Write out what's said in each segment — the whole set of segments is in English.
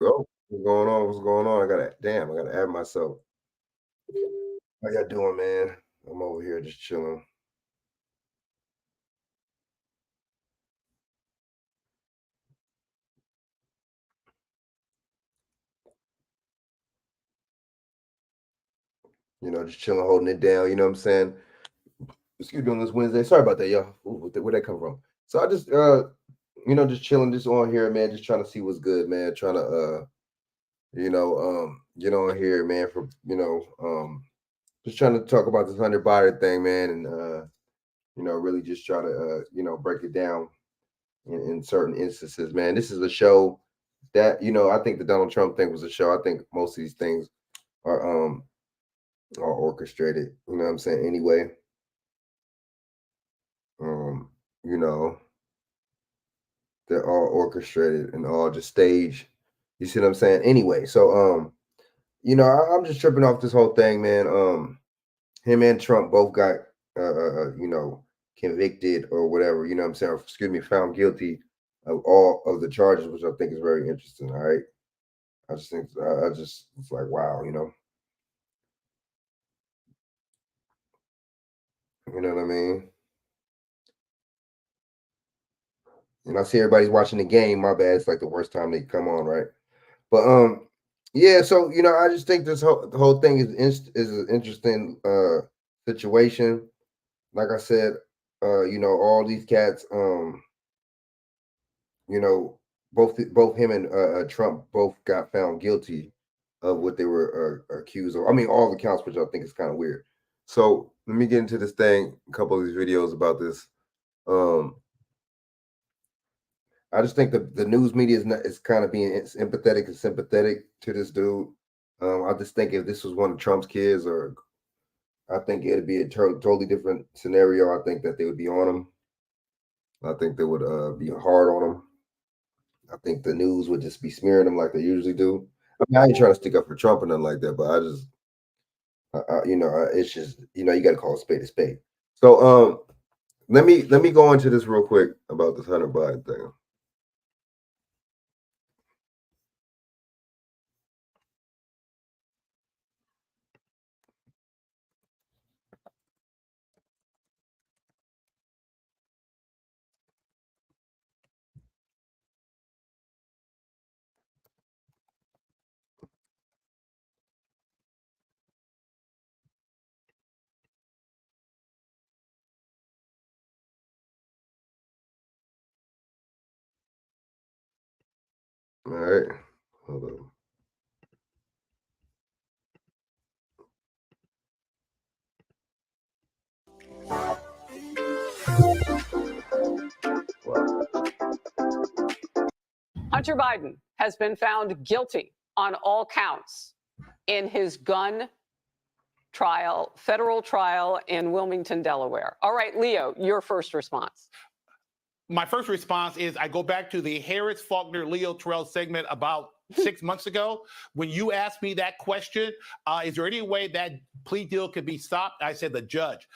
Oh, what's going on? What's going on? I gotta add myself. How y'all doing, man? I'm over here just chilling. Just chilling, holding it down. You know what I'm saying? Excuse me on this Wednesday. Sorry about that, y'all. Where'd that come from? So I just, just chilling, just on here, man. Just trying to see what's good, man. Trying to, get on here, man. Just trying to talk about this 100 Biden thing, man, and really just try to, break it down in certain instances, man. This is a show that I think the Donald Trump thing was a show. I think most of these things are are orchestrated. You know what I'm saying? Anyway, um, you know, they're all orchestrated and all just staged. You see what I'm saying? Anyway, so I'm just tripping off this whole thing, man. Him and Trump both got convicted or whatever. You know what I'm saying? Or, excuse me, found guilty of all of the charges, which I think is very interesting. All right. I just think I just it's like wow, you know what I mean. And I see everybody's watching the game. My bad. It's like the worst time they come on, right? But yeah. So I just think the whole thing is an interesting situation. Like I said, all these cats, you know, both him and Trump both got found guilty of what they were accused of. I mean, all the counts, which I think is kind of weird. So let me get into this thing. A couple of these videos about this. Um, I just think the news media is kind of being empathetic and sympathetic to this dude. I just think if this was one of Trump's kids, or I think it'd be a totally different scenario. I think that they would be on him. I think they would be hard on him. I think the news would just be smearing him like they usually do. I mean, I ain't trying to stick up for Trump or nothing like that, but I just, it's just, you got to call a spade a spade. So, let me go into this real quick about this Hunter Biden thing. All right, hold on. Wow. Hunter Biden has been found guilty on all counts in his gun trial, federal trial in Wilmington, Delaware. All right, Leo, your first response. My first response is I go back to the Harris Faulkner Leo Terrell segment about 6 months ago when you asked me that question. Is there any way that plea deal could be stopped? I said the judge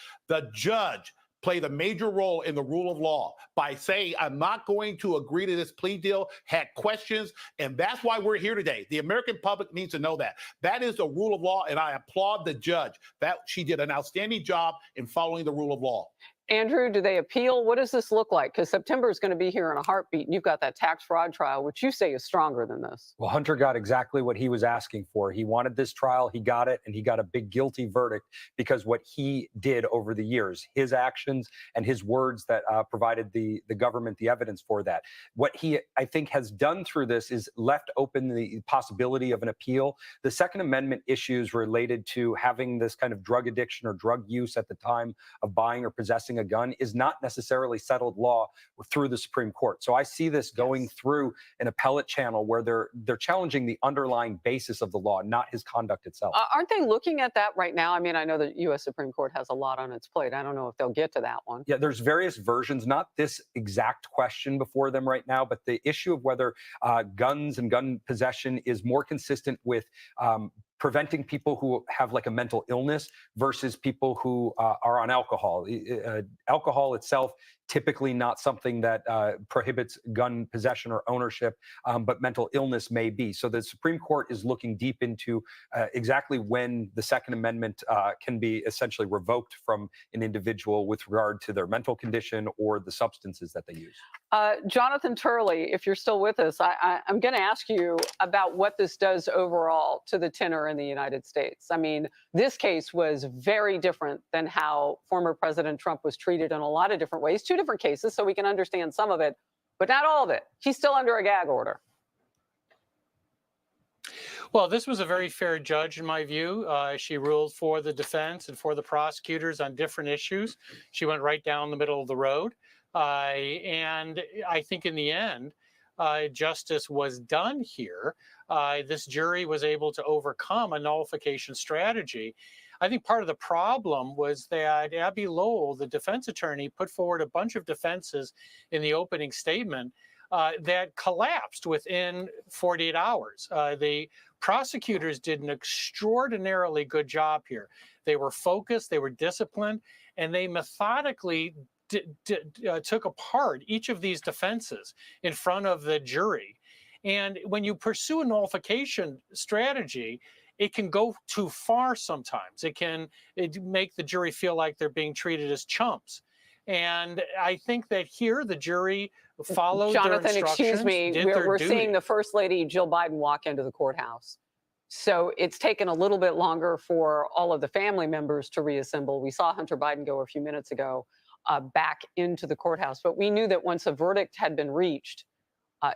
played a major role in the rule of law by saying, I'm not going to agree to this plea deal, had questions, and that's why we're here today. The American public needs to know that. That is the rule of law, and I applaud the judge. That she did an outstanding job in following the rule of law. Andrew, do they appeal? What does this look like? Because September is going to be here in a heartbeat, and you've got that tax fraud trial, which you say is stronger than this. Well, Hunter got exactly what he was asking for. He wanted this trial, he got it, and he got a big guilty verdict because what he did over the years, his actions and his words that provided the government the evidence for that. What he, I think, has done through this is left open the possibility of an appeal. The Second Amendment issues related to having this kind of drug addiction or drug use at the time of buying or possessing a gun is not necessarily settled law through the Supreme Court. So I see this going through an appellate channel where they're challenging the underlying basis of the law, not his conduct itself. Aren't they looking at that right now? I mean, I know the U.S. Supreme Court has a lot on its plate. I don't know if they'll get to that one. Yeah, there's various versions, not this exact question before them right now, but the issue of whether guns and gun possession is more consistent with preventing people who have like a mental illness versus people who are on alcohol. Alcohol itself typically not something that prohibits gun possession or ownership, but mental illness may be. So the Supreme Court is looking deep into exactly when the Second Amendment can be essentially revoked from an individual with regard to their mental condition or the substances that they use. Jonathan Turley, if you're still with us, I'm going to ask you about what this does overall to the tenor in the United States. I mean, this case was very different than how former President Trump was treated in a lot of different ways. Two different cases, so we can understand some of it, but not all of it. He's still under a gag order. Well, this was a very fair judge, in my view. She ruled for the defense and for the prosecutors on different issues. She went right down the middle of the road. And I think in the end, justice was done here. This jury was able to overcome a nullification strategy. I think part of the problem was that Abbe Lowell, the defense attorney, put forward a bunch of defenses in the opening statement that collapsed within 48 hours. The prosecutors did an extraordinarily good job here. They were focused, they were disciplined, and they methodically took apart each of these defenses in front of the jury. And when you pursue a nullification strategy, it can go too far sometimes. It can make the jury feel like they're being treated as chumps. And I think that here the jury followed their instructions. Jonathan, excuse me, we're seeing the First Lady Jill Biden walk into the courthouse. So it's taken a little bit longer for all of the family members to reassemble. We saw Hunter Biden go a few minutes ago back into the courthouse, but we knew that once a verdict had been reached,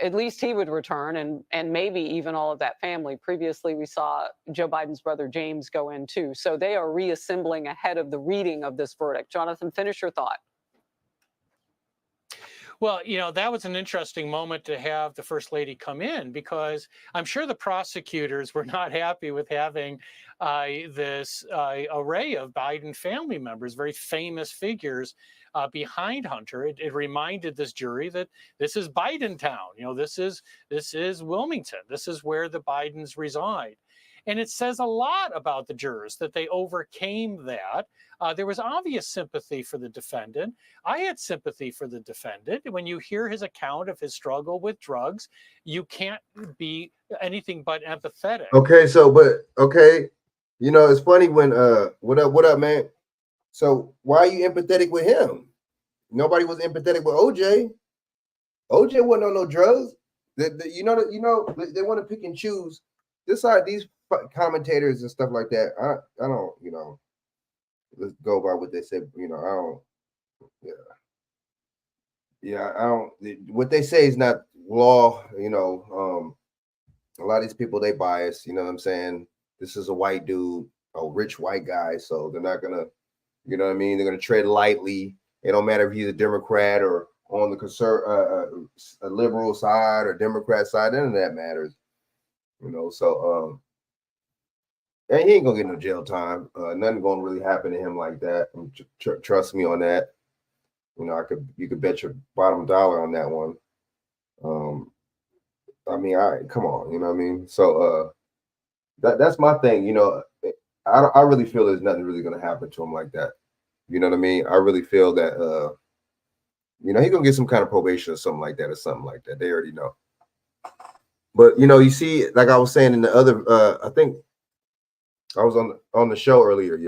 at least he would return, and maybe even all of that family. Previously, we saw Joe Biden's brother James go in too. So they are reassembling ahead of the reading of this verdict. Jonathan, finish your thought. Well, you know, that was an interesting moment to have the First Lady come in, because I'm sure the prosecutors were not happy with having this array of Biden family members, very famous figures behind Hunter. It reminded this jury that this is Biden town. You know, this is Wilmington. This is where the Bidens reside. And it says a lot about the jurors that they overcame that. There was obvious sympathy for the defendant. I had sympathy for the defendant. When you hear his account of his struggle with drugs, you can't be anything but empathetic. Okay, okay, you know, it's funny when what up, man? So why are you empathetic with him? Nobody was empathetic with OJ. OJ wasn't on no drugs. You know, they want to pick and choose. These commentators and stuff like that. I don't, you know, let's go by what they said. You know, I don't. Yeah, I don't. What they say is not law. You know, a lot of these people, they bias. You know what I'm saying? This is a white dude, a rich white guy, so they're not gonna, you know what I mean? They're gonna tread lightly. It don't matter if he's a Democrat or on the a liberal side or Democrat side. None of that matters. You know, so and he ain't gonna get no jail time. Nothing gonna really happen to him like that. Trust me on that. You know, you could bet your bottom dollar on that one. I mean, come on, you know what I mean? So that's my thing. You know, I really feel there's nothing really gonna happen to him like that. You know what I mean? I really feel that you know, he's gonna get some kind of probation or something like that. They already know. But you know, you see, like I was saying in the other, I think I was on the show earlier.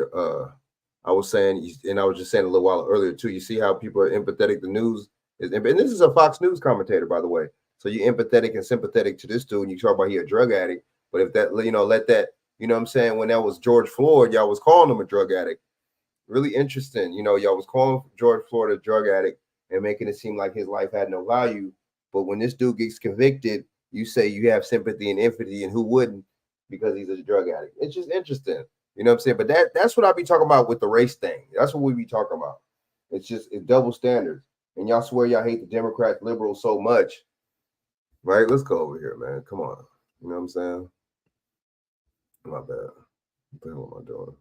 I was saying, and I was just saying a little while earlier too. You see how people are empathetic. The news is, and this is a Fox News commentator, by the way. So you're empathetic and sympathetic to this dude, and you talk about he a drug addict. But if that, you know, let that, you know what I'm saying, when that was George Floyd, y'all was calling him a drug addict. Really interesting. You know, y'all was calling George Floyd a drug addict and making it seem like his life had no value. But when this dude gets convicted, you say you have sympathy and empathy, and who wouldn't, because he's a drug addict. It's just interesting. You know what I'm saying? But that's what I be talking about with the race thing. That's what we be talking about. It's double standards. And y'all swear y'all hate the Democrats, liberals so much. Right? Let's go over here, man. Come on. You know what I'm saying? My bad. What the hell am I doing?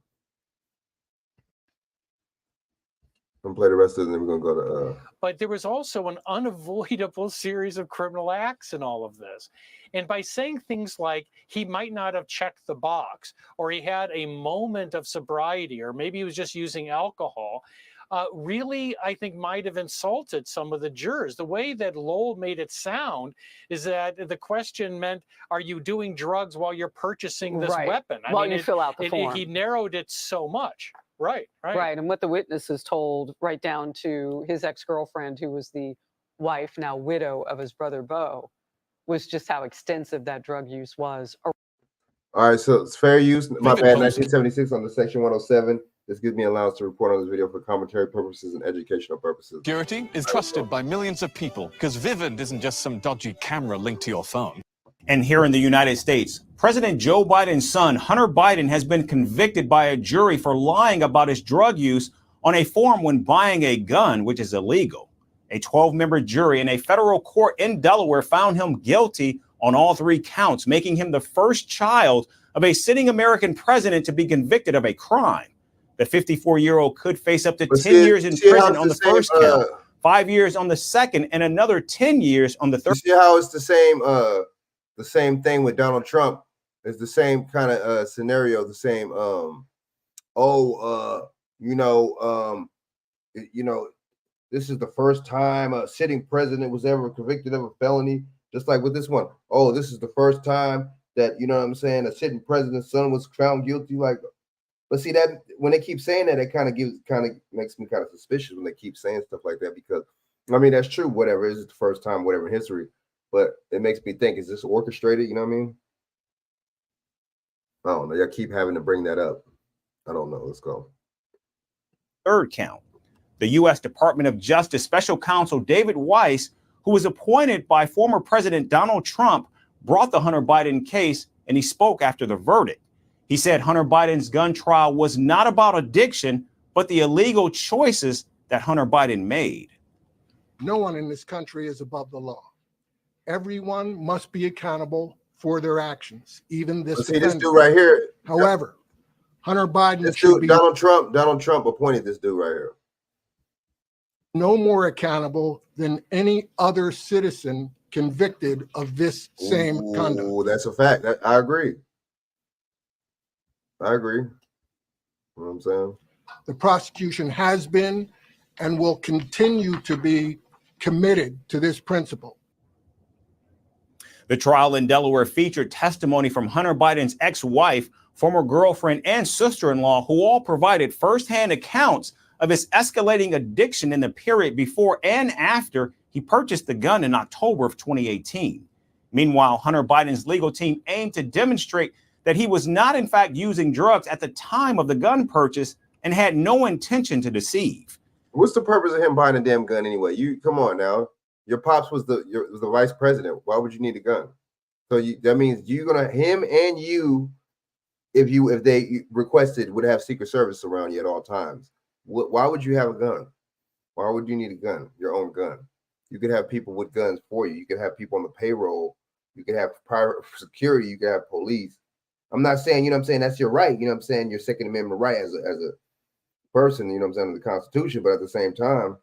I'm gonna play the rest of it, and then we're gonna go to But there was also an unavoidable series of criminal acts in all of this. And by saying things like he might not have checked the box, or he had a moment of sobriety, or maybe he was just using alcohol, really, I think, might have insulted some of the jurors. The way that Lowell made it sound is that the question meant, are you doing drugs while you're purchasing this Right. weapon? While you fill out the form. He narrowed it so much. Right. Right. And what the witnesses told, right down to his ex-girlfriend, who was the wife, now widow of his brother Beau, was just how extensive that drug use was. All right, so it's fair use. My Vivid bad. Post. 1976 under Section 107. This gives me allowance to report on this video for commentary purposes and educational purposes. Security is trusted by millions of people because Vivid isn't just some dodgy camera linked to your phone. And here in the United States, President Joe Biden's son, Hunter Biden, has been convicted by a jury for lying about his drug use on a form when buying a gun, which is illegal. A 12-member jury in a federal court in Delaware found him guilty on all 3 counts, making him the first child of a sitting American president to be convicted of a crime. The 54-year-old could face up to 10 years in prison on the first count, 5 years on the second, and another 10 years on the third. You see how it's the same thing with Donald Trump. It's the same kind of scenario, the same this is the first time a sitting president was ever convicted of a felony, just like with this one. Oh, this is the first time that, you know what I'm saying, a sitting president's son was found guilty. Like, but see that when they keep saying that, it kind of makes me kind of suspicious when they keep saying stuff like that, because I mean that's true, whatever, this is the first time, whatever in history, but it makes me think, is this orchestrated? You know what I mean? I don't know. Y'all keep having to bring that up. I don't know. Let's go. Third count. The U.S. Department of Justice Special Counsel David Weiss, who was appointed by former President Donald Trump, brought the Hunter Biden case, and he spoke after the verdict. He said Hunter Biden's gun trial was not about addiction, but the illegal choices that Hunter Biden made. No one in this country is above the law. Everyone must be accountable for their actions, even this. See this dude right here. However, Hunter Biden This should dude, be Donald Trump appointed this dude right here. no more accountable than any other citizen convicted of this same conduct. Ooh, that's a fact. I agree. I agree. You know what I'm saying? The prosecution has been and will continue to be committed to this principle. The trial in Delaware featured testimony from Hunter Biden's ex-wife, former girlfriend, and sister-in-law, who all provided firsthand accounts of his escalating addiction in the period before and after he purchased the gun in October of 2018. Meanwhile, Hunter Biden's legal team aimed to demonstrate that he was not, in fact, using drugs at the time of the gun purchase and had no intention to deceive. What's the purpose of him buying a damn gun anyway? You come on now. Your pops was the vice president. Why would you need a gun? So that means you're gonna him and you, if they requested, would have Secret Service around you at all times. Why would you have a gun? Why would you need a gun? Your own gun. You could have people with guns for you. You could have people on the payroll. You could have private security. You could have police. I'm not saying, you know what I'm saying, that's your right. You know what I'm saying, your Second Amendment right as a person, you know what I'm saying, under the Constitution. But at the same time,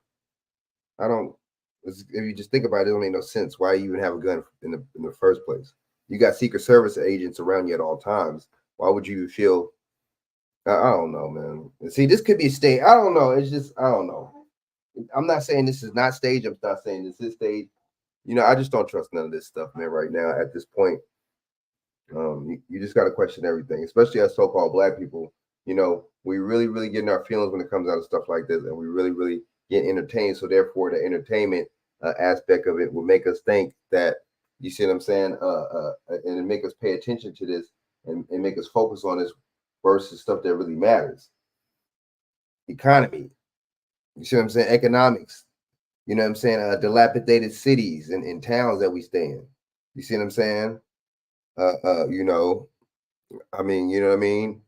if you just think about it, it don't make no sense why you even have a gun in the first place. You got Secret Service agents around you at all times. Why would you feel? I don't know, man. See, this could be staged. I don't know. It's just, I don't know. I'm not saying this is not staged. I'm not saying this is staged. You know, I just don't trust none of this stuff, man, right now at this point. You just got to question everything, especially as so-called Black people. You know, we really, really get in our feelings when it comes out of stuff like this, and we really, really get entertained. So therefore, the entertainment aspect of it will make us think that, you see what I'm saying, and it make us pay attention to this and make us focus on this versus stuff that really matters. Economy, you see what I'm saying, economics, you know what I'm saying, dilapidated cities and towns that we stay in. You see what I'm saying? You know, I mean, you know what I mean?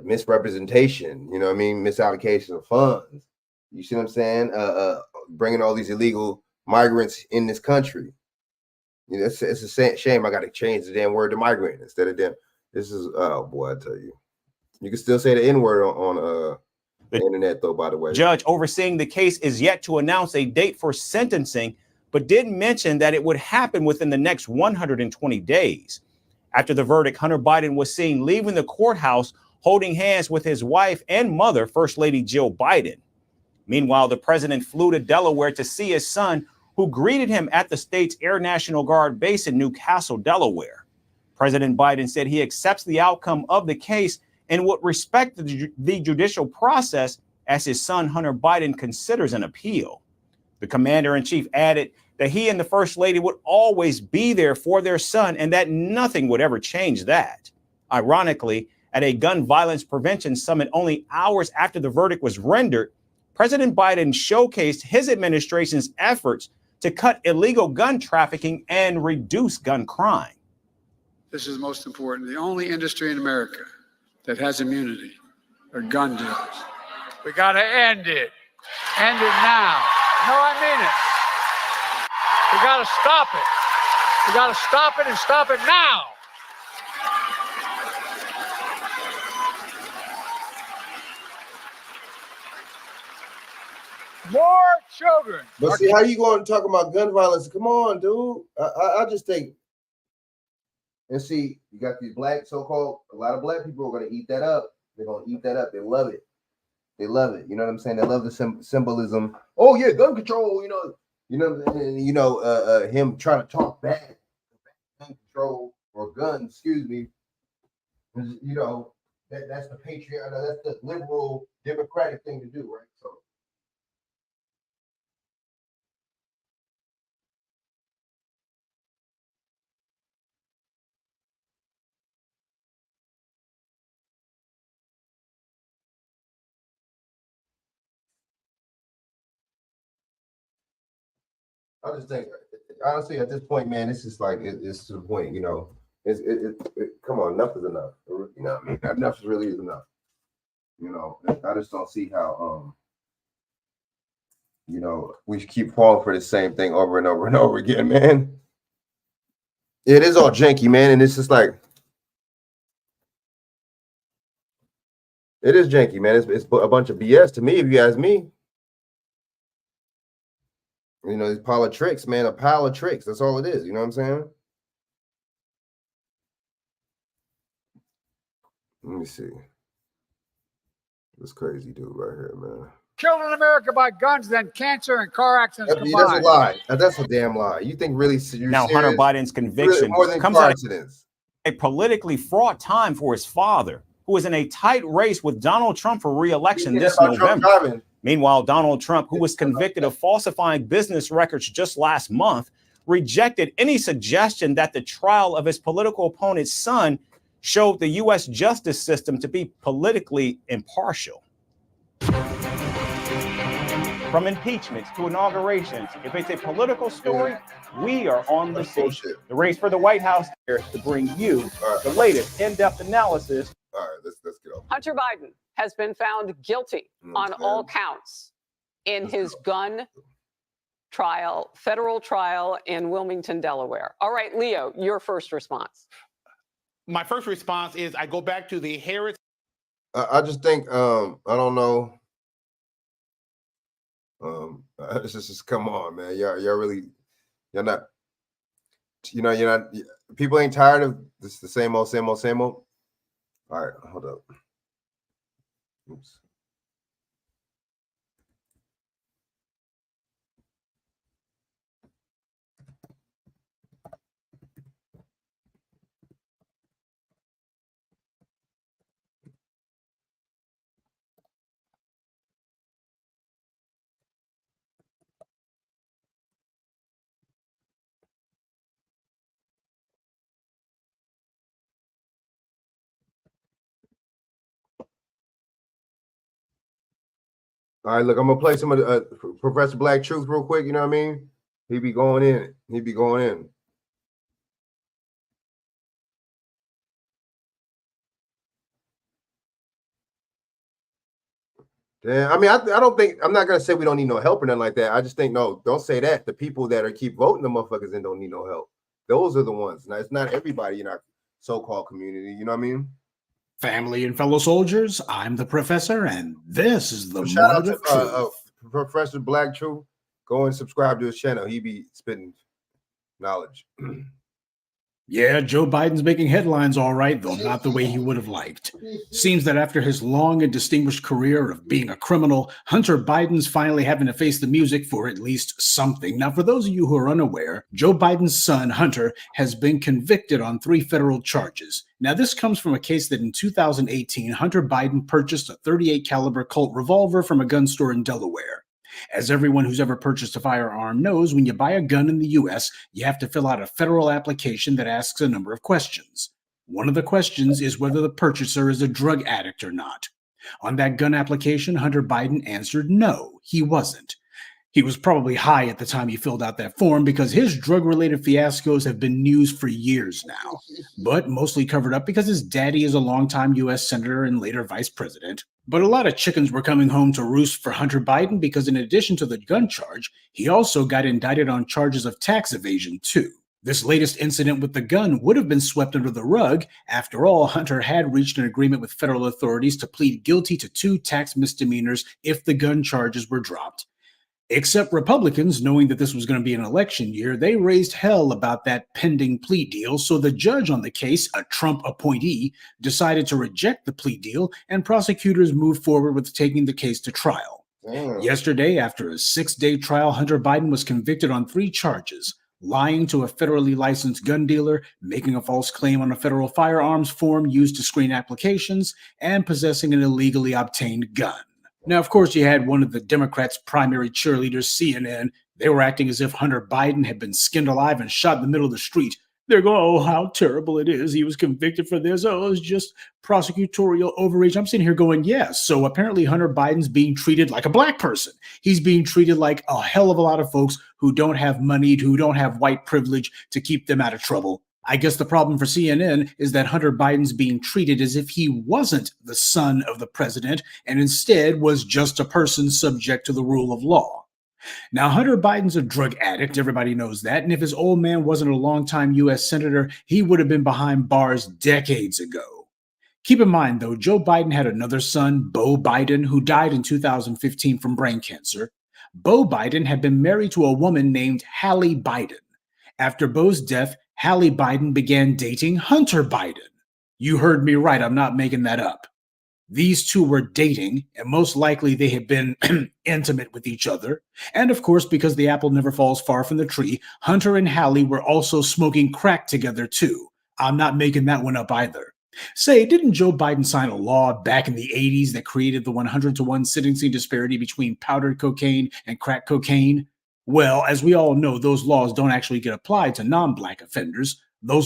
Misrepresentation, you know what I mean? Misallocation of funds. You see what I'm saying? Bringing all these illegal migrants in this country. You know, it's a shame I got to change the damn word to migrant instead of them. This is, oh boy, I tell you. You can still say the N-word on the internet, though, by the way. Judge overseeing the case is yet to announce a date for sentencing, but did mention that it would happen within the next 120 days. After the verdict, Hunter Biden was seen leaving the courthouse holding hands with his wife and mother, First Lady Jill Biden. Meanwhile, the president flew to Delaware to see his son, who greeted him at the state's Air National Guard base in Newcastle, Delaware. President Biden said he accepts the outcome of the case and would respect the judicial process as his son, Hunter Biden, considers an appeal. The commander-in-chief added that he and the first lady would always be there for their son and that nothing would ever change that. Ironically, at a gun violence prevention summit only hours after the verdict was rendered, President Biden showcased his administration's efforts to cut illegal gun trafficking and reduce gun crime. This is most important. The only industry in America that has immunity are gun dealers. We got to end it. End it now. No, I mean it. We got to stop it. We got to stop it and stop it now. More children. But see, how you going to talk about gun violence? Come on, dude. I just think, and see, you got these black so-called, a lot of black people are going to eat that up. They're going to eat that up. They love it. They love it. You know what I'm saying? They love the symbolism. Oh yeah, gun control. Him trying to talk bad, gun control or guns. Excuse me. You know that's the patriot. That's the liberal democratic thing to do, right? So. I just think, honestly, at this point, man, it's just like it's to the point, you know. Come on, enough is enough. You know what I mean? Enough really is enough. You know, I just don't see how we keep falling for the same thing over and over and over again, man. It is all janky, man, and it's just like it is janky, man. It's a bunch of BS to me, if you ask me. You know, these pile of tricks, man, a pile of tricks. That's all it is. You know what I'm saying? Let me see. This crazy dude right here, man. Killed in America by guns, then cancer and car accidents That's a combined. lie. That's a damn lie. You think really you're Now, serious? Hunter Biden's conviction More than comes car at accidents. a politically fraught time for his father, who is in a tight race with Donald Trump for re-election this November. Meanwhile, Donald Trump, who was convicted of falsifying business records just last month, rejected any suggestion that the trial of his political opponent's son showed the U.S. justice system to be politically impartial. From impeachments to inaugurations, if it's a political story, we are on the scene. The race for the White House here to bring you the latest in-depth analysis. All right, let's get off. Hunter Biden has been found guilty on all counts in his gun trial, federal trial in Wilmington, Delaware. All right, Leo, your first response. My first response is I go back to the Harris. I just think I don't know. It's just come on, man. Y'all really, you're not. You're not. People ain't tired of this. The same old. All right, hold up. Oops. All right, look, I'm gonna play some of the Professor Black Truth real quick. You know what I mean? He be going in. Yeah, I mean, I don't think, I'm not gonna say we don't need no help or nothing like that. I just think, no, don't say that. The people that are keep voting the motherfuckers in don't need no help. Those are the ones. Now, it's not everybody in our so-called community. You know what I mean? Family and fellow soldiers, I'm the professor, and this is the Shout out Moment to of Truth. Professor Black Truth. Go and subscribe to his channel. He be spitting knowledge. Yeah, Joe Biden's making headlines all right, though not the way he would have liked. Seems that after his long and distinguished career of being a criminal, Hunter Biden's finally having to face the music for at least something. Now, for those of you who are unaware, Joe Biden's son, Hunter, has been convicted on 3 federal charges. Now, this comes from a case that in 2018, Hunter Biden purchased a .38 caliber Colt revolver from a gun store in Delaware. As everyone who's ever purchased a firearm knows, when you buy a gun in the U.S., you have to fill out a federal application that asks a number of questions. One of the questions is whether the purchaser is a drug addict or not. On that gun application, Hunter Biden answered no, he wasn't. He was probably high at the time he filled out that form because his drug-related fiascos have been news for years now, but mostly covered up because his daddy is a longtime U.S. senator and later vice president. But a lot of chickens were coming home to roost for Hunter Biden because in addition to the gun charge, he also got indicted on charges of tax evasion too. This latest incident with the gun would have been swept under the rug. After all, Hunter had reached an agreement with federal authorities to plead guilty to 2 tax misdemeanors if the gun charges were dropped. Except Republicans, knowing that this was going to be an election year, they raised hell about that pending plea deal, so the judge on the case, a Trump appointee, decided to reject the plea deal, and prosecutors moved forward with taking the case to trial. Yesterday, after a 6-day trial, Hunter Biden was convicted on 3 charges: lying to a federally licensed gun dealer, making a false claim on a federal firearms form used to screen applications, and possessing an illegally obtained gun. Now, of course, you had one of the Democrats' primary cheerleaders, CNN. They were acting as if Hunter Biden had been skinned alive and shot in the middle of the street. They're going, oh, how terrible it is. He was convicted for this. Oh, it's just prosecutorial overreach. I'm sitting here going, yes. So apparently Hunter Biden's being treated like a black person. He's being treated like a hell of a lot of folks who don't have money, who don't have white privilege to keep them out of trouble. I guess the problem for CNN is that Hunter Biden's being treated as if he wasn't the son of the president and instead was just a person subject to the rule of law. Now, Hunter Biden's a drug addict. Everybody knows that. And if his old man wasn't a longtime U.S. senator, he would have been behind bars decades ago. Keep in mind, though, Joe Biden had another son, Beau Biden, who died in 2015 from brain cancer. Beau Biden had been married to a woman named Hallie Biden. After Beau's death, Hallie Biden began dating Hunter Biden. You heard me right, I'm not making that up. These two were dating, and most likely they had been intimate with each other. And of course, because the apple never falls far from the tree, Hunter and Hallie were also smoking crack together too. I'm not making that one up either. Say, didn't Joe Biden sign a law back in the 80s that created the 100-to-1 sentencing disparity between powdered cocaine and crack cocaine? Well, as we all know, those laws don't actually get applied to non-black offenders. You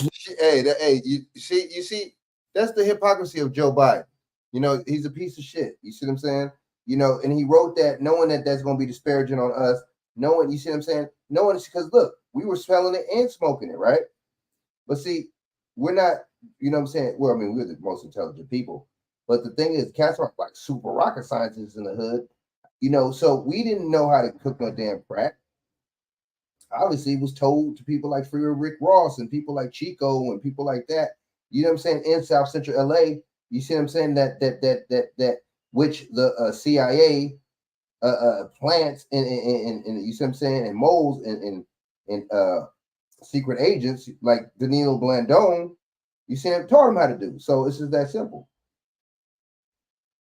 see, that's the hypocrisy of Joe Biden. You know, he's a piece of shit. You see what I'm saying? You know, and he wrote that knowing that that's going to be disparaging on us. Knowing, you see what I'm saying? Knowing it's because, look, we were smelling it and smoking it, right? But see, we're not, you know what I'm saying? Well, I mean, we're the most intelligent people. But the thing is, cats aren't like super rocket scientists in the hood. You know, so we didn't know how to cook no damn crack. Obviously, it was told to people like Freer Rick Ross and people like Chico and people like that. You know what I'm saying? In South Central LA, you see what I'm saying? That which the CIA plants and you see what I'm saying? And moles and secret agents like Danilo Blandone, you see him taught him how to do. So it's just that simple.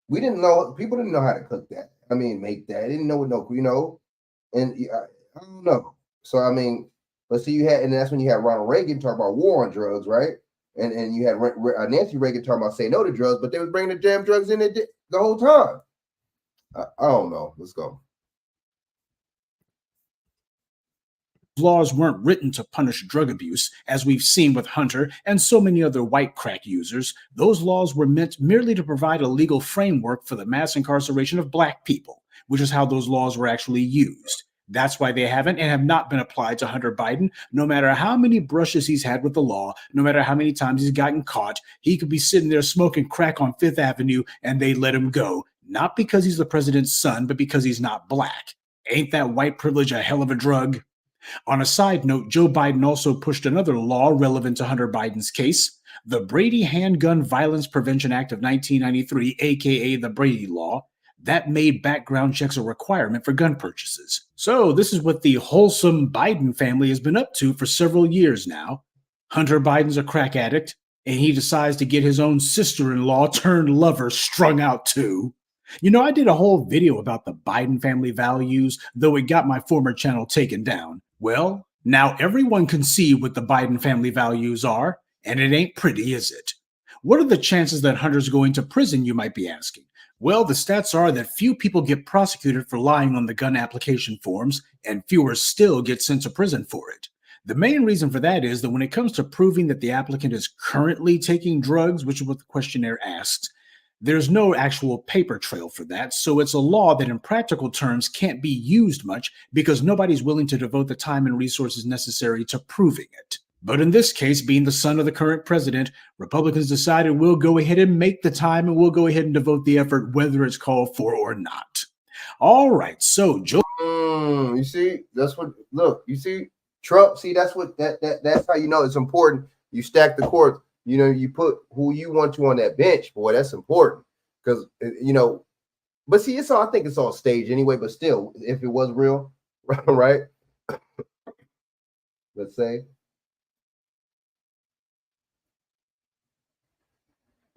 We didn't know, people didn't know how to cook that. I mean, make that. They didn't know what you know, and I don't know. So I mean, but see, and that's when you had Ronald Reagan talk about war on drugs, right? And you had Nancy Reagan talking about say no to drugs, but they was bringing the damn drugs in the whole time. I don't know. Let's go. Laws weren't written to punish drug abuse, as we've seen with Hunter and so many other white crack users. Those laws were meant merely to provide a legal framework for the mass incarceration of black people, which is how those laws were actually used. That's why they haven't and have not been applied to Hunter Biden. No matter how many brushes he's had with the law, no matter how many times he's gotten caught, he could be sitting there smoking crack on Fifth Avenue and they let him go. Not because he's the president's son, but because he's not black. Ain't that white privilege a hell of a drug? On a side note, Joe Biden also pushed another law relevant to Hunter Biden's case, the Brady Handgun Violence Prevention Act of 1993, aka the Brady Law. That made background checks a requirement for gun purchases. So this is what the wholesome Biden family has been up to for several years now. Hunter Biden's a crack addict, and he decides to get his own sister-in-law turned lover strung out too. You know, I did a whole video about the Biden family values, though it got my former channel taken down. Well, now everyone can see what the Biden family values are, and it ain't pretty, is it? What are the chances that Hunter's going to prison, you might be asking? Well, the stats are that few people get prosecuted for lying on the gun application forms, and fewer still get sent to prison for it. The main reason for that is that when it comes to proving that the applicant is currently taking drugs, which is what the questionnaire asks, there's no actual paper trail for that, so it's a law that in practical terms can't be used much because nobody's willing to devote the time and resources necessary to proving it. But in this case, being the son of the current president, Republicans decided we'll go ahead and make the time and we'll go ahead and devote the effort whether it's called for or not. All right, so Joe. You see, that's what. Look, you see, Trump. See, that's what that's how you know it's important. You stack the court. You know, you put who you want to on that bench. Boy, that's important because you know. But see, it's all. I think it's all staged anyway. But still, if it was real, right? Let's say.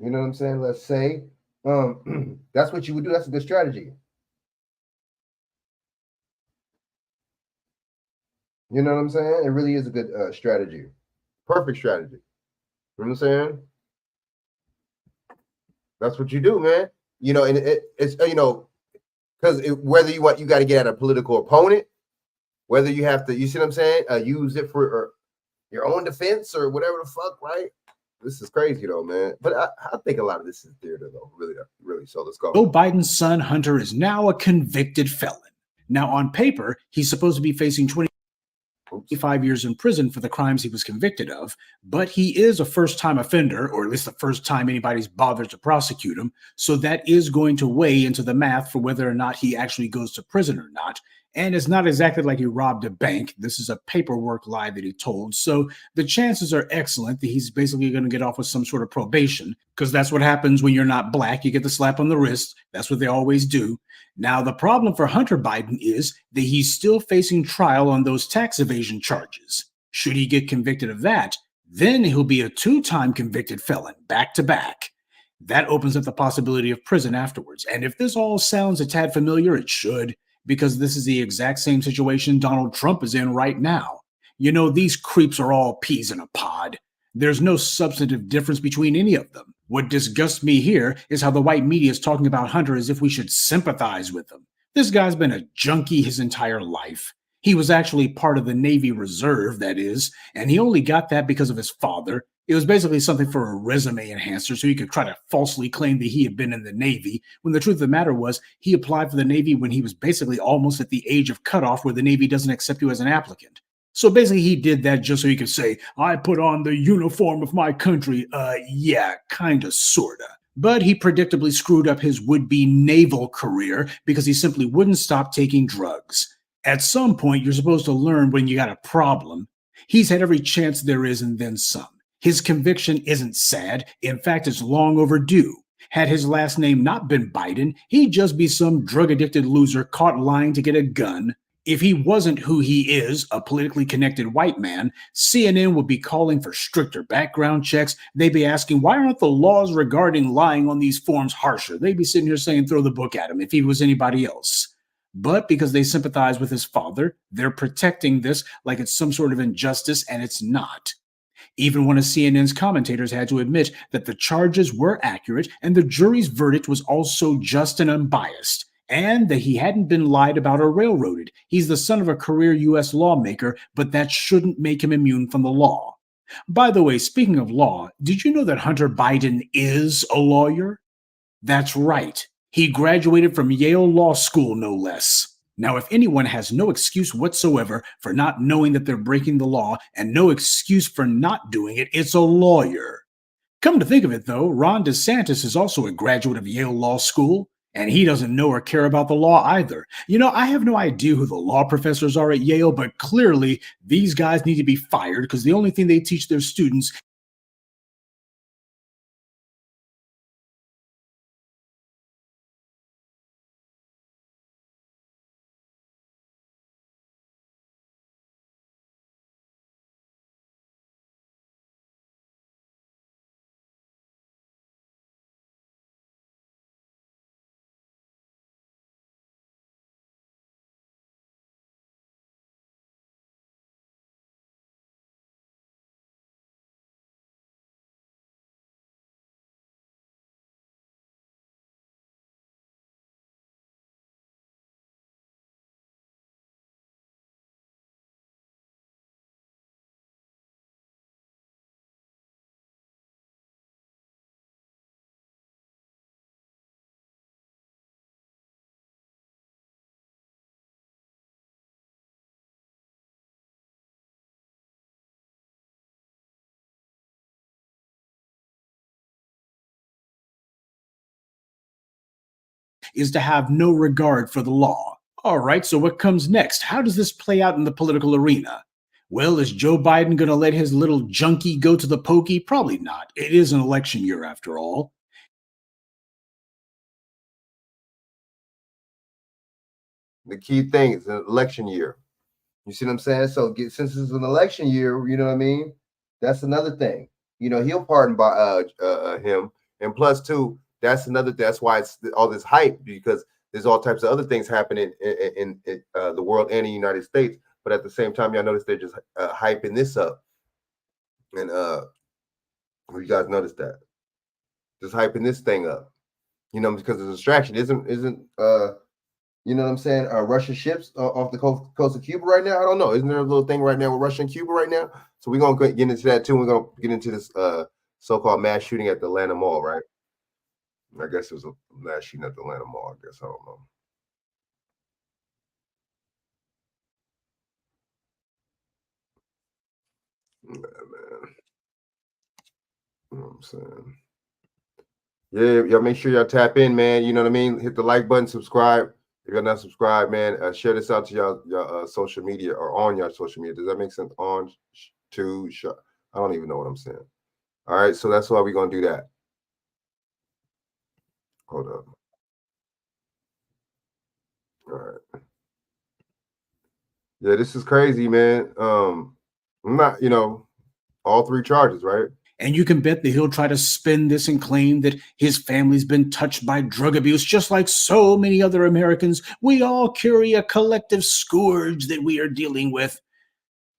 You know what I'm saying? Let's say that's what you would do. That's a good strategy. You know what I'm saying? It really is a good strategy. Perfect strategy. You know what I'm saying? That's what you do, man. You know, and it's you know, because whether you got to get at a political opponent, whether you have to, you see what I'm saying? Use it for your own defense or whatever the fuck, right? This is crazy though, man. But I think a lot of this is theater though, really. So let's go. Joe Biden's son, Hunter, is now a convicted felon. Now, on paper, he's supposed to be facing 25 years in prison for the crimes he was convicted of, but he is a first-time offender, or at least the first time anybody's bothered to prosecute him, so that is going to weigh into the math for whether or not he actually goes to prison or not. And it's not exactly like he robbed a bank. This is a paperwork lie that he told. So the chances are excellent that he's basically going to get off with some sort of probation, because that's what happens when you're not black. You get the slap on the wrist. That's what they always do. Now, the problem for Hunter Biden is that he's still facing trial on those tax evasion charges. Should he get convicted of that, then he'll be a two-time convicted felon, back to back. That opens up the possibility of prison afterwards. And if this all sounds a tad familiar, it should, because this is the exact same situation Donald Trump is in right now. You know, these creeps are all peas in a pod. There's no substantive difference between any of them. What disgusts me here is how the white media is talking about Hunter as if we should sympathize with him. This guy's been a junkie his entire life. He was actually part of the Navy Reserve, that is, and he only got that because of his father. It was basically something for a resume enhancer so he could try to falsely claim that he had been in the Navy, when the truth of the matter was he applied for the Navy when he was basically almost at the age of cutoff where the Navy doesn't accept you as an applicant. So basically he did that just so he could say, I put on the uniform of my country. Yeah, kinda, sorta. But he predictably screwed up his would-be naval career because he simply wouldn't stop taking drugs. At some point, you're supposed to learn when you got a problem. He's had every chance there is and then some. His conviction isn't sad. In fact, it's long overdue. Had his last name not been Biden, he'd just be some drug-addicted loser caught lying to get a gun. If he wasn't who he is, a politically connected white man, CNN would be calling for stricter background checks. They'd be asking, why aren't the laws regarding lying on these forms harsher? They'd be sitting here saying, throw the book at him if he was anybody else. But because they sympathize with his father, they're protecting this like it's some sort of injustice, and it's not. Even one of CNN's commentators had to admit that the charges were accurate and the jury's verdict was also just and unbiased, and that he hadn't been lied about or railroaded. He's the son of a career U.S. lawmaker, but that shouldn't make him immune from the law. By the way, speaking of law, did you know that Hunter Biden is a lawyer? That's right. He graduated from Yale Law School, no less. Now, if anyone has no excuse whatsoever for not knowing that they're breaking the law and no excuse for not doing it, it's a lawyer. Come to think of it, though, Ron DeSantis is also a graduate of Yale Law School, and he doesn't know or care about the law either. You know, I have no idea who the law professors are at Yale, but clearly these guys need to be fired because the only thing they teach their students is to have no regard for the law. All right, so what comes next? How does this play out in the political arena? Well, is Joe Biden going to let his little junkie go to the pokey? Probably not. It is an election year after all. The key thing is an election year. You see what I'm saying? So since it's an election year, you know what I mean? That's another thing. You know, he'll pardon by him. And plus two, that's another, that's why it's all this hype, because there's all types of other things happening in the world and the United States. But at the same time, y'all notice they're just hyping this up. And you guys notice that? Just hyping this thing up. You know, because the distraction isn't you know what I'm saying? Russian ships off the coast of Cuba right now? I don't know. Isn't there a little thing right now with Russia and Cuba right now? So we're going to get into that too. We're going to get into this so-called mass shooting at the Atlanta Mall, right? I guess it was a mass shooting at the Atlanta Mall, I guess. I don't know. Man. You know what I'm saying? Yeah, y'all make sure y'all tap in, man. You know what I mean? Hit the like button, subscribe. If you're not subscribed, man, share this out to y'all social media or on your social media. Does that make sense? On to I don't even know what I'm saying. All right, so that's why we're gonna do that. Hold up. All right. Yeah, this is crazy, man. I'm not, you know, all three charges, right? And you can bet that he'll try to spin this and claim that his family's been touched by drug abuse, just like so many other Americans. We all carry a collective scourge that we are dealing with.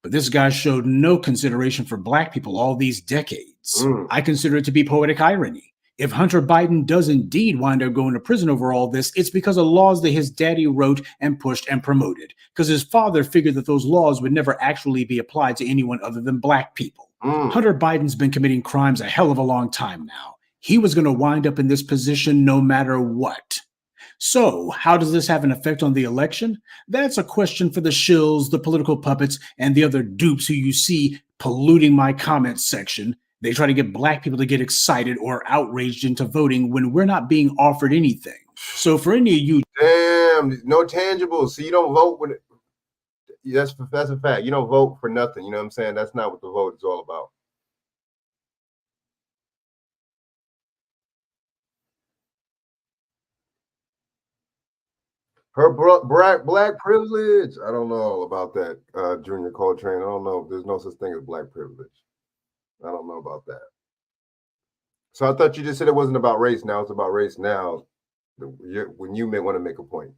But this guy showed no consideration for black people all these decades. I consider it to be poetic irony. If Hunter Biden does indeed wind up going to prison over all this, it's because of laws that his daddy wrote and pushed and promoted, because his father figured that those laws would never actually be applied to anyone other than black people. Hunter Biden's been committing crimes a hell of a long time now. He was going to wind up in this position no matter what. So, how does this have an effect on the election? That's a question for the shills, the political puppets, and the other dupes who you see polluting my comments section. They try to get black people to get excited or outraged into voting when we're not being offered anything. So for any of you— Damn, no tangibles. So you don't vote when it— that's a fact. You don't vote for nothing. You know what I'm saying? That's not what the vote is all about. Her black privilege. I don't know all about that, Junior Coltrane. I don't know. There's no such thing as black privilege. I don't know about that. So I thought you just said it wasn't about race. Now it's about race. Now, when you may want to make a point,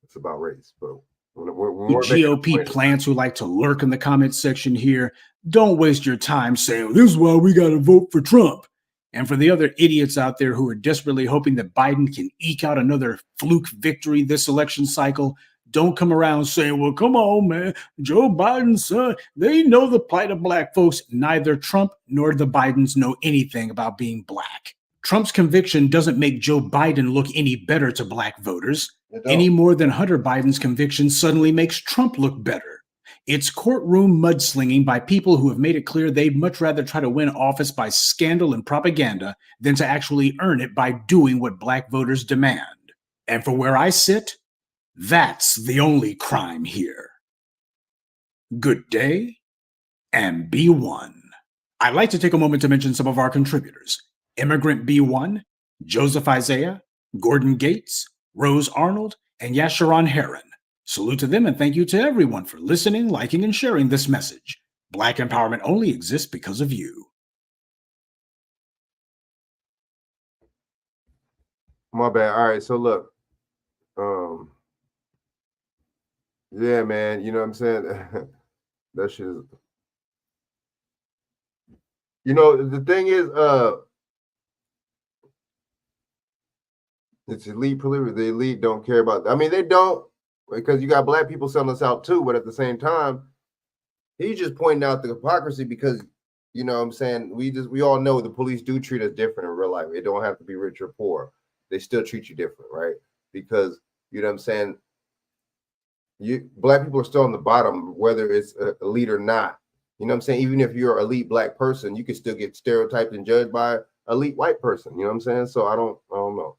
it's about race. But when GOP plants who like to lurk in the comments section here, don't waste your time saying, this is why we got to vote for Trump. And for the other idiots out there who are desperately hoping that Biden can eke out another fluke victory this election cycle, don't come around saying, well, come on, man, Joe Biden's son, they know the plight of black folks. Neither Trump nor the Bidens know anything about being black. Trump's conviction doesn't make Joe Biden look any better to black voters, any more than Hunter Biden's conviction suddenly makes Trump look better. It's courtroom mudslinging by people who have made it clear they'd much rather try to win office by scandal and propaganda than to actually earn it by doing what black voters demand. And for where I sit, that's the only crime here. Good day, and be one. I'd like to take a moment to mention some of our contributors. Immigrant B1, Joseph Isaiah, Gordon Gates, Rose Arnold, and Yasharon Heron. Salute to them and thank you to everyone for listening, liking, and sharing this message. Black empowerment only exists because of you. My bad. All right, so look. Yeah, man, you know what I'm saying? That shit is, you know, the thing is, it's elite privilege. The elite don't care about, I mean, they don't, because you got black people selling us out too, but at the same time, he's just pointing out the hypocrisy because, you know what I'm saying, we all know the police do treat us different in real life. It don't have to be rich or poor. They still treat you different, right? Because, you know what I'm saying, black people are still on the bottom, whether it's elite or not. You know what I'm saying? Even if you're an elite black person, you can still get stereotyped and judged by an elite white person. You know what I'm saying? So I don't know.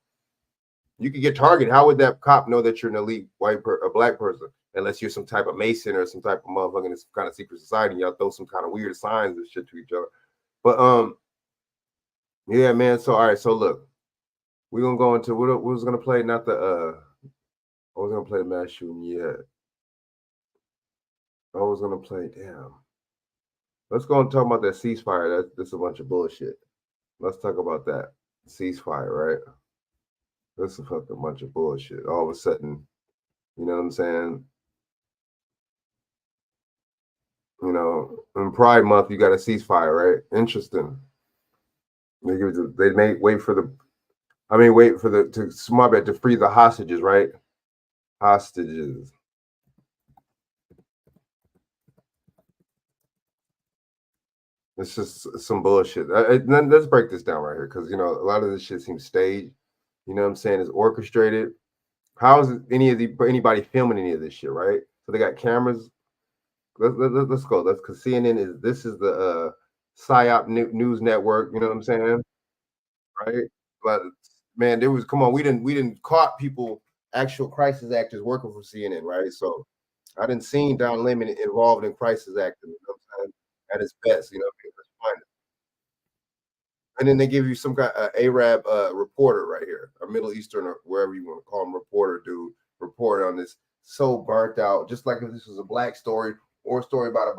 You could get targeted. How would that cop know that you're an elite a black person? Unless you're some type of Mason or some type of motherfucker in this kind of secret society, and y'all throw some kind of weird signs and shit to each other. But yeah, man. So all right, so look, we're gonna go into what was gonna play, not the I was gonna play the mass shooting, yeah. I was gonna play, damn. Let's go and talk about that ceasefire. That's a bunch of bullshit. Let's talk about that ceasefire, right? That's a fucking bunch of bullshit. All of a sudden, you know what I'm saying? You know, in Pride Month, you got a ceasefire, right? Interesting. They may wait for the to free the hostages, right? Hostages. It's just some bullshit. Let's break this down right here, because you know a lot of this shit seems staged. You know what I'm saying? It's orchestrated. How is anybody filming any of this shit, right? So they got cameras. Let's go. Because CNN is the PSYOP news network. You know what I'm saying? Right? But man, we didn't caught people, actual crisis actors working for CNN, right? So I didn't seen Don Lemon involved in crisis acting. You know what I'm saying? At his best, you know. And then they give you some kind of Arab reporter right here, a Middle Eastern or wherever you want to call him, reporter dude, report on this. So burnt out, just like if this was a black story or a story about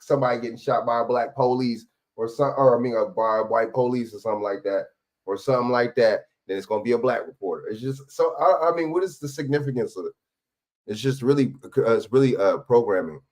somebody getting shot by a black police by a white police or something like that, then it's going to be a black reporter. It's just so. I mean, what is the significance of it? It's just really, programming.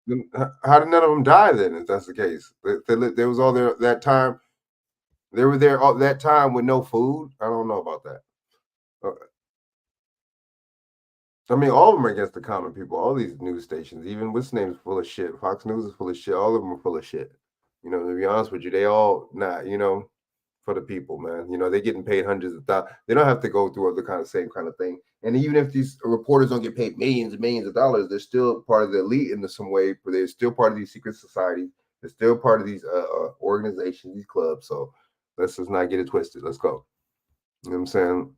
Then how did none of them die then, if that's the case? They was all there that time. They were there all that time with no food. I don't know about that. I mean, all of them are against the common people. All these news stations, even what's name is full of shit. Fox News is full of shit. All of them are full of shit. You know, to be honest with you, they all not. You know, for the people, man. You know, they're getting paid hundreds of thousands. They don't have to go through the same kind of thing. And even if these reporters don't get paid millions and millions of dollars, they're still part of the elite in some way. They're still part of these secret societies. They're still part of these organizations, these clubs. So let's just not get it twisted. Let's go. You know what I'm saying?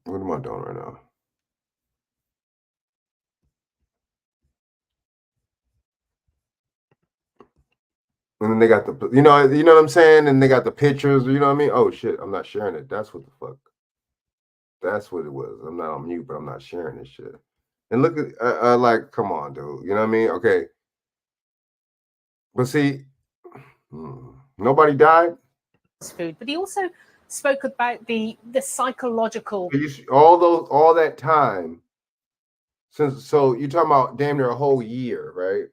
What am I doing right now? And then they got you know what I'm saying? And they got the pictures, you know what I mean? Oh shit, I'm not sharing it. That's what the fuck. That's what it was. I'm not on mute, but I'm not sharing this shit. And look at like, come on, dude. You know what I mean? Okay. But see, nobody died. Food, but he also spoke about the psychological. All that time since. So you're talking about damn near a whole year, right?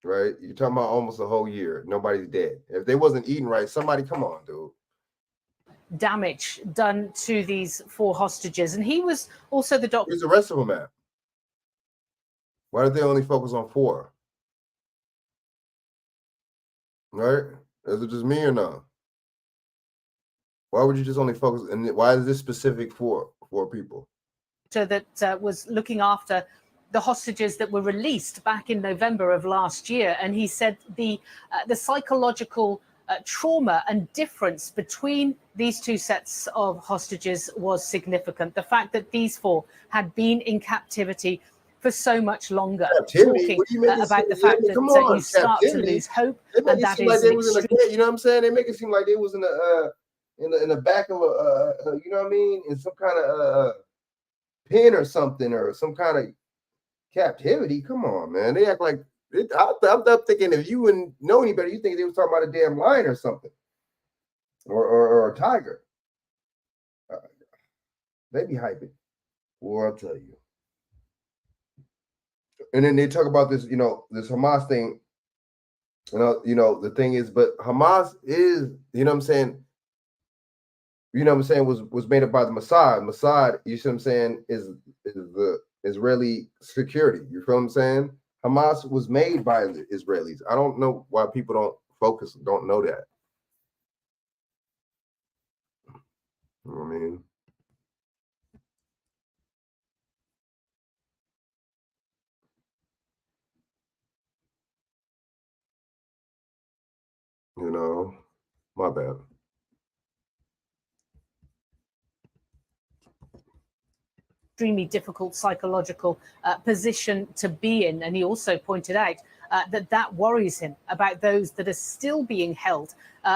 Right? You're talking about almost a whole year. Nobody's dead. If they wasn't eating right, somebody, come on, dude. Damage done to these 4 hostages, and he was also the doctor. Where's the rest of them at? Why did they only focus on 4? Right? Is it just me or no? Why would you just only focus? And why is this specific for 4 people? that was looking after the hostages that were released back in November of last year, and he said the psychological trauma and difference between these two sets of hostages was significant. The fact that these four had been in captivity for so much longer, Captivity? talking What do you make it about seem- the fact yeah, that come on, you start to captivity? lose hope, They make and it that seem is like an they was in a extreme. you know what I'm saying? They make it seem like they was in the back of a you know what I mean, in some kind of pen or something, or some kind of captivity. Come on, man. They act like I'm thinking if you wouldn't know any better, you think they was talking about a damn lion or something, or a tiger. They be hyping. Well, I'll tell you. And then they talk about this, this Hamas thing. The thing is, but Hamas is, you know what I'm saying? Was made up by the Mossad. Mossad, you see what I'm saying, is the Israeli security. You feel what I'm saying? Hamas was made by the Israelis. I don't know why people don't know that. You know what I mean? My bad. Extremely difficult psychological position to be in. And he also pointed out that worries him about those that are still being held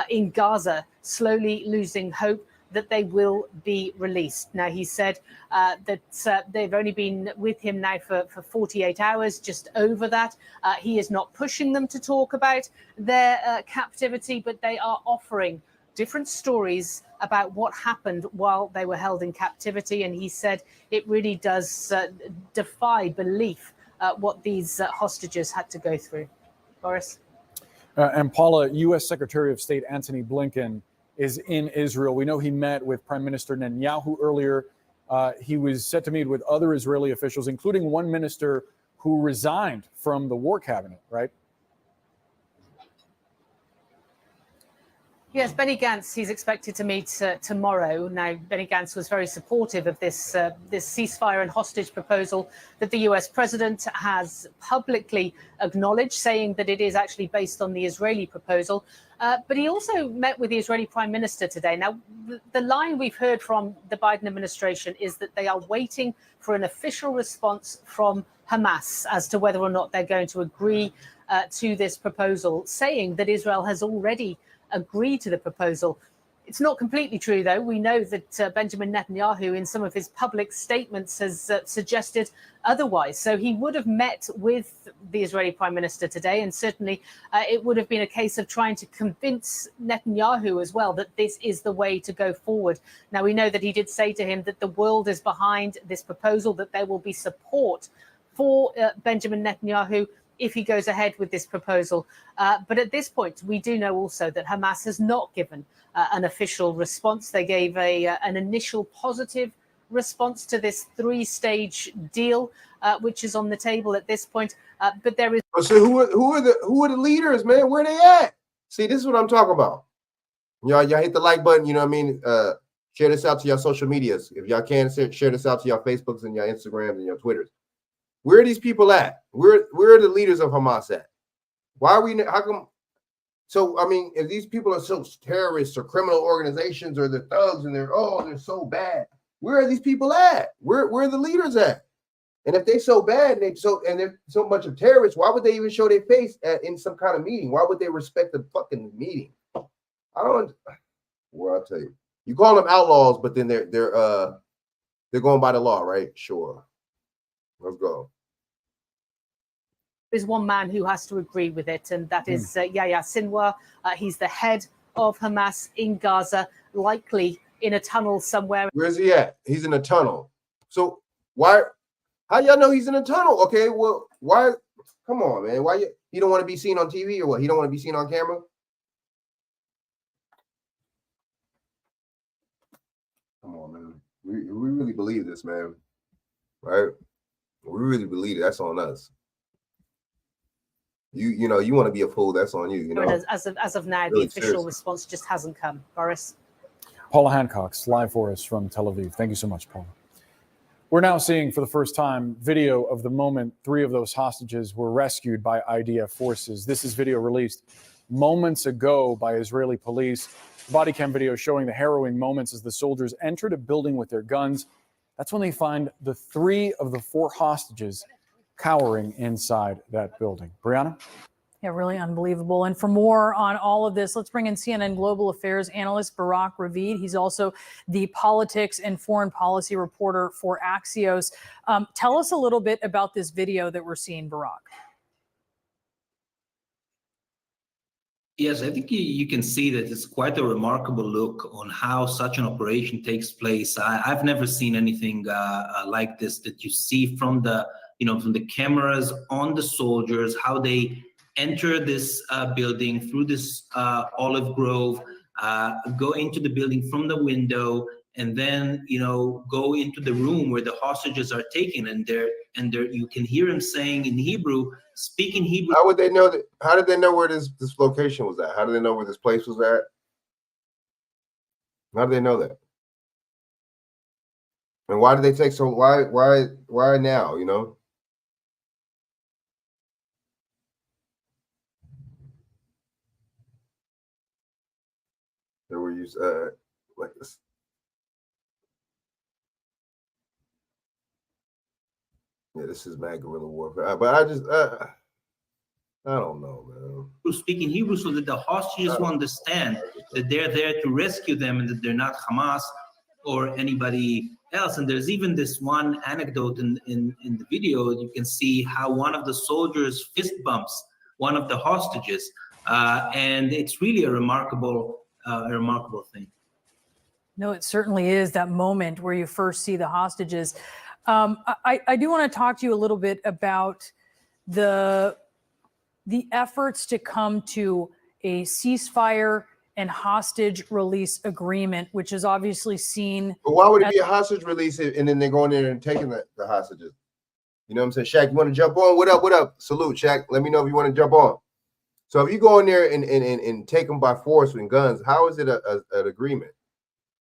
in Gaza, slowly losing hope that they will be released. Now, he said that they've only been with him now for 48 hours, just over that. He is not pushing them to talk about their captivity, but they are offering different stories about what happened while they were held in captivity. And he said it really does defy belief what these hostages had to go through. Boris? And Paula, U.S. Secretary of State Antony Blinken is in Israel. We know he met with Prime Minister Netanyahu earlier. He was set to meet with other Israeli officials, including one minister who resigned from the war cabinet, right? Yes, Benny Gantz, he's expected to meet tomorrow. Now, Benny Gantz was very supportive of this ceasefire and hostage proposal that the US president has publicly acknowledged, saying that it is actually based on the Israeli proposal. But he also met with the Israeli prime minister today. Now, the line we've heard from the Biden administration is that they are waiting for an official response from Hamas as to whether or not they're going to agree to this proposal, saying that Israel has already agree to the proposal. It's not completely true, though. We know that Benjamin Netanyahu, in some of his public statements, has suggested otherwise. So he would have met with the Israeli prime minister today, and certainly it would have been a case of trying to convince Netanyahu as well that this is the way to go forward. Now, we know that he did say to him that the world is behind this proposal, that there will be support for Benjamin Netanyahu if he goes ahead with this proposal. But at this point, we do know also that Hamas has not given an official response. They gave an initial positive response to this three-stage deal, which is on the table at this point. But there is. So who are the leaders, man? Where they at? See, this is what I'm talking about. Y'all hit the like button. You know what I mean? Share this out to your social medias. If y'all can, share this out to your Facebooks and your Instagrams and your Twitters. Where are these people at? Where are the leaders of Hamas at? Why are we? How come? So I mean, if these people are so terrorists or criminal organizations or the thugs and they're so bad, where are these people at? Where are the leaders at? And if they're so bad and they're so much of terrorists, why would they even show their face in some kind of meeting? Why would they respect the fucking meeting? Well, I'll tell you. You call them outlaws, but then they're going by the law, right? Sure. Let's go. There's one man who has to agree with it, and that is Yahya Sinwar. He's the head of Hamas in Gaza, likely in a tunnel somewhere. Where's he at? He's in a tunnel. So why? How y'all know he's in a tunnel? Okay, well, why? Come on, man. Why you don't want to be seen on TV or what? He don't want to be seen on camera? Come on, man. We really believe this, man. Right? We really believe it. That's on us. You want to be a fool. That's on you. As of now, really the official seriously. response just hasn't come. Boris. Paula Hancock's live for us from Tel Aviv. Thank you so much, Paula. We're now seeing for the first time video of the moment 3 of those hostages were rescued by IDF forces. This is video released moments ago by Israeli police. Body cam video showing the harrowing moments as the soldiers entered a building with their guns. That's when they find the 3 of the 4 hostages cowering inside that building. Brianna? Yeah, really unbelievable. And for more on all of this, let's bring in CNN Global Affairs analyst Barak Ravid. He's also the politics and foreign policy reporter for Axios. Tell us a little bit about this video that we're seeing, Barak. Yes, I think you can see that it's quite a remarkable look on how such an operation takes place. I've never seen anything like this, that you see from the, from the cameras on the soldiers, how they enter this building through this olive grove, go into the building from the window, and then go into the room where the hostages are taken. And there you can hear him saying in Hebrew, speaking Hebrew. How would they know that? How did they know where this location was at? How did they know where this place was at? How did they know that? And why did they take so? Why now? They were used like this. Yeah, this is mad guerrilla warfare. But I just, I don't know, man. Speaking Hebrew so that the hostages will understand that they're there to rescue them and that they're not Hamas or anybody else. And there's even this one anecdote in the video. You can see how one of the soldiers fist bumps one of the hostages. And it's really a remarkable thing. No, it certainly is, that moment where you first see the hostages. I do want to talk to you a little bit about the efforts to come to a ceasefire and hostage release agreement, which is obviously seen. But why would it be a hostage release and then they're going in and taking the hostages? You know what I'm saying? Shaq, you want to jump on? What up? What up? Salute, Shaq. Let me know if you want to jump on. So if you go in there and take them by force with guns, how is it an agreement?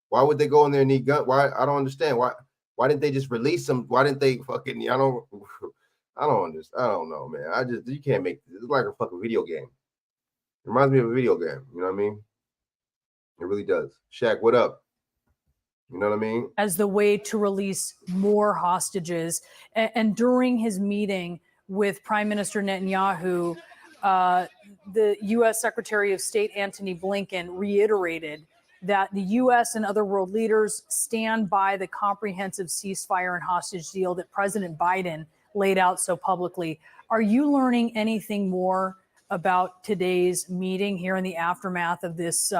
Why would they go in there and need guns? Why? I don't understand. Why didn't they just release them? Why didn't they fucking? I don't understand. I don't know, man. You can't make this. It's like a fucking video game. It reminds me of a video game. You know what I mean? It really does. Shaq, what up? You know what I mean? As the way to release more hostages. And during his meeting with Prime Minister Netanyahu, the U.S. Secretary of State Antony Blinken reiterated that the U.S. and other world leaders stand by the comprehensive ceasefire and hostage deal that President Biden laid out so publicly. Are you learning anything more about today's meeting here in the aftermath of this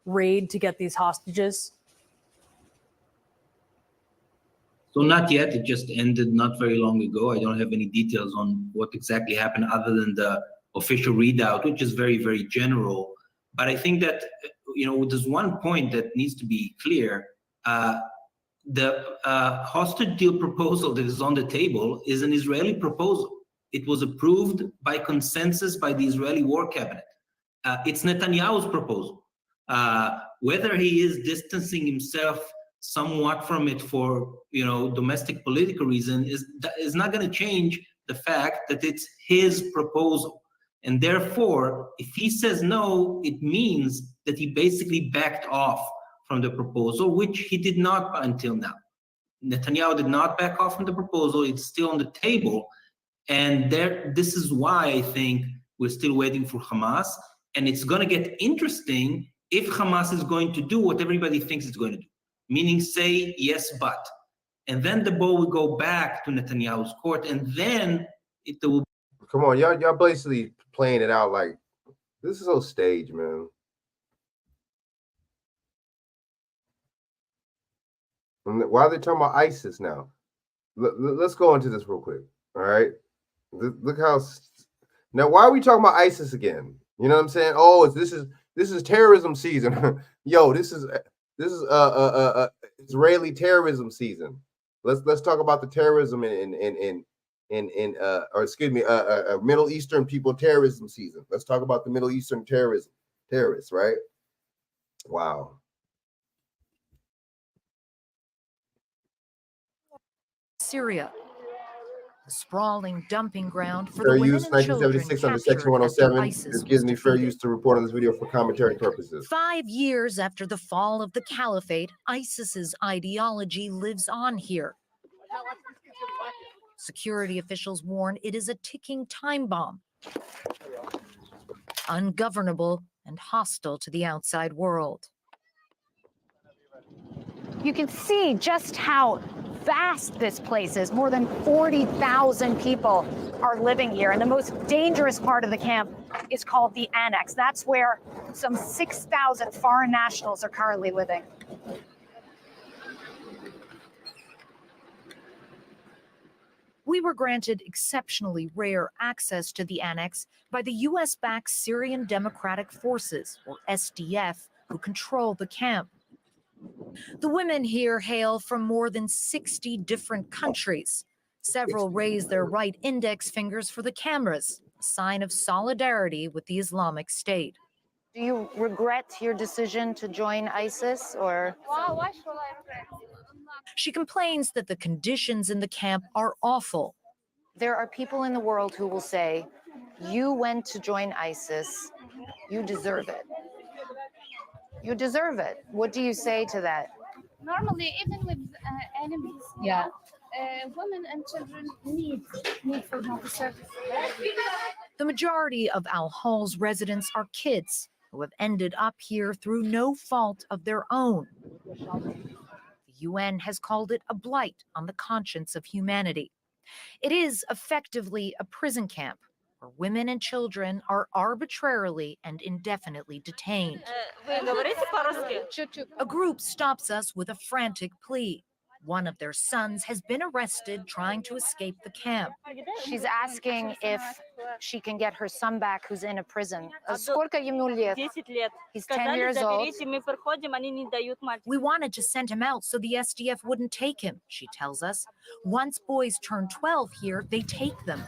raid to get these hostages? So not yet. It just ended not very long ago. I don't have any details on what exactly happened other than the official readout, which is very, very general. But I think that, there's one point that needs to be clear. The hostage deal proposal that is on the table is an Israeli proposal. It was approved by consensus by the Israeli War Cabinet. It's Netanyahu's proposal. Whether he is distancing himself somewhat from it for domestic political reason is not going to change the fact that it's his proposal. And therefore, if he says no, it means that he basically backed off from the proposal, which he did not until now. Netanyahu did not back off from the proposal. It's still on the table. And this is why I think we're still waiting for Hamas. And it's going to get interesting if Hamas is going to do what everybody thinks it's going to do, meaning say yes, but. And then the ball will go back to Netanyahu's court, and then it will. Come on, y'all basically playing it out like this is so staged, man. Why are they talking about ISIS now? Let's go into this real quick. All right, look how. Now, why are we talking about ISIS again? You know what I'm saying? Oh, this is terrorism season. Yo, this is Israeli terrorism season. Let's talk about the terrorism Middle Eastern people terrorism season. Let's talk about the Middle Eastern terrorists, right? Wow. Syria, the sprawling dumping ground for Fair the women use and children 1976 under Section captured after 107. ISIS This gives was me fair defeated. use to report on this video for commentary purposes. 5 years after the fall of the caliphate, ISIS's ideology lives on here. Security officials warn it is a ticking time bomb, ungovernable and hostile to the outside world. You can see just how vast this place is. More than 40,000 people are living here. And the most dangerous part of the camp is called the Annex. That's where some 6,000 foreign nationals are currently living. We were granted exceptionally rare access to the Annex by the US-backed Syrian Democratic Forces, or SDF, who control the camp. The women here hail from more than 60 different countries. Several raise their right index fingers for the cameras, a sign of solidarity with the Islamic State. Do you regret your decision to join ISIS, or? She complains that the conditions in the camp are awful. There are people in the world who will say, you went to join ISIS, you deserve it. You deserve it. What do you say to that? Normally, even with enemies, Yeah. Women and children need for health services. The majority of Al-Hol's residents are kids who have ended up here through no fault of their own. The UN has called it a blight on the conscience of humanity. It is effectively a prison camp where women and children are arbitrarily and indefinitely detained. A group stops us with a frantic plea. One of their sons has been arrested trying to escape the camp. She's asking if she can get her son back who's in a prison. Сколько ему лет? He's 10 years old. We wanted to send him out so the SDF wouldn't take him, she tells us. Once boys turn 12 here, they take them.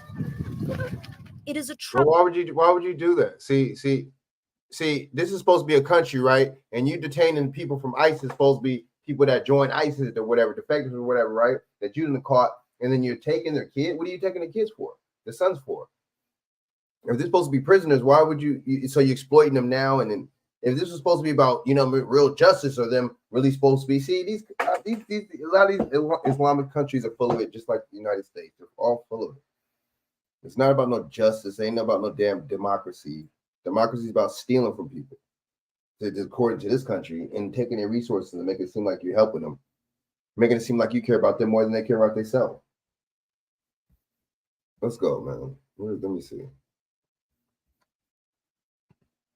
It is a Well, trouble. why would you do that? See, this is supposed to be a country, right? And you detaining people from ISIS supposed to be people that join ISIS or whatever, defectors or whatever, right? That you didn't caught, and then you're taking their kid. What are you taking the kids for? The sons for? If they're supposed to be prisoners, why would so you're exploiting them now? And then if this was supposed to be about, real justice, or them really supposed to be, see, a lot of these Islamic countries are full of it, just like the United States. They're all full of it. It's not about no justice. It ain't about no damn democracy. Democracy is about stealing from people, according to this country, and taking their resources and make it seem like you're helping them, making it seem like you care about them more than they care about themselves. Let's go, man. Let me see.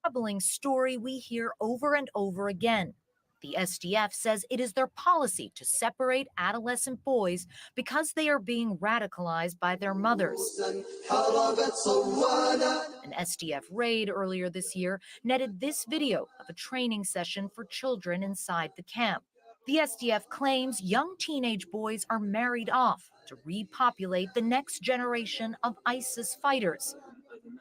Troubling story we hear over and over again. The SDF says it is their policy to separate adolescent boys because they are being radicalized by their mothers. An SDF raid earlier this year netted this video of a training session for children inside the camp. The SDF claims young teenage boys are married off to repopulate the next generation of ISIS fighters,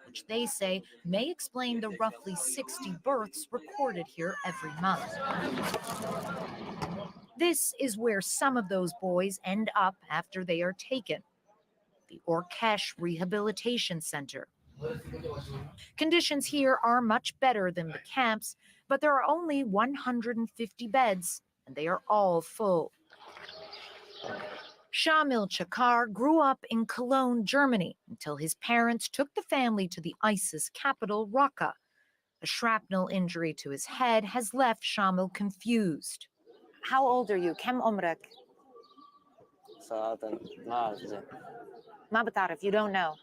which they say may explain the roughly 60 births recorded here every month. This is where some of those boys end up after they are taken, the Orkesh Rehabilitation Center. Conditions here are much better than the camps, but there are only 150 beds, and they are all full. Shamil Chakar grew up in Cologne, Germany, until his parents took the family to the ISIS capital, Raqqa. A shrapnel injury to his head has left Shamil confused. How old are you? كم عمرك? ما بتعرف, you don't know.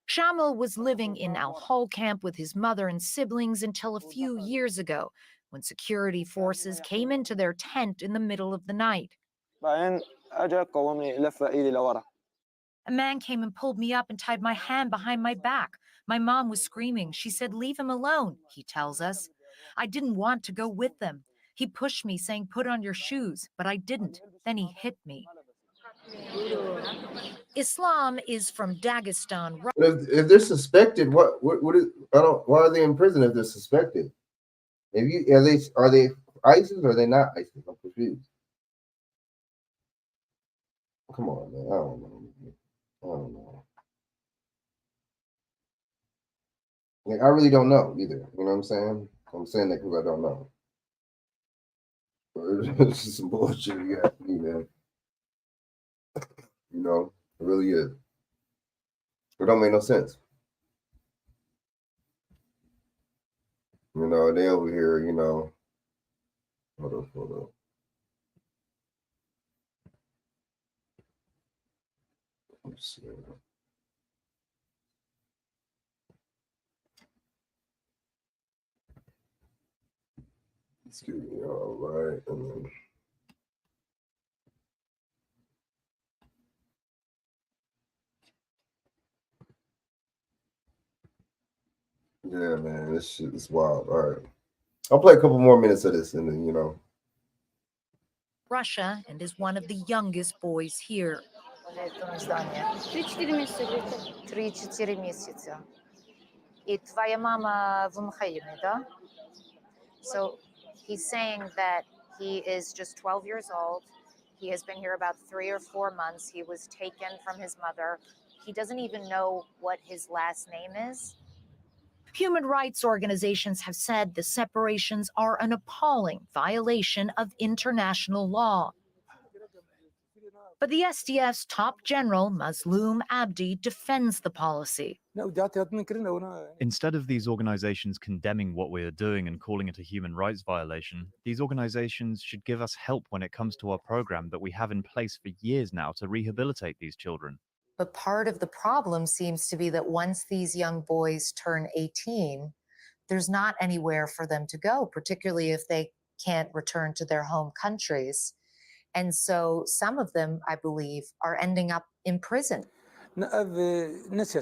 Shamil was living in Al-Hol camp with his mother and siblings until a few years ago, when security forces came into their tent in the middle of the night. A man came and pulled me up and tied my hand behind my back. My mom was screaming. She said, "Leave him alone," he tells us. I didn't want to go with them. He pushed me, saying, "Put on your shoes," but I didn't. Then he hit me. Islam is from Dagestan. If they're suspected, why are they in prison if they're suspected? Are they ISIS or are they not ISIS? I'm confused. Come on, man. I don't know. I don't know. Like, I really don't know either. You know what I'm saying? I'm saying that because I don't know. But it's just some bullshit you got me, man. You know, it really is. It don't make no sense. You know, they over here, you know. Hold up. Let's see. Excuse me, all right. And then, yeah, man, this shit is wild. All right. I'll play a couple more minutes of this and then, you know. Russia and is one of the youngest boys here. 3-4 месяца. 3-4 месяца. И твоя мама в Мхаиме, да? So he's saying that he is just 12 years old. He has been here about 3 or 4 months. He was taken from his mother. He doesn't even know what his last name is. Human rights organizations have said the separations are an appalling violation of international law. But the SDF's top general, Mazloum Abdi, defends the policy. Instead of these organizations condemning what we are doing and calling it a human rights violation, these organizations should give us help when it comes to our program that we have in place for years now to rehabilitate these children. But part of the problem seems to be that once these young boys turn 18, there's not anywhere for them to go, particularly if they can't return to their home countries. And so some of them, I believe, are ending up in prison. This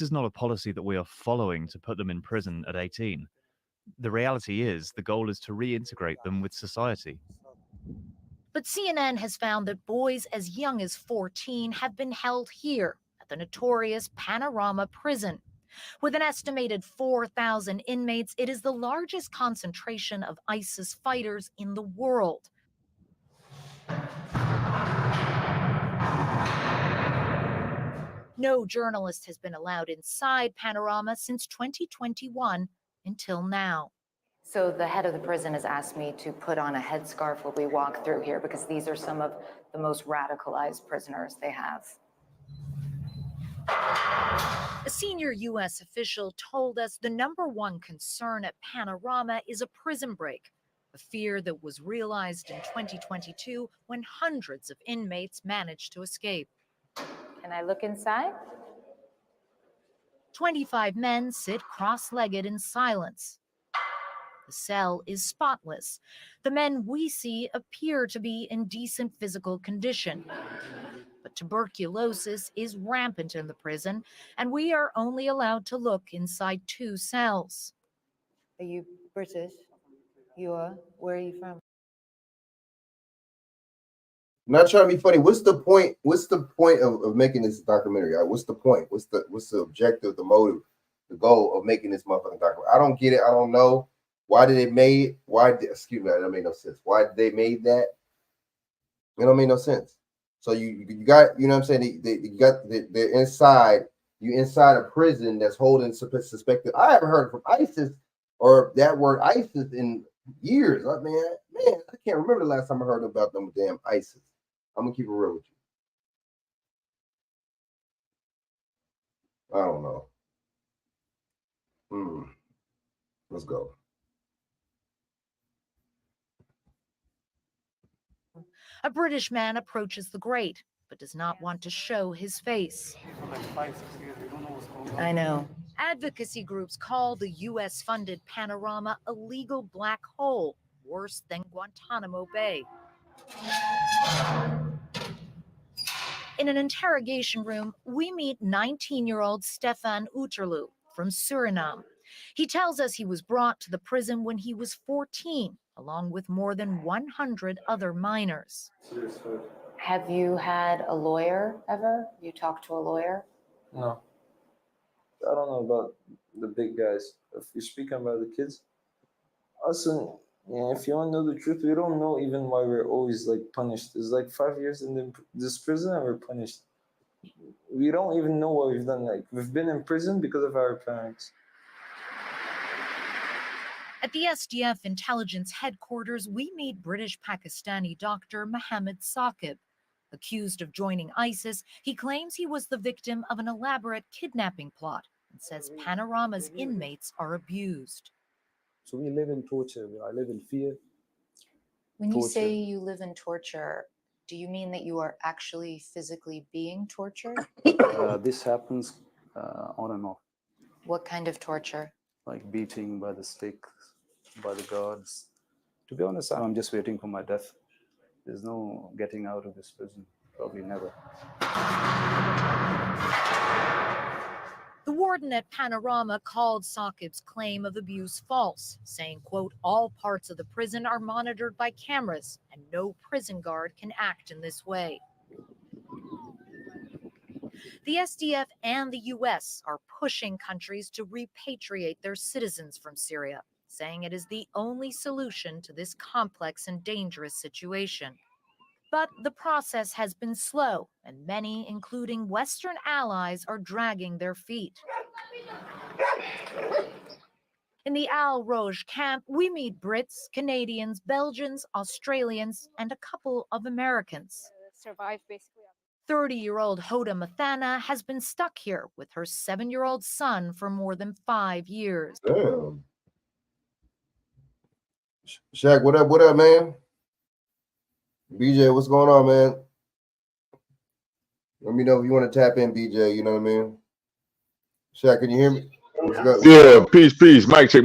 is not a policy that we are following to put them in prison at 18. The reality is the goal is to reintegrate them with society. But CNN has found that boys as young as 14 have been held here at the notorious Panorama prison. With an estimated 4,000 inmates, it is the largest concentration of ISIS fighters in the world. No journalist has been allowed inside Panorama since 2021 until now. So the head of the prison has asked me to put on a headscarf while we walk through here because these are some of the most radicalized prisoners they have. A senior U.S. official told us the #1 concern at Panorama is a prison break, a fear that was realized in 2022 when hundreds of inmates managed to escape. Can I look inside? 25 men sit cross-legged in silence. The cell is spotless. The men we see appear to be in decent physical condition. But tuberculosis is rampant in the prison, and we are only allowed to look inside 2 cells. Are you British? You are? Where are you from? I'm not trying to be funny. What's the point? What's the point of making this documentary? What's the point? What's the objective, the motive, the goal of making this motherfucking documentary? I don't get it. I don't know. Why did they made? Excuse me, that don't make no sense. Why did they made that? It don't make no sense. So you got, you know what I'm saying? You got they're inside. You inside a prison that's holding suspected. I haven't heard from ISIS or that word ISIS in years. Man, I can't remember the last time I heard about them damn ISIS. I'm gonna keep it real with you. I don't know. Let's go. A British man approaches the grate, but does not want to show his face. I know. Advocacy groups call the U.S.-funded Panorama a legal black hole, worse than Guantanamo Bay. In an interrogation room, we meet 19-year-old Stefan Uterlu from Suriname. He tells us he was brought to the prison when he was 14, along with more than 100 other minors. Have you had a lawyer ever? You talked to a lawyer? No. I don't know about the big guys. If you're speaking about the kids, us in Yeah, if you want to know the truth, we don't know even why we're always like punished. It's like 5 years in this prison and we're punished. We don't even know what we've done. Like we've been in prison because of our parents. At the SDF intelligence headquarters, we meet British Pakistani doctor Mohammed Saqib. Accused of joining ISIS, he claims he was the victim of an elaborate kidnapping plot and says Panorama's inmates are abused. So we live in torture. I live in fear. When you Torture. say you live in torture, do you mean that you are actually physically being tortured? This happens on and off, What kind of torture? like beating by the sticks, by the guards. To be honest, I'm just waiting for my death. There's no getting out of this prison. Probably never. The warden at Panorama called Saqib's claim of abuse false, saying, quote, all parts of the prison are monitored by cameras and no prison guard can act in this way. The SDF and the U.S. are pushing countries to repatriate their citizens from Syria, saying it is the only solution to this complex and dangerous situation. But the process has been slow, and many, including Western allies, are dragging their feet. In the Al Roj camp, we meet Brits, Canadians, Belgians, Australians, and a couple of Americans. Survive basically. 30-year-old Hoda Mathana has been stuck here with her 7-year-old son for more than 5 years. Damn. Shaq, what up? What up, man? BJ, what's going on, man? Let me know if you want to tap in, BJ. You know what I mean? Shaq, can you hear me? Yeah, peace. Mic check.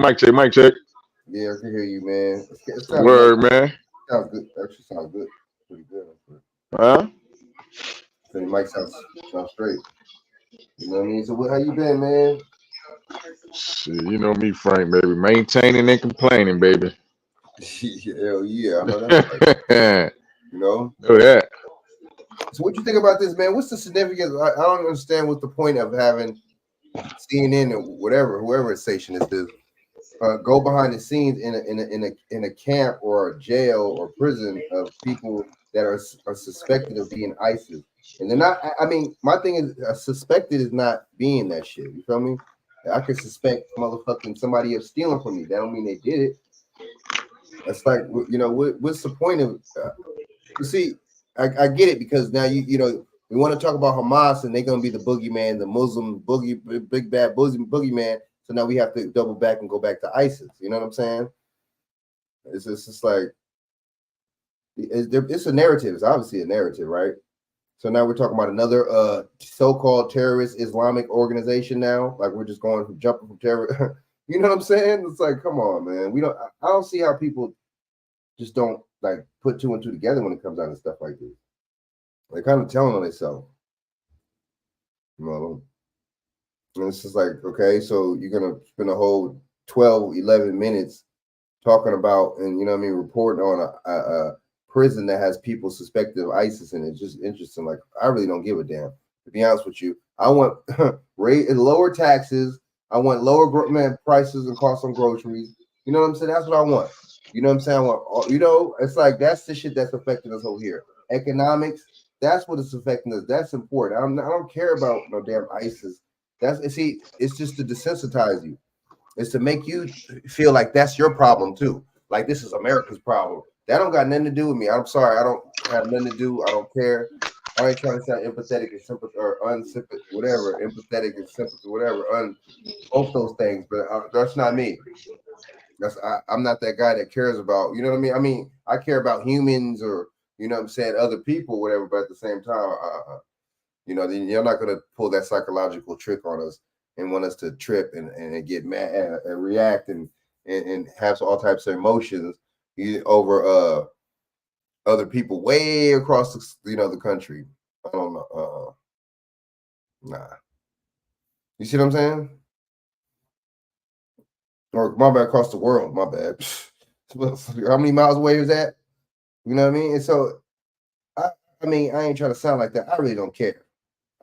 Yeah, I can hear you, man. It Word, man. Sounds good. Actually, sounds good. Pretty good. Huh? So your mic sounds straight. You know what I mean? So how you been, man? Shit, you know me, Frank, baby. Maintaining and complaining, baby. Hell yeah, I know that's right. You know? Know that. So what you think about this, man? What's the significance? I don't understand what's the point of having CNN or whatever, whoever station is this, go behind the scenes in a camp or a jail or prison of people that are suspected of being ISIS. And they're not, I mean, my thing is suspected is not being that shit. You feel me? I could suspect motherfucking somebody of stealing from me. That don't mean they did it. It's like, you know, what's the point of, you see, I get it because now you know, we want to talk about Hamas and they're going to be the boogeyman, the Muslim big bad boogeyman. So now we have to double back and go back to ISIS. You know what I'm saying? It's just like, it's a narrative. It's obviously a narrative, right? So now we're talking about another so-called terrorist Islamic organization now. Like we're just jumping from terror. You know what I'm saying? It's like, come on, man. I don't see how people just don't like put two and two together when it comes down to stuff like this. They're kind of telling on themselves. You know? And it's just like, okay, so you're going to spend a whole 12, 11 minutes talking about, and you know what I mean, reporting on a prison that has people suspected of ISIS, and it's just interesting. Like, I really don't give a damn, to be honest with you. I want lower taxes. I want lower prices and costs on groceries. You know what I'm saying? That's what I want. You know what I'm saying? I want, you know, it's like that's the shit that's affecting us over here. Economics, that's what is affecting us. That's important. I don't care about no damn ISIS. It's just to desensitize you. It's to make you feel like that's your problem too. Like this is America's problem. That don't got nothing to do with me. I'm sorry. I don't have nothing to do. I don't care. I ain't trying to sound empathetic and sympathetic or unsympathetic, whatever. Empathetic and sympathetic, whatever. Both those things, but that's not me. I'm not that guy that cares about. You know what I mean? I mean, I care about humans or you know what I'm saying, other people, whatever. But at the same time, you know, you're not gonna pull that psychological trick on us and want us to trip and get mad and react and have all types of emotions over other people way across the country. I don't know. Nah. You see what I'm saying? Or my bad, across the world. My bad. How many miles away is that? You know what I mean? And so, I mean, I ain't trying to sound like that. I really don't care.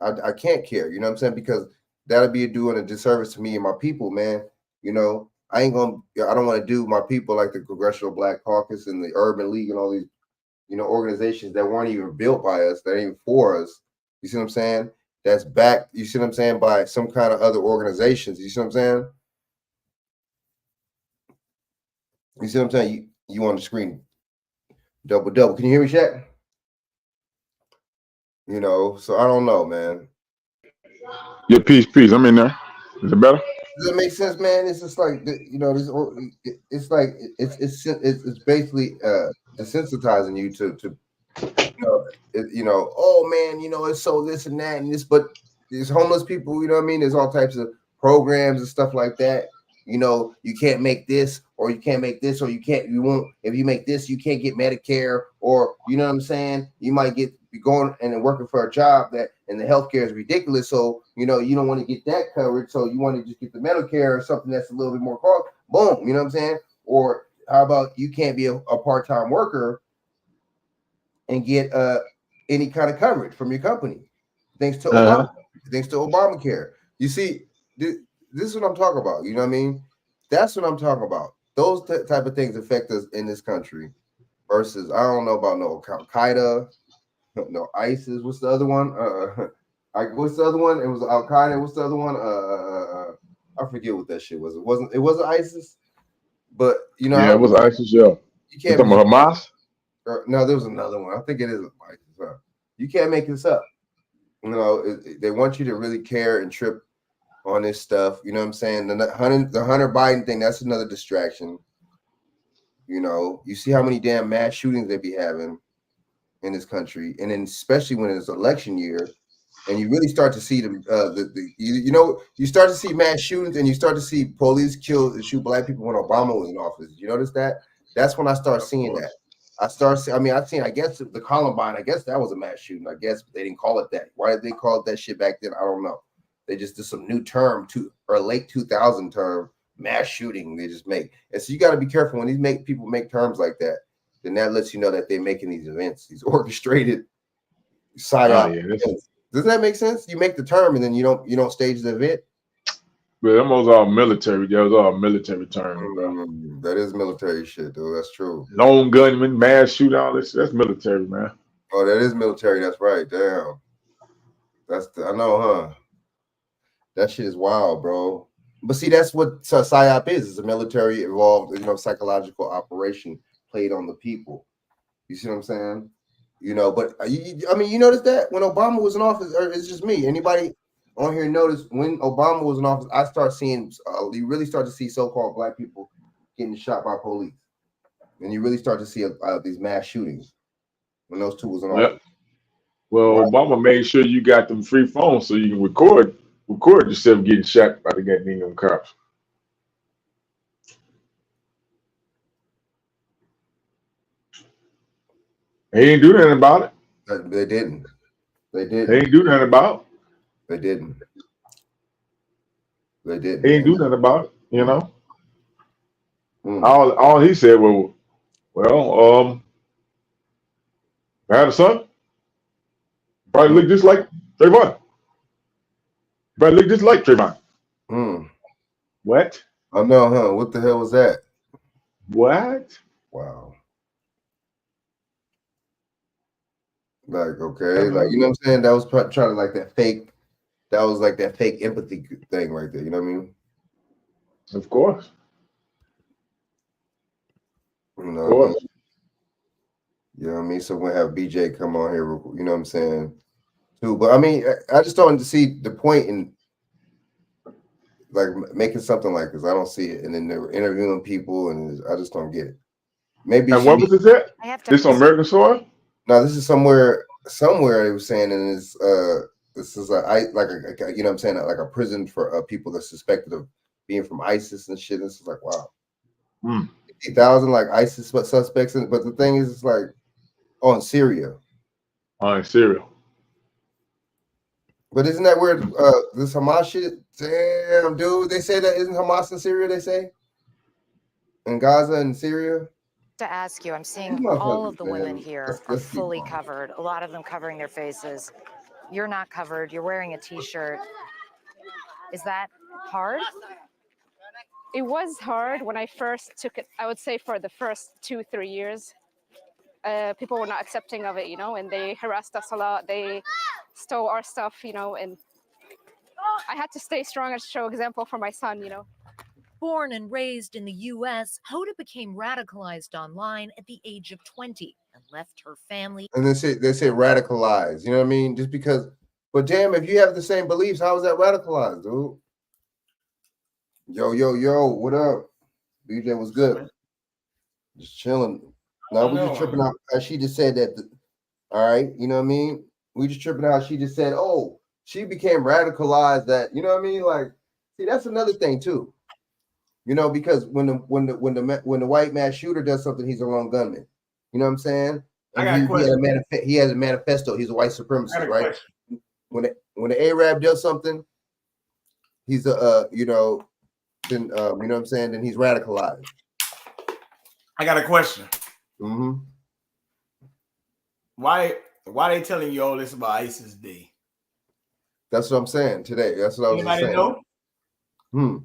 I can't care. You know what I'm saying? Because that'll be doing a disservice to me and my people, man. You know, I don't want to do my people like the Congressional Black Caucus and the Urban League and all these, organizations that weren't even built by us, that ain't even for us. You see what I'm saying? That's backed, you see what I'm saying, by some kind of other organizations. You see what I'm saying? You see what I'm saying? You on the screen. Double. Can you hear me, Shaq? So I don't know, man. Yeah, peace. I'm in there. Is it better? Does it make sense, man? It's just like it's like it's basically desensitizing you to oh man, it's so this and that and this, but there's homeless people, there's all types of programs and stuff like that. You can't make this, or you can't make this, or you won't, if you make this, you can't get Medicare, or you know what I'm saying? You might be going and then working for a job and the healthcare is ridiculous. So, you don't want to get that coverage. So you want to just get the Medicare or something that's a little bit more cost. Boom. You know what I'm saying? Or how about you can't be a part-time worker and get any kind of coverage from your company, thanks to Obamacare. You see, this is what I'm talking about. You know what I mean? That's what I'm talking about. Those type of things affect us in this country. Versus, I don't know about no Al Qaeda, no ISIS. What's the other one? What's the other one? It was Al Qaeda. What's the other one? I forget what that shit was. It wasn't ISIS, but Yeah, it was ISIS. Yeah. You can't. Talking about Hamas? No, there was another one. I think it is ISIS. You can't make this up. They want you to really care and trip on this stuff. You know what I'm saying? The Hunter Biden thing, that's another distraction. You see how many damn mass shootings they be having in this country, and then especially when it's election year, and you really start to see you start to see mass shootings, and you start to see police kill and shoot black people when Obama was in office. You notice that? That's when I start seeing that. I guess the Columbine, I guess that was a mass shooting. I guess they didn't call it that. Why did they call it that shit back then? I don't know. They just did some new term or late 2000 term, mass shooting. They just make. And so you got to be careful when these people make terms like that. Then that lets you know that they're making these events, these orchestrated psyop. Doesn't that make sense? You make the term and then you don't stage the event. But them was all military. That was all military terms, bro. That is military shit, though. That's true. Lone gunman, mass shoot, all this. That's military, man. Oh, that is military. That's right. Damn. I know, huh? That shit is wild, bro. But see, that's what PSYOP is. It's a military involved, psychological operation played on the people. You see what I'm saying? But you notice that when Obama was in office, or it's just me. Anybody on here notice when Obama was in office, I start seeing, you really start to see so-called black people getting shot by police. And you really start to see these mass shootings when those two was in office. Well, right. Obama made sure you got them free phones so you can record yourself getting shot by the goddamn cops. They didn't do nothing about it. They didn't. They didn't do nothing about it. They didn't. They didn't. They didn't do nothing about it, All he said was, I had a son. Probably look just like Trayvon. Probably look just like Trayvon. What? I know, huh? What the hell was that? What? Wow. Like, okay, like, you know what I'm saying? That was trying to like that fake empathy thing right there. You know what I mean? Of course. Of course. You know what I mean? So we'll have BJ come on here, you know what I'm saying? Too. But I mean, I just don't see the point in like making something like this. I don't see it. And then they were interviewing people, and I just don't get it. Maybe. And what was this at? This on American soil? No, this is somewhere they were saying, and this is like you know what I'm saying, like a prison for people that's suspected of being from ISIS and shit. This is like, wow, 50,000 like ISIS suspects, but the thing is, it's like, in Syria. In Syria. But isn't that where this Hamas shit? Damn, dude, they say that isn't Hamas in Syria. They say in Gaza and Syria. To ask you, I'm seeing all of the women here are fully covered, a lot of them covering their faces. You're not covered. You're wearing a t-shirt. Is that hard? it was hard when I first took it. I would say for the first 2-3 years, people were not accepting of it, you know, and they harassed us a lot. They stole our stuff, you know, and I had to stay strong and show example for my son, you know. Born and raised in the U.S., Hoda became radicalized online at the age of 20 and left her family. And they say radicalized. You know what I mean? Just because. But damn, if you have the same beliefs, how is that radicalized, dude? Yo, what up? BJ was good. Just chilling. No, we just tripping out. She just said that. All right, you know what I mean? We just tripping out. She just said, "Oh, she became radicalized." That, you know what I mean? Like, see, that's another thing too. You know, because when the white mass shooter does something, he's a lone gunman. You know what I'm saying? I got a question. He has a manifesto. He's a white supremacist, right? When the Arab does something, he's a you know, then you know what I'm saying? Then he's radicalized. I got a question. Mm-hmm. Why they telling you all this about ISIS Day? That's what I'm saying today. That's what I was Anybody saying. know?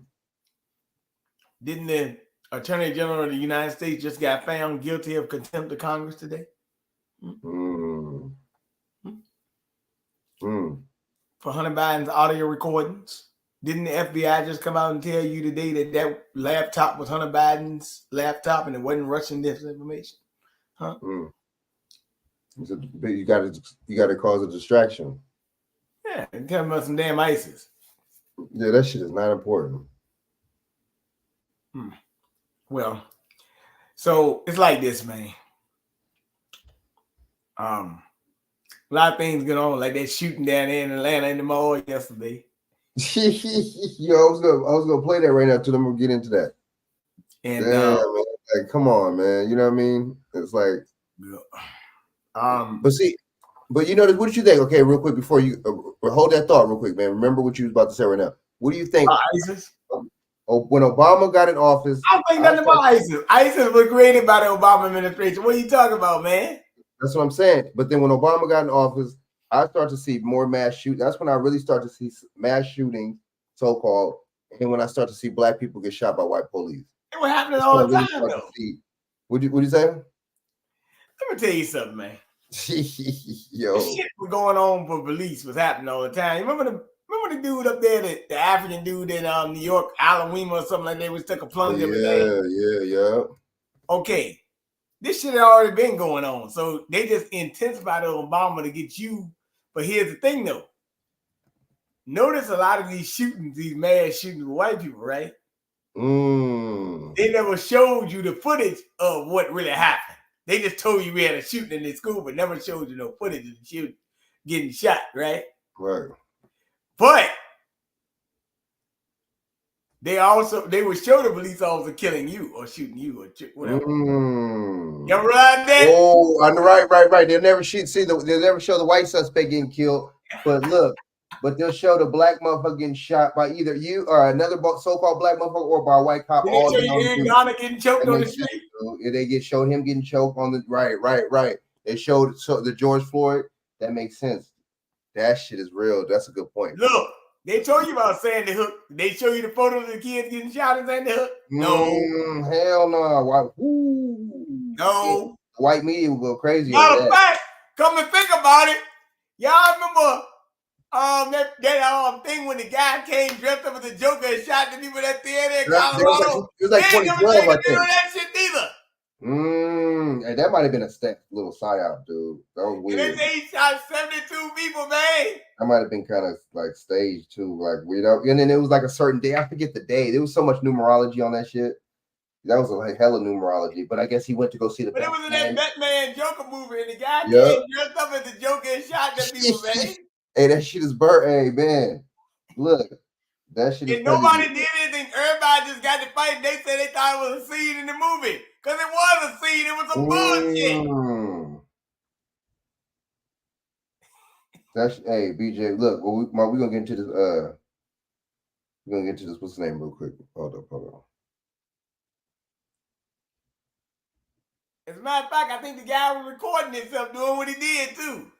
Didn't the Attorney General of the United States just got found guilty of contempt of Congress today? For Hunter Biden's audio recordings? Didn't the FBI just come out and tell you today that that laptop was Hunter Biden's laptop and it wasn't Russian disinformation? Huh? You got to cause a distraction. Yeah, and tell me about some damn ISIS. Yeah, that shit is not important. Well, so it's like this, man. A lot of things going on, like that shooting down there in Atlanta in the mall yesterday. Yo, I was gonna play that right now too. Then we'll get into that. And damn, man. Like, come on, man. You know what I mean? It's like, but you know, what did you think? Okay, real quick before you hold that thought, real quick, man. Remember what you was about to say right now. What do you think? ISIS. When Obama got in office, I don't think nothing about ISIS. ISIS was created by the Obama administration. What are you talking about, man? That's what I'm saying. But then when Obama got in office, I start to see more mass shoot. That's when I really start to see mass shootings, so-called, and when I start to see black people get shot by white police. It was happening all the time, though. What you say? Let me tell you something, man. Yo, the shit was going on for police was happening all the time. You remember the dude up there, the African dude in New York, Halloween or something like that, was took a plunge every day. Yeah. Okay, this shit had already been going on, so they just intensified Obama to get you. But here's the thing, though. Notice a lot of these shootings, these mass shootings with white people, right? They never showed you the footage of what really happened. They just told you we had a shooting in this school, but never showed you no footage of the shooting getting shot, right? Right. But they would show the police officer killing you or shooting you or whatever. You ever read that? Oh, I know, right. They'll never show the white suspect getting killed, but they'll show the black motherfucker getting shot by either you or another so-called black motherfucker or by a white cop. Did they show you Aaron Garner getting choked on the street? They showed him getting choked on the right. They showed the George Floyd. That makes sense. That shit is real. That's a good point. Look, they told you about Sandy Hook. They show you the photos of the kids getting shot in Sandy Hook. No, hell no. No. The white media will go crazy. Matter of fact, come to think about it, y'all remember that thing when the guy came dressed up as a Joker and shot the people at the theater in Colorado? It was like 2012, I think. That shit neither. Hey, that might have been a little psyop, dude. That was weird. And they say he shot 72 people, man. That might have been kind of like staged too, like and then it was like a certain day. I forget the day. There was so much numerology on that shit. That was like hella numerology. But I guess he went to go see the. But it was in that Batman Joker movie, and the guy came dressed up as the Joker and shot the people, man. Hey, that shit is burnt. Hey, man, look, that shit is. And nobody did anything. Everybody just got to fight. They said they thought it was a scene in the movie because it was a scene. It was a bullshit. That's hey, BJ. Look, we're gonna get into this. We're gonna get into this. What's the name, real quick? Hold on. As a matter of fact, I think the guy was recording himself doing what he did too.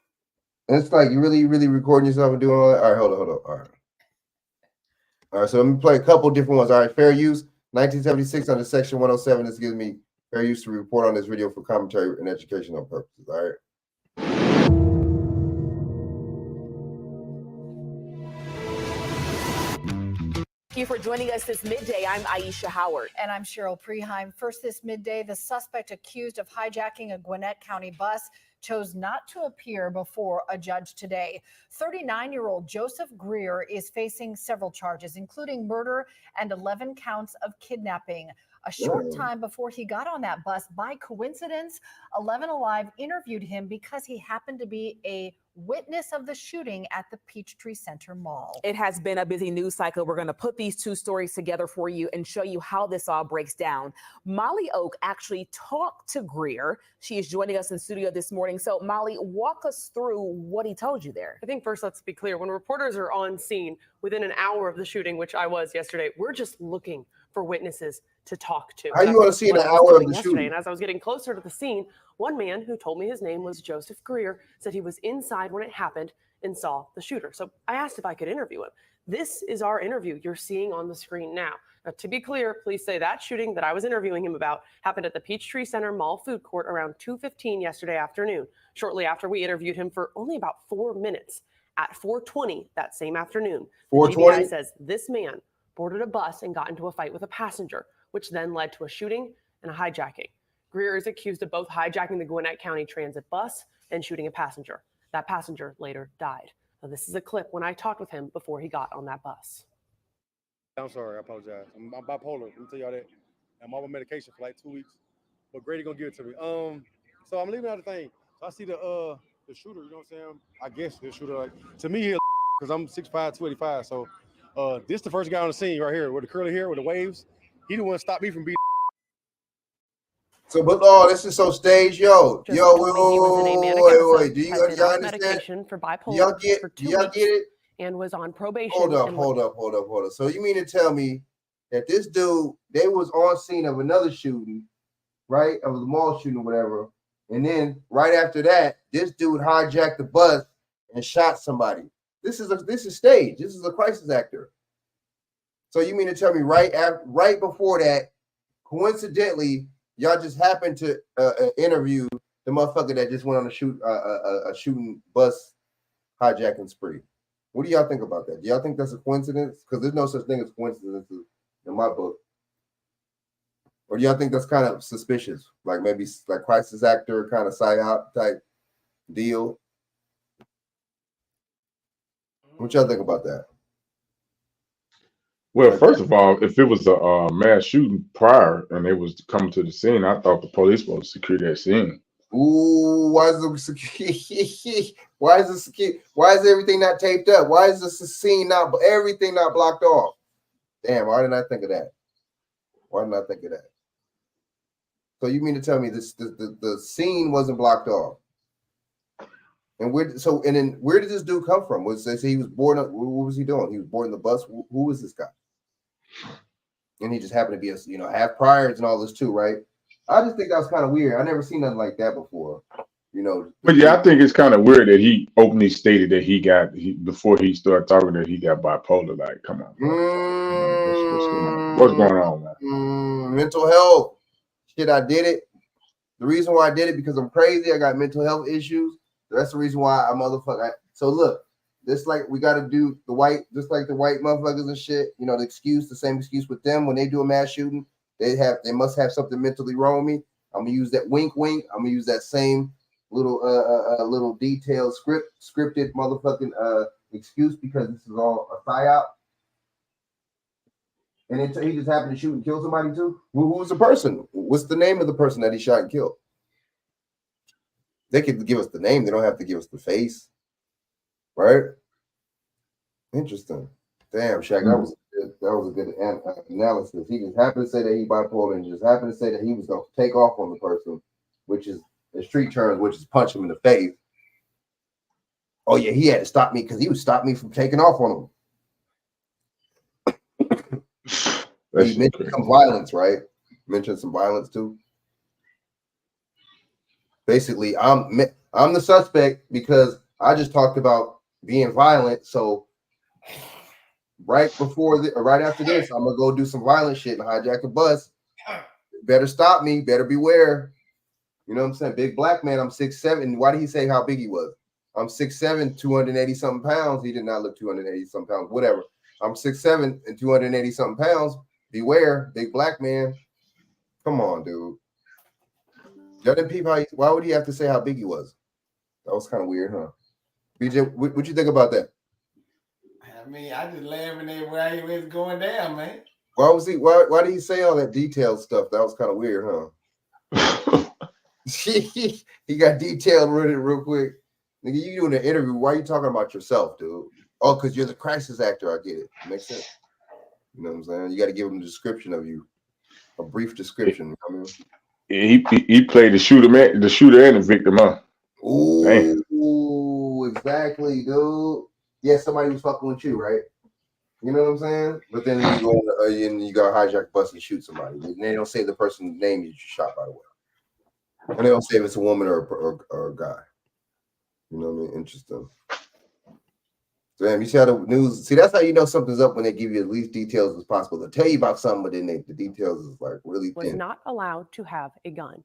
It's like you really recording yourself and doing all that. All right, hold on. All right. So let me play a couple different ones. All right, fair use. 1976 under Section 107. This gives me fair use to report on this video for commentary and educational purposes. All right. Thank you for joining us this midday. I'm Aisha Howard. And I'm Cheryl Preheim. First this midday, the suspect accused of hijacking a Gwinnett County bus chose not to appear before a judge today. 39-year-old Joseph Greer is facing several charges, including murder and 11 counts of kidnapping. A short time before he got on that bus, by coincidence, 11 Alive interviewed him because he happened to be a witness of the shooting at the Peachtree Center Mall. It has been a busy news cycle. We're going to put these two stories together for you and show you how this all breaks down. Molly Oak actually talked to Greer. She is joining us in studio this morning. So, Molly, walk us through what he told you there. I think first, let's be clear. When reporters are on scene within an hour of the shooting, which I was yesterday, we're just looking for witnesses to talk to. How you want to see an hour of the shooting? And as I was getting closer to the scene, one man who told me his name was Joseph Greer said he was inside when it happened and saw the shooter. So I asked if I could interview him. This is our interview you're seeing on the screen now. Now, to be clear, please say that shooting that I was interviewing him about happened at the Peachtree Center Mall food court around 2:15 yesterday afternoon, shortly after we interviewed him for only about 4 minutes. At 4:20 that same afternoon, the 4:20 GBI says this man boarded a bus and got into a fight with a passenger, which then led to a shooting and a hijacking. Greer is accused of both hijacking the Gwinnett County Transit bus and shooting a passenger. That passenger later died. Now, this is a clip when I talked with him before he got on that bus. I'm sorry, I apologize. I'm bipolar. Let me tell y'all that. I'm on medication for like 2 weeks, but Grady gonna give it to me. So I'm leaving out the thing. So I see the shooter. You know what I'm saying? I guess the shooter. Like, to me, he because I'm 6'5", 285. So this the first guy on the scene right here with the curly hair with the waves. He the one that stopped me from being. So, but this is so staged, yo, wait. Do y'all understand? Medication for bipolar Y'all get, for 2 y'all weeks get it? and was on probation. Hold up. and So you mean to tell me that this dude, they was on scene of another shooting, right? Of the mall shooting or whatever. And then right after that, this dude hijacked the bus and shot somebody. This is staged. This is a crisis actor. So you mean to tell me right before that, coincidentally, y'all just happened to interview the motherfucker that just went on a shooting bus hijacking spree? What do y'all think about that? Do y'all think that's a coincidence? Because there's no such thing as coincidences in my book. Or do y'all think that's kind of suspicious? Like maybe like crisis actor kind of psyop type deal? What y'all think about that? Well, first of all, if it was a mass shooting prior and they was coming to the scene, I thought the police was to secure that scene. Ooh, why is everything not taped up? Why is this scene everything not blocked off? Damn, why didn't I think of that? So you mean to tell me the scene wasn't blocked off? And where did this dude come from? Was they say he was boarding? What was he doing? He was boarding the bus. Who was this guy? And he just happened to be have priors and all this too, right? I just think that was kind of weird. I never seen nothing like that before, But yeah, I think it's kind of weird that he openly stated that before he started talking that he got bipolar. Like, come on, what's going on, man? Mental health. Shit, I did it. The reason why I did it because I'm crazy. I got mental health issues. That's the reason why So look, this like we got to do just like the white motherfuckers and shit. The same excuse with them when they do a mass shooting. They must have something mentally wrong with me. I'm gonna use that wink. I'm gonna use that same little detailed scripted motherfucking excuse because this is all a psyop. And then he just happened to shoot and kill somebody too. Who was the person? What's the name of the person that he shot and killed? They could give us the name. They don't have to give us the face, right? Interesting. Damn, Shaq, that was a good analysis. He just happened to say that he bipolar and just happened to say that he was going to take off on the person, which is in street terms, which is punch him in the face. Oh yeah, he had to stop me because he would stop me from taking off on him. He mentioned some violence, right? Mentioned some violence too. Basically, I'm the suspect because I just talked about being violent. So right after this, I'm gonna go do some violent shit and hijack a bus. Better stop me. Better beware. You know what I'm saying? Big black man. I'm 6'7". Why did he say how big he was? I'm 6'7", 280 something pounds. He did not look 280 something pounds. Whatever. I'm 6'7" and 280 something pounds. Beware, big black man. Come on, dude. Y'all didn't peep why would he have to say how big he was? That was kind of weird, huh? BJ, what you think about that? I mean, I just laughing at where he was going down, man. Why did he say all that detailed stuff? That was kind of weird, huh? He got detailed real quick. Nigga, you doing an interview. Why are you talking about yourself, dude? Oh, because you're the crisis actor. I get it. Makes sense. You know what I'm saying? You got to give him a description of you. A brief description. I mean, he played the shooter and the victim, huh? Ooh, exactly, dude. Yeah, somebody was fucking with you, right? You know what I'm saying? But then you go and you got hijack a bus and shoot somebody. And they don't say the person's name you shot, by the way. And they don't say if it's a woman or a guy. You know what I mean? Interesting. Damn, you see how the news? See, that's how you know something's up when they give you as least details as possible. They'll tell you about something, but then the details is like really Was thin. not allowed to have a gun.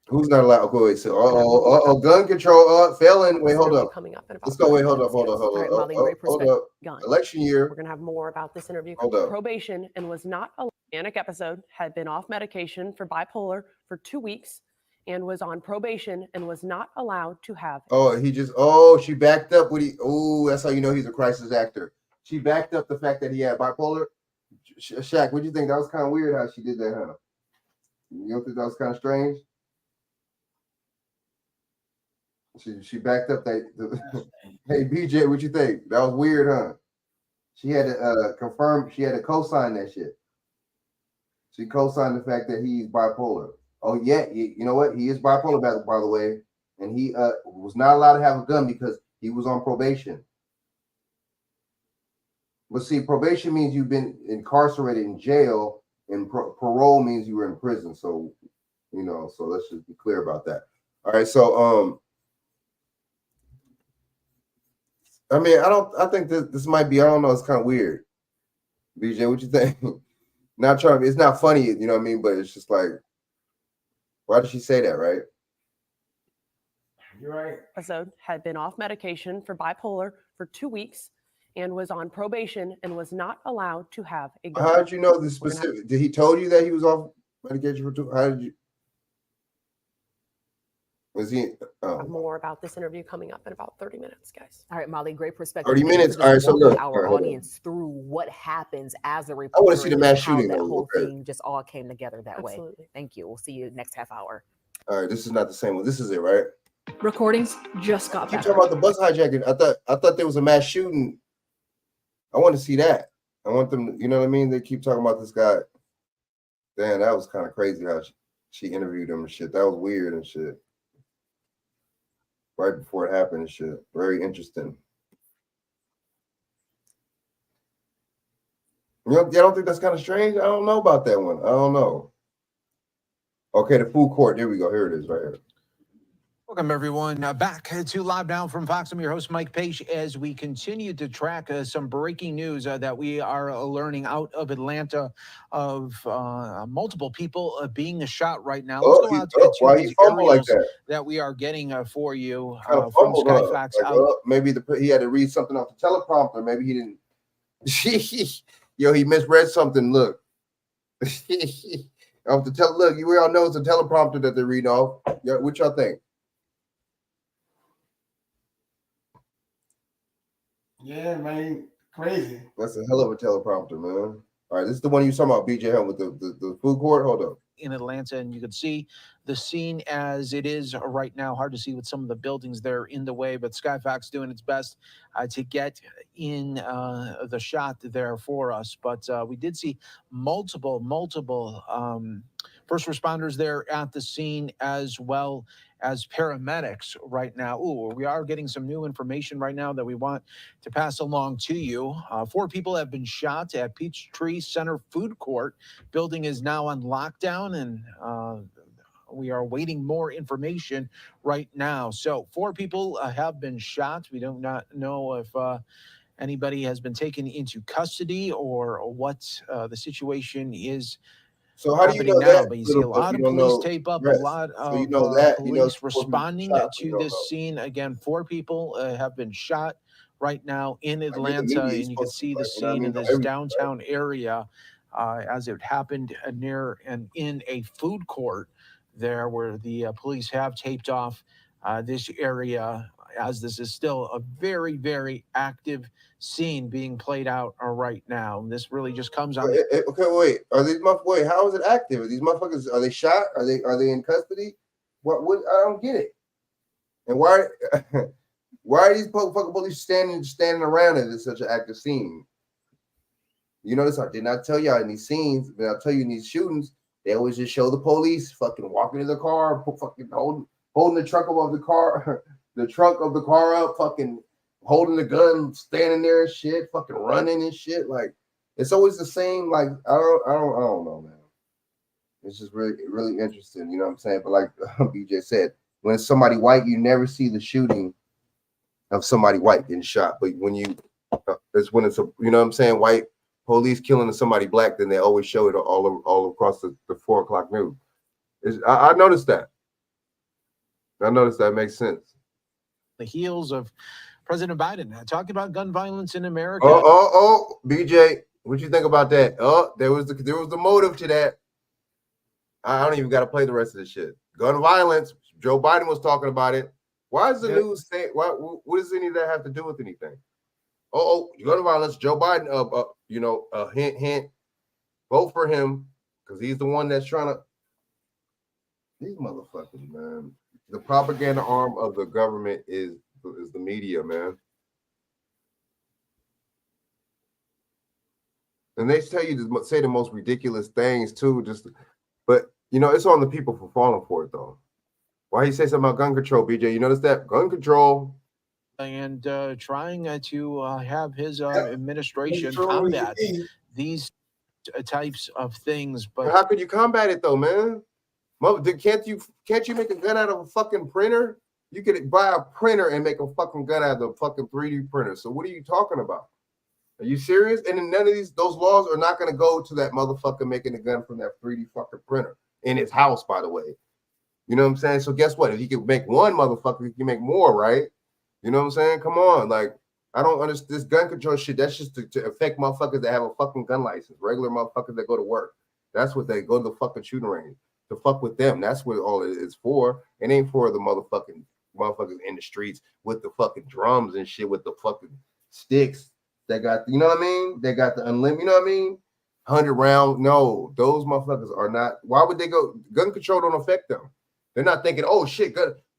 Who's not allowed? Okay, wait, so gun control, felon. Wait, hold up. Coming up in about Let's go. Wait, 30 hold up, minutes, hold guys. up, All right, Molly, great hold perspective. up. Gun. Election year. We're gonna have more about this interview. Hold up. Probation and was not allowed. Manic episode, had been off medication for bipolar for 2 weeks, and was on probation and was not allowed to have. She backed up what he. Oh, that's how you know he's a crisis actor. She backed up the fact that he had bipolar. Shaq, what do you think? That was kind of weird how she did that, huh? You don't think that was kind of strange? She backed up that. Hey, BJ, what you think? That was weird, huh? She had to confirm. She had to co-sign that shit. She co-signed the fact that he's bipolar. Oh yeah, you know what? He is bipolar, by the way, and he was not allowed to have a gun because he was on probation. But see, probation means you've been incarcerated in jail, and parole means you were in prison. So, so let's just be clear about that. All right, so I think this might be, I don't know, it's kind of weird. BJ, what you think? It's not funny, you know what I mean? But it's just like, why did she say that, right? You're right. Episode had been off medication for bipolar for 2 weeks and was on probation and was not allowed to have a gun. How did you know the specific? Did he told you that he was off medication for 2? How did you? Was he? More about this interview coming up in about 30 minutes, guys. All right, Molly, great perspective. 30 Thank you minutes. for All right, just so walking look, our hold on. audience through what happens as a I want reporter to see the and mass how shooting. that though. whole Okay. thing just all came together that way. Absolutely. Thank you. We'll see you next half hour. All right, this is not the same one. This is it, right? Recordings just got Keep better. talking about the bus hijacking. I thought there was a mass shooting. I want to see that. I want them. You know what I mean? They keep talking about this guy. Damn, that was kind of crazy how she interviewed him and shit. That was weird and shit. Right before it happened and shit. Very interesting. You don't think that's kind of strange? I don't know about that one. I don't know. Okay, the food court. There we go. Here it is, right here. Welcome, everyone. Back to Live Now from Fox. I'm your host, Mike Page, as we continue to track some breaking news that we are learning out of Atlanta of multiple people being shot right now. Let's go out to why these he fumbled like aerials that? we are getting for you Kind of from fumbled, Skyfax like, out. maybe he had to read something off the teleprompter. Maybe he didn't. Yo, he misread something. Look. Off the look, we all know it's a teleprompter that they read off. Yeah, what y'all think? Yeah, man, crazy. That's a hell of a teleprompter, man. All right, this is the one you talking about, BJ Helm, with the food court. Hold up. In Atlanta, and you can see the scene as it is right now. Hard to see with some of the buildings there in the way, but Skyfax doing its best to get in the shot there for us. But we did see multiple first responders there at the scene, as well as paramedics right now. Ooh, we are getting some new information right now that we want to pass along to you. 4 people have been shot at Peachtree Center Food Court. Building is now on lockdown, and we are awaiting more information right now. So 4 people have been shot. We do not know if anybody has been taken into custody or what the situation is. So how do you happening know now, that? but you see a lot of police tape up, a lot So you of know that, you know, police before people responding shot, you to don't this know. scene. Again, 4 people have been shot right now in Like in the Atlanta, media, and you can see the scene in know this everything, right? downtown area as it happened near and in a food court there, where the police have taped off this area, as this is still a very, very active scene being played out right now. And this really just comes on. Okay, wait. Are these wait? How is it active? Are these motherfuckers? Are they shot? Are they in custody? What? I don't get it. And why? Why are these fucking police standing around if it's such an active scene? You notice I did not tell y'all in these scenes, but I'll tell you in these shootings, they always just show the police fucking walking in the car, fucking holding the trunk above the car, the trunk of the car up, fucking holding the gun, standing there and shit, fucking running and shit. Like it's always the same. Like I don't know, man. It's just really interesting. You know what I'm saying? But like BJ said, when it's somebody white, you never see the shooting of somebody white getting shot. But when it's when it's a, you know what I'm saying, white police killing somebody black, then they always show it all across the 4 o'clock news. I noticed that. I noticed that makes sense. The heels of President Biden talking about gun violence in America. BJ, what you think about that? There was the motive to that. I don't even got to play the rest of this shit. Gun violence. Joe Biden was talking about it. Why is the news saying? What does any of that have to do with anything? Gun violence. Joe Biden. Hint. Vote for him because he's the one that's trying to. These motherfuckers, man. The propaganda arm of the government is the media, man. And they tell you to say the most ridiculous things too. But it's on the people for falling for it though. Why he say something about gun control, BJ? You notice that gun control and trying to have his administration combat these types of things. But how could you combat it though, man? Can't you make a gun out of a fucking printer? You could buy a printer and make a fucking gun out of a fucking 3D printer. So what are you talking about? Are you serious? And then none of those laws are not going to go to that motherfucker making a gun from that 3D fucking printer in his house, by the way. You know what I'm saying? So guess what? If he can make one motherfucker, he can make more, right? You know what I'm saying? Come on. Like, I don't understand this gun control shit. That's just to affect motherfuckers that have a fucking gun license, regular motherfuckers that go to work. That's what they go to the fucking shooting range. To fuck with them. That's what all it is for. It ain't for the motherfuckers in the streets with the fucking drums and shit with the fucking sticks. They got, you know what I mean? They got the unlimited, you know what I mean? 100 round. No, those motherfuckers are not. Why would they go? Gun control don't affect them. They're not thinking, oh shit,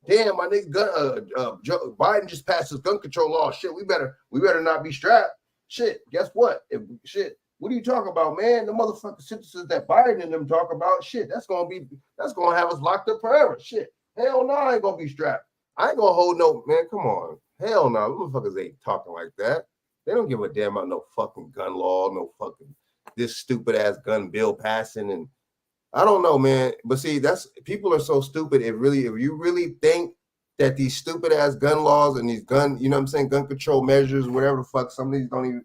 damn, my nigga, Joe Biden just passed his gun control law. Shit, we better not be strapped. Shit, guess what? What are you talking about, man? The motherfucking sentences that Biden and them talk about, shit, that's gonna have us locked up forever. Shit. Hell no, I ain't gonna be strapped. I ain't gonna hold no, man. Come on. Hell no, motherfuckers ain't talking like that. They don't give a damn about no fucking gun law, no fucking this stupid ass gun bill passing. And I don't know, man. But see, that's people are so stupid. If you really think that these stupid ass gun laws and these gun, you know what I'm saying, gun control measures, whatever the fuck, some of these don't even,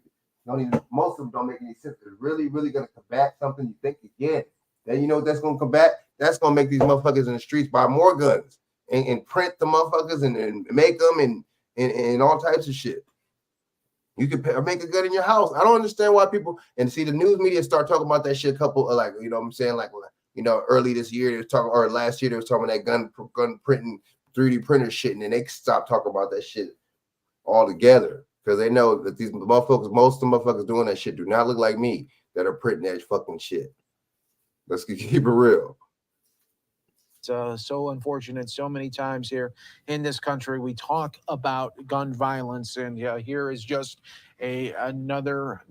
most of them don't make any sense. It's really gonna combat something you think you get. Then you know what that's gonna combat? That's gonna make these motherfuckers in the streets buy more guns and print the motherfuckers and make them and all types of shit. You could make a gun in your house. I don't understand why people and see the news media start talking about that shit. A couple like, you know what I'm saying, like, you know, early this year they was talking, or last year they was talking about that gun printing 3D printer shit, and then they stopped talking about that shit altogether because they know that these motherfuckers, most of the motherfuckers doing that shit do not look like me that are printing that fucking shit. Let's keep it real. It's so unfortunate. So many times here in this country, we talk about gun violence, and here is just another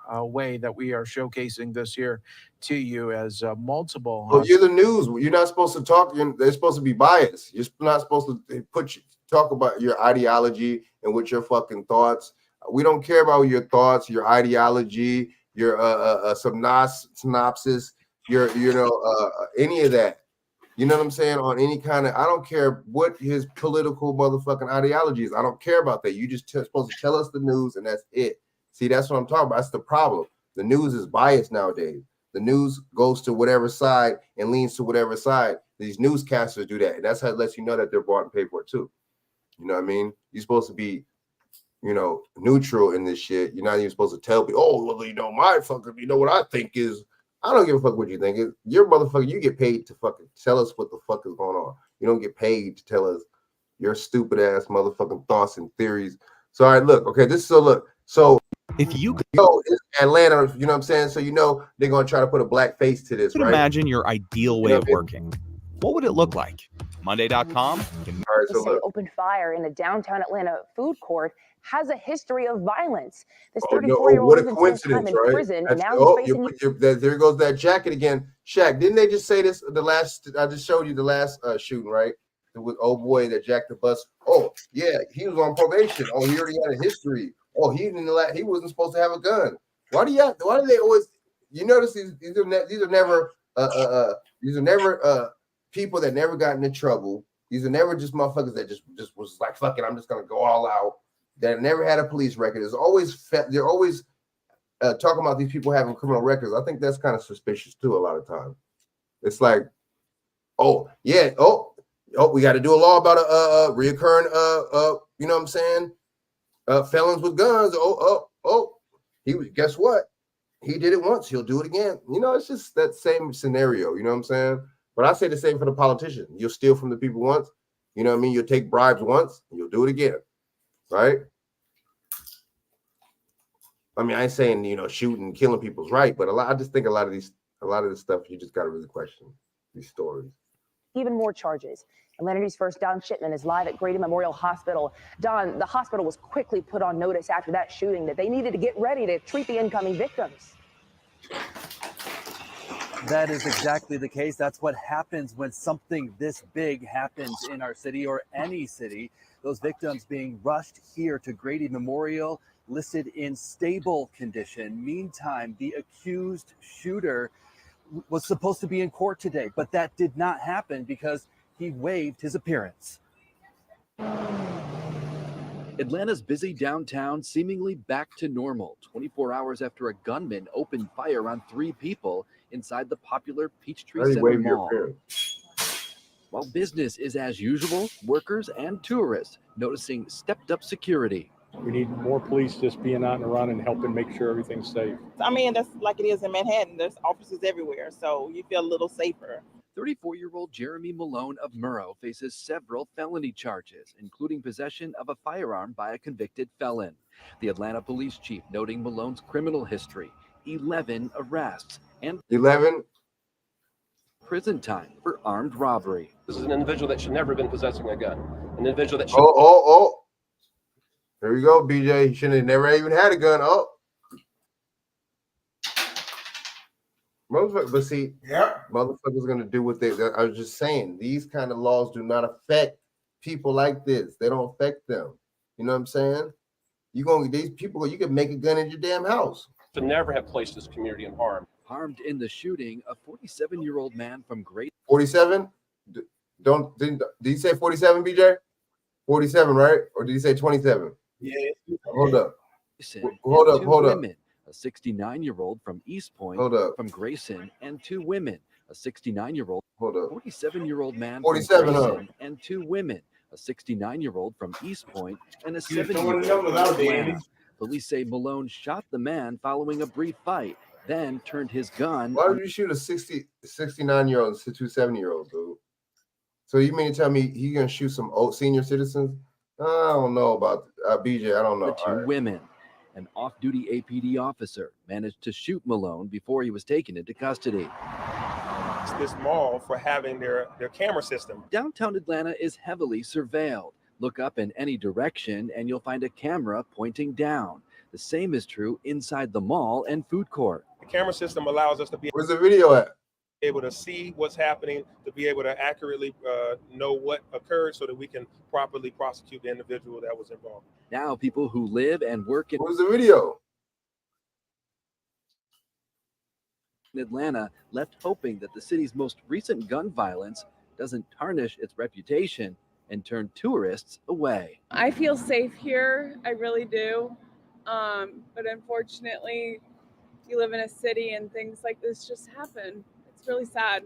way that we are showcasing this here to you as multiple. Well, you're the news. You're not supposed to talk. They're supposed to be biased. You're not supposed to talk about your ideology and what your fucking thoughts. We don't care about your thoughts, your ideology, your synopsis, your any of that. You know what I'm saying? On any kind of, I don't care what his political motherfucking ideology is. I don't care about that. You just supposed to tell us the news and that's it. See, that's what I'm talking about. That's the problem. The news is biased nowadays. The news goes to whatever side and leans to whatever side. These newscasters do that. And that's how it lets you know that they're bought and paid for it too. You know what I mean? You're supposed to be, you know, neutral in this shit. You're not even supposed to tell people, oh, well, you know, my fucker, you know what I think is. I don't give a fuck what you think. You're motherfucker. You get paid to fucking tell us what the fuck is going on. You don't get paid to tell us your stupid ass motherfucking thoughts and theories. So, all right, look, okay, so if you could go in Atlanta, you know what I'm saying? So, you know, they're going to try to put a black face to this, right? imagine your ideal way of working, what would it look like? Monday.com. All right, so look. Opened fire in a downtown Atlanta food court has a history of violence. This Oh, no, 34-year-old what a even spent coincidence, time in right? prison. That's- Now he's facing there goes that jacket again. Shaq, didn't they just say this? I just showed you the last shooting, right? It was old boy that jacked the bus. Oh, yeah, he was on probation. Oh, he already had a history. Oh, he wasn't supposed to have a gun. Why do they always? You notice these are never people that never got into trouble. These are never just motherfuckers that just was like, fuck it, I'm just gonna go all out. That never had a police record. They're always talking about these people having criminal records. I think that's kind of suspicious too. A lot of times, it's like, oh yeah, we got to do a law about a reoccurring you know what I'm saying, felons with guns. Guess what? He did it once. He'll do it again. You know, it's just that same scenario. You know what I'm saying? But I say the same for the politician. You'll steal from the people once. You know what I mean? You'll take bribes once. And you'll do it again. Right? I mean, I ain't saying, you know, shooting and killing people's right, but I just think a lot of this stuff you just got to really question these stories. even more charges. Atlanta News First Don Shipman is live at Grady Memorial Hospital. Don, the hospital was quickly put on notice after that shooting that they needed to get ready to treat the incoming victims. That is exactly the case. That's what happens when something this big happens in our city or any city. Those victims being rushed here to Grady Memorial, listed in stable condition. Meantime, the accused shooter was supposed to be in court today, but that did not happen because he waived his appearance. Atlanta's busy downtown seemingly back to normal 24 hours after a gunman opened fire on 3 people inside the popular Peachtree Center Mall. While business is as usual, workers and tourists noticing stepped up security. We need more police just being out and around and helping make sure everything's safe. I mean, that's like it is in Manhattan. There's officers everywhere, so you feel a little safer. 34-year-old Jeremy Malone of Murrow faces several felony charges, including possession of a firearm by a convicted felon. The Atlanta police chief noting Malone's criminal history, 11 arrests, and 11 prison time for armed robbery. This is an individual that should never have been possessing a gun. An individual that should. Oh. There you go, BJ. He shouldn't have never even had a gun. Oh. But see, motherfuckers gonna do what I was just saying. These kind of laws do not affect people like this. They don't affect them. You know what I'm saying? These people, you can make a gun in your damn house. Should never have placed this community in harm. Harmed in the shooting, a 47-year-old man from Great. 47? Did he say 47, BJ? 47, right? Or did he say 27? Yeah. Hold up. Hold up. A 69-year-old from East Point, from Grayson, and 2 women. A 69-year-old, 47-year-old man 47, from Grayson, and 2 women. A 69-year-old from East Point, and a 70-year-old from Atlanta. Police say Malone shot the man following a brief fight, then turned his gun. Why would you shoot a 69-year-old and 2 70-year-olds, dude? So you mean to tell me he's gonna shoot some old senior citizens? I don't know about BJ. I don't know. The 2 women. An off-duty APD officer managed to shoot Malone before he was taken into custody. This mall for having their camera system. Downtown Atlanta is heavily surveilled. Look up in any direction and you'll find a camera pointing down. The same is true inside the mall and food court. The camera system allows us to be. Where's the video at? Able to see what's happening, to be able to accurately know what occurred so that we can properly prosecute the individual that was involved. Now people who live and work in Where's the video? Atlanta left hoping that the city's most recent gun violence doesn't tarnish its reputation and turn tourists away. I feel safe here. I really do. But unfortunately, you live in a city and things like this just happen. It's really sad.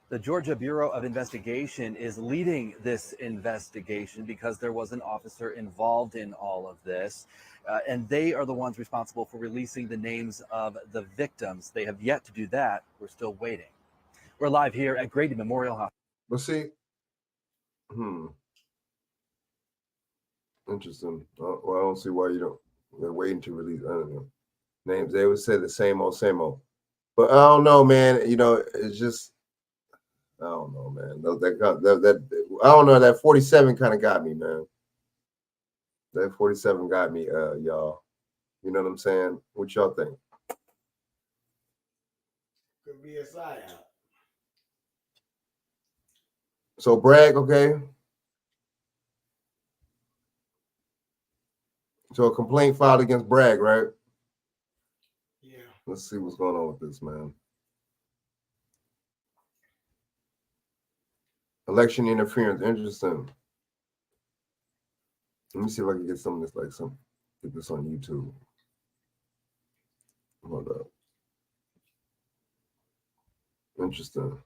The Georgia Bureau of Investigation is leading this investigation because there was an officer involved in all of this. And they are the ones responsible for releasing the names of the victims. They have yet to do that. We're still waiting. We're live here at Grady Memorial Hospital. Let's see. Interesting. Well, I don't see why they're waiting to release, I don't know, names. They would say the same old. But I don't know, man. It's just, I don't know, man. I don't know. That 47 kind of got me, man. That 47 got me, y'all. You know what I'm saying? What y'all think? Could be a psyop. So Bragg, okay. So a complaint filed against Bragg, right? Yeah. Let's see what's going on with this, man. Election interference, interesting. Let me see if I can get some of this, get this on YouTube. Hold up. Interesting.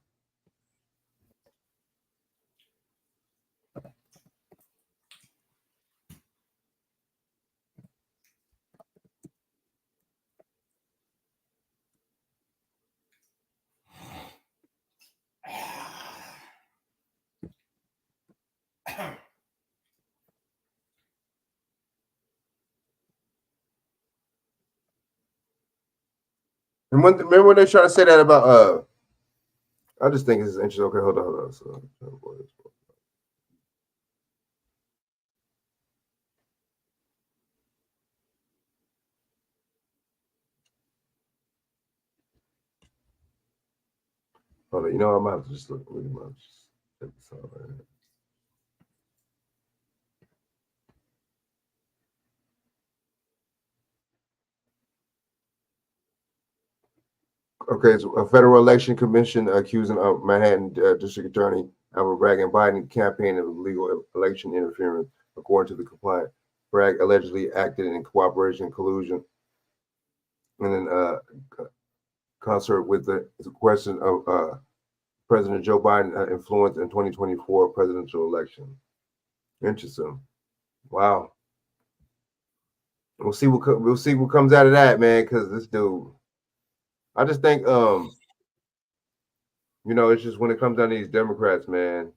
Remember when they try to say that about I just think it's interesting. Okay, hold on. So, hold on. You know, I might have to just look really much. Check this out right here. Okay, so a federal election commission accusing a Manhattan District Attorney Alvin Bragg and Biden campaign of illegal election interference, according to the complaint. Bragg allegedly acted in cooperation and collusion, and then concert with the question of President Joe Biden influence in 2024 presidential election. Interesting. Wow. We'll see what comes out of that, man. Because this dude. I just think, it's just when it comes down to these Democrats, man,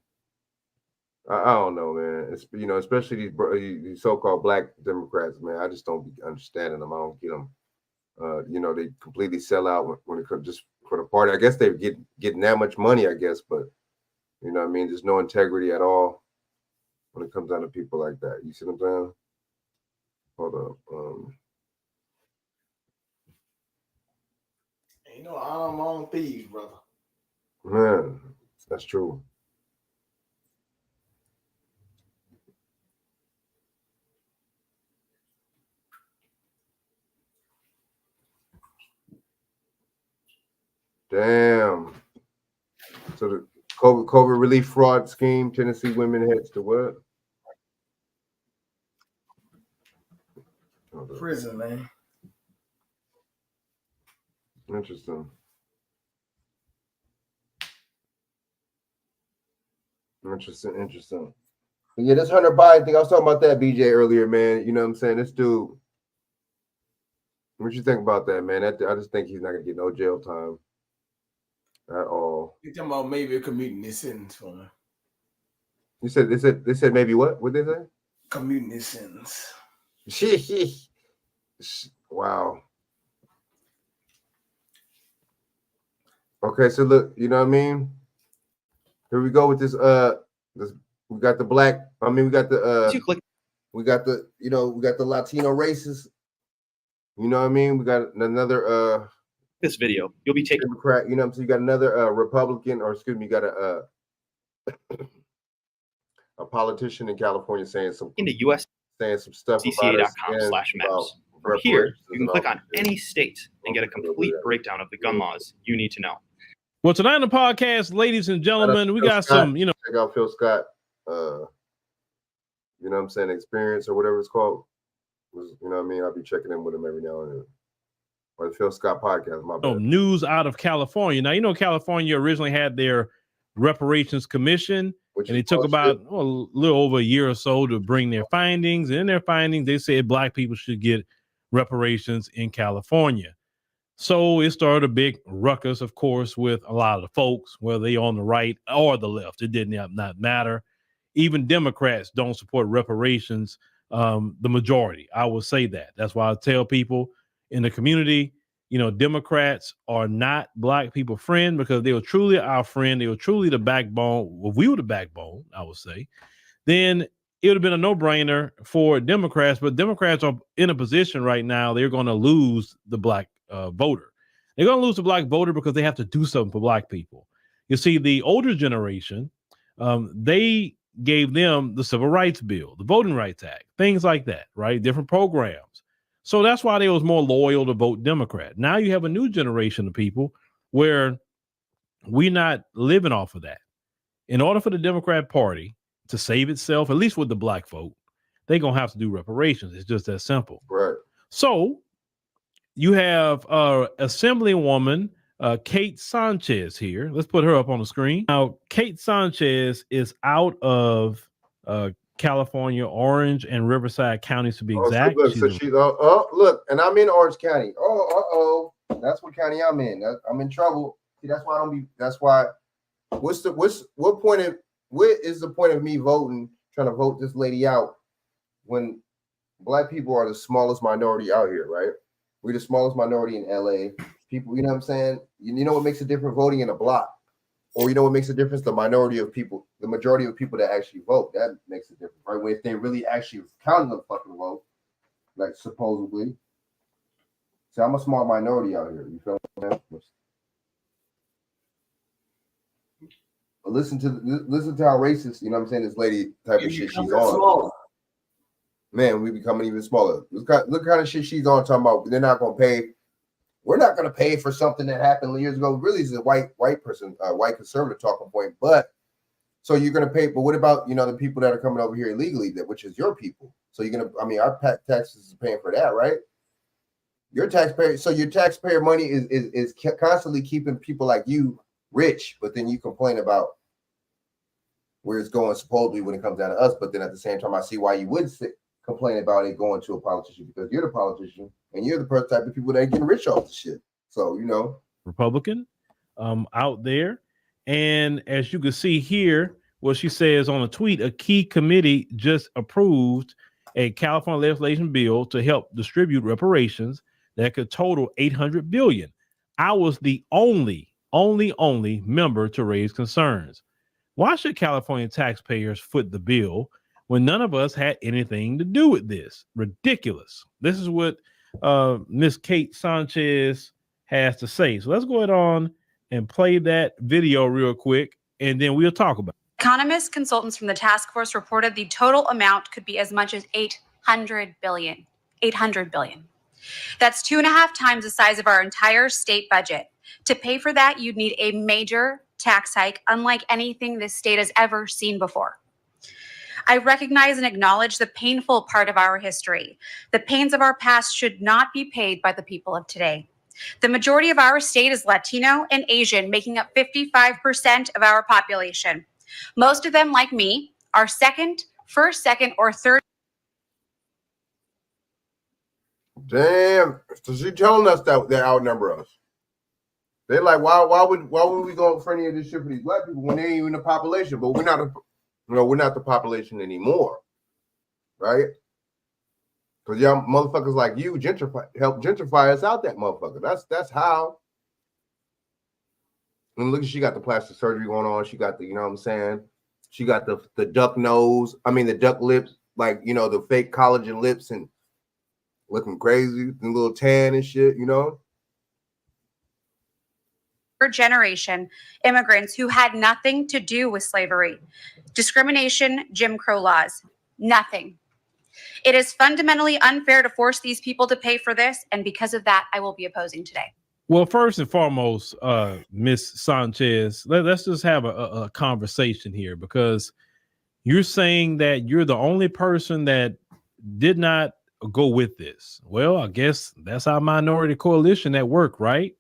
I don't know, man. It's, especially these so-called black Democrats, man. I just don't be understanding them. I don't get them. They completely sell out when it comes just for the party. I guess they're getting that much money, I guess, but you know what I mean? There's no integrity at all when it comes down to people like that. You see what I'm saying? Hold up. I'm on thieves, brother. Man, that's true. Damn. So the COVID relief fraud scheme, Tennessee women heads to what? Prison, man. Interesting. Yeah, this Hunter Biden thing, I was talking about that, BJ, earlier, man. You know what I'm saying? This dude, what you think about that, man? I just think he's not going to get no jail time at all. You're talking about maybe commuting this sentence for him. You said they said maybe what? What did they say? Commuting this sentence. Wow. Okay, so look, you know what I mean? Here we go with this. We got the black. I mean, we got the. We got the. We got the Latino races. You know what I mean? We got another. This video, you'll be taking. Democrat. You know what I'm saying? You got another Republican, or excuse me, you got a politician in California saying some in the U.S. saying some stuff CCA.com/maps. From here, you can click on any state and get a complete breakdown of the gun laws you need to know. Well, tonight on the podcast, ladies and gentlemen, we got Scott. some, Check out Phil Scott. You know what I'm saying? Experience or whatever it's called. You know what I mean? I'll be checking in with him every now and then. Or the Phil Scott podcast. My bad. news out of California. Now, California originally had their reparations commission, and it took about a little over a year or so to bring their findings. And in their findings, they said black people should get reparations in California. So it started a big ruckus, of course, with a lot of the folks, whether they on the right or the left. It did not matter. Even Democrats don't support reparations, the majority. I will say that. That's why I tell people in the community, Democrats are not black people friend, because they were truly our friend. They were truly the backbone. If we were the backbone, I would say, then it would have been a no-brainer for Democrats. But Democrats are in a position right now, they're going to lose the black voter. They're going to lose the black voter because they have to do something for black people. You see, the older generation, they gave them the Civil Rights Bill, the Voting Rights Act, things like that, right? Different programs. So that's why they was more loyal to vote Democrat. Now you have a new generation of people where we're not living off of that. In order for the Democrat Party to save itself, at least with the black vote, they're going to have to do reparations. It's just that simple. Right. So you have Assemblywoman Kate Sanchez here. Let's put her up on the screen. Now, Kate Sanchez is out of California, Orange and Riverside counties to be exact. Look, and I'm in Orange County. That's what county I'm in. I'm in trouble. See, that's why I don't be. That's why. What is the point of me voting, trying to vote this lady out, when black people are the smallest minority out here, right? We're the smallest minority in LA. People, you know what I'm saying? You know what makes a difference voting in a block? Or you know what makes a difference? The majority of people that actually vote, that makes a difference, right? If they really actually counting the fucking vote, like supposedly. See, I'm a small minority out here. You feel me? But listen to how racist, you know what I'm saying, this lady type of shit she's on. Small. Man, we becoming even smaller. Look kind of shit she's on, talking about they're not gonna pay. We're not going to pay for something that happened years ago. Really, is a white person, white conservative talking point. But so you're going to pay. But what about the people that are coming over here illegally, which is your people? So you're going to. I mean, our taxes is paying for that, right? Your taxpayer. So your taxpayer money is constantly keeping people like you rich. But then you complain about where it's going supposedly when it comes down to us. But then at the same time, I see why you would complain about it going to a politician, because you're the politician. And you're the type of people that are getting rich off the shit. So, Republican out there. And as you can see here, what she says on a tweet, a key committee just approved a California legislation bill to help distribute reparations that could total $800 billion. I was the only member to raise concerns. Why should California taxpayers foot the bill when none of us had anything to do with this? Ridiculous. This is what Miss Kate Sanchez has to say. So let's go ahead on and play that video real quick, and then we'll talk about it. Economist consultants from the task force reported the total amount could be as much as $800 billion. $800 billion. That's 2.5 times the size of our entire state budget. To pay for that, you'd need a major tax hike, unlike anything this state has ever seen before. I recognize and acknowledge the painful part of our history. The pains of our past should not be paid by the people of today. The majority of our state is Latino and Asian, making up 55% of our population. Most of them, like me, are first, second, or third. Damn, so she telling us that they outnumber us. They're like, why would we go for any of this shit for these black people when they ain't even the population? But we're not the population anymore, right? Because y'all motherfuckers like you help gentrify us out that motherfucker. That's how. And look, she got the plastic surgery going on. She got the, you know what I'm saying? She got the duck nose. I mean, the duck lips, like, the fake collagen lips and looking crazy, and little tan and shit, Generation immigrants who had nothing to do with slavery, discrimination, Jim Crow laws, nothing. It is fundamentally unfair to force these people to pay for this, and because of that, I will be opposing today. Well, first and foremost, Miss Sanchez, let's just have a conversation here, because you're saying that you're the only person that did not go with this. Well, I guess that's our minority coalition at work, right?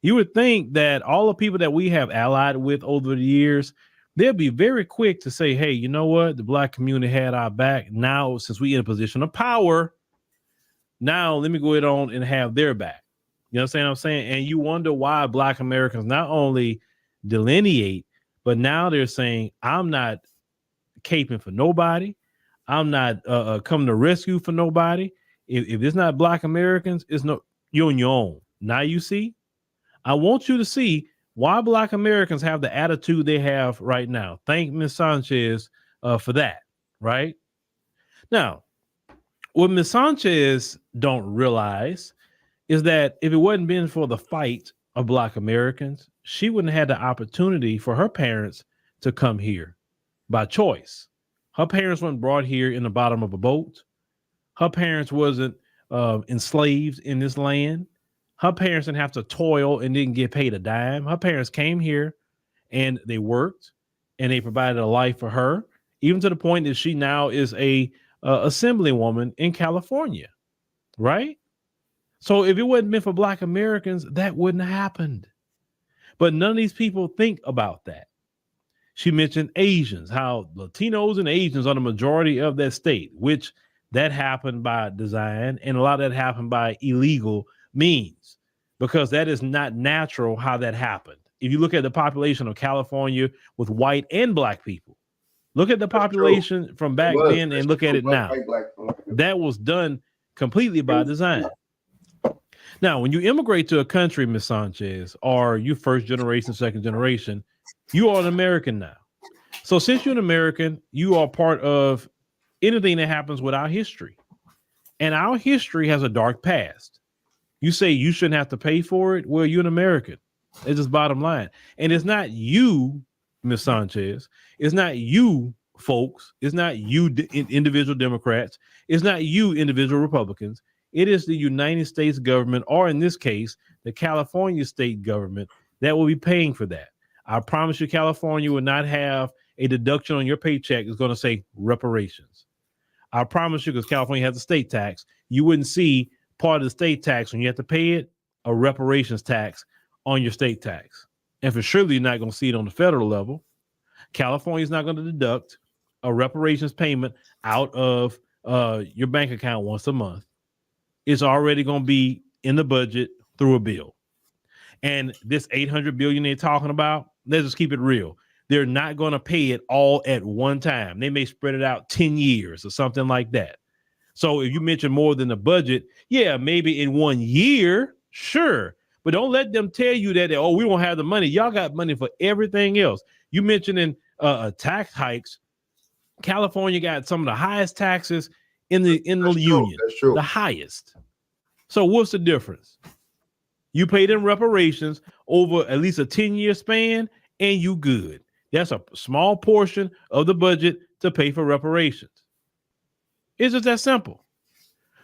You would think that all the people that we have allied with over the years, they'll be very quick to say, hey, you know what? The Black community had our back. Now, since we're in a position of power, now let me go ahead on and have their back. You understand what I'm saying? And you wonder why Black Americans not only delineate, but now they're saying, I'm not caping for nobody. I'm not coming to rescue for nobody. If it's not Black Americans, it's no, you're on your own. Now you see, I want you to see why Black Americans have the attitude they have right now. Thank Ms. Sanchez for that, right? Now, what Ms. Sanchez don't realize is that if it wasn't been for the fight of Black Americans, she wouldn't have had the opportunity for her parents to come here by choice. Her parents weren't brought here in the bottom of a boat. Her parents wasn't enslaved in this land. Her parents didn't have to toil and didn't get paid a dime. Her parents came here and they worked and they provided a life for her, even to the point that she now is a assemblywoman in California, right? So if it wasn't meant for Black Americans, that wouldn't have happened. But none of these people think about that. She mentioned Asians, how Latinos and Asians are the majority of that state, which that happened by design, and a lot of that happened by illegal means, because that is not natural how that happened. If you look at the population of California with white and Black people, look at the population from back then and look at it now. That was done completely by design. Now, when you immigrate to a country, Ms. Sanchez, or you first generation, second generation, you are an American now. So since you're an American, you are part of anything that happens with our history. And our history has a dark past. You say you shouldn't have to pay for it. Well, you're an American. It's just bottom line. And it's not you, Ms. Sanchez. It's not you, folks. It's not you, individual Democrats. It's not you, individual Republicans. It is the United States government, or in this case, the California state government, that will be paying for that. I promise you, California will not have a deduction on your paycheck that's going to say reparations. I promise you, because California has a state tax, you wouldn't see part of the state tax when you have to pay it, a reparations tax on your state tax. And for surely you're not going to see it on the federal level. California is not going to deduct a reparations payment out of your bank account once a month. It's already going to be in the budget through a bill. And this $800 billion they're talking about, let's just keep it real. They're not going to pay it all at one time. They may spread it out 10 years or something like that. So if you mention more than the budget, yeah, maybe in 1 year, sure. But don't let them tell you that, oh, we don't have the money. Y'all got money for everything else. You mentioning tax hikes. California got some of the highest taxes in the union. That's true. The highest. So what's the difference? You pay them reparations over at least a 10-year span and you good. That's a small portion of the budget to pay for reparations. It's just that simple.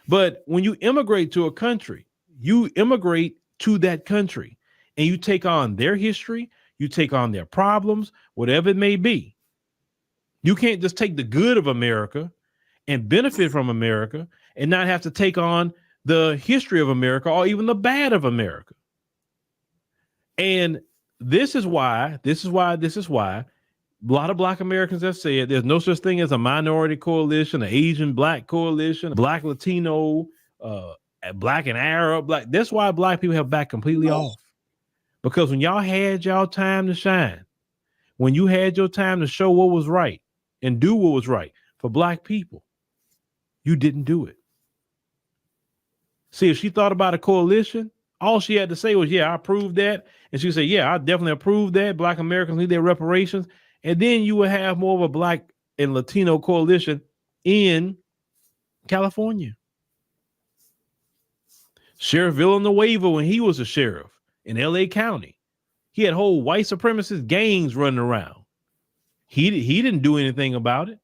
But when you immigrate to a country, you immigrate to that country and you take on their history, you take on their problems, whatever it may be. You can't just take the good of America and benefit from America and not have to take on the history of America or even the bad of America. And this is why a lot of Black Americans have said there's no such thing as a minority coalition, an Asian Black coalition, Black Latino, Black and Arab. Black. That's why Black people have backed completely off. Because when y'all had y'all time to shine, when you had your time to show what was right and do what was right for Black people, you didn't do it. See, if she thought about a coalition, all she had to say was, yeah, I approve that. And she said, yeah, I definitely approve that. Black Americans need their reparations. And then you would have more of a Black and Latino coalition in California. Sheriff Villanueva, when he was a sheriff in LA County, he had whole white supremacist gangs running around. He didn't do anything about it.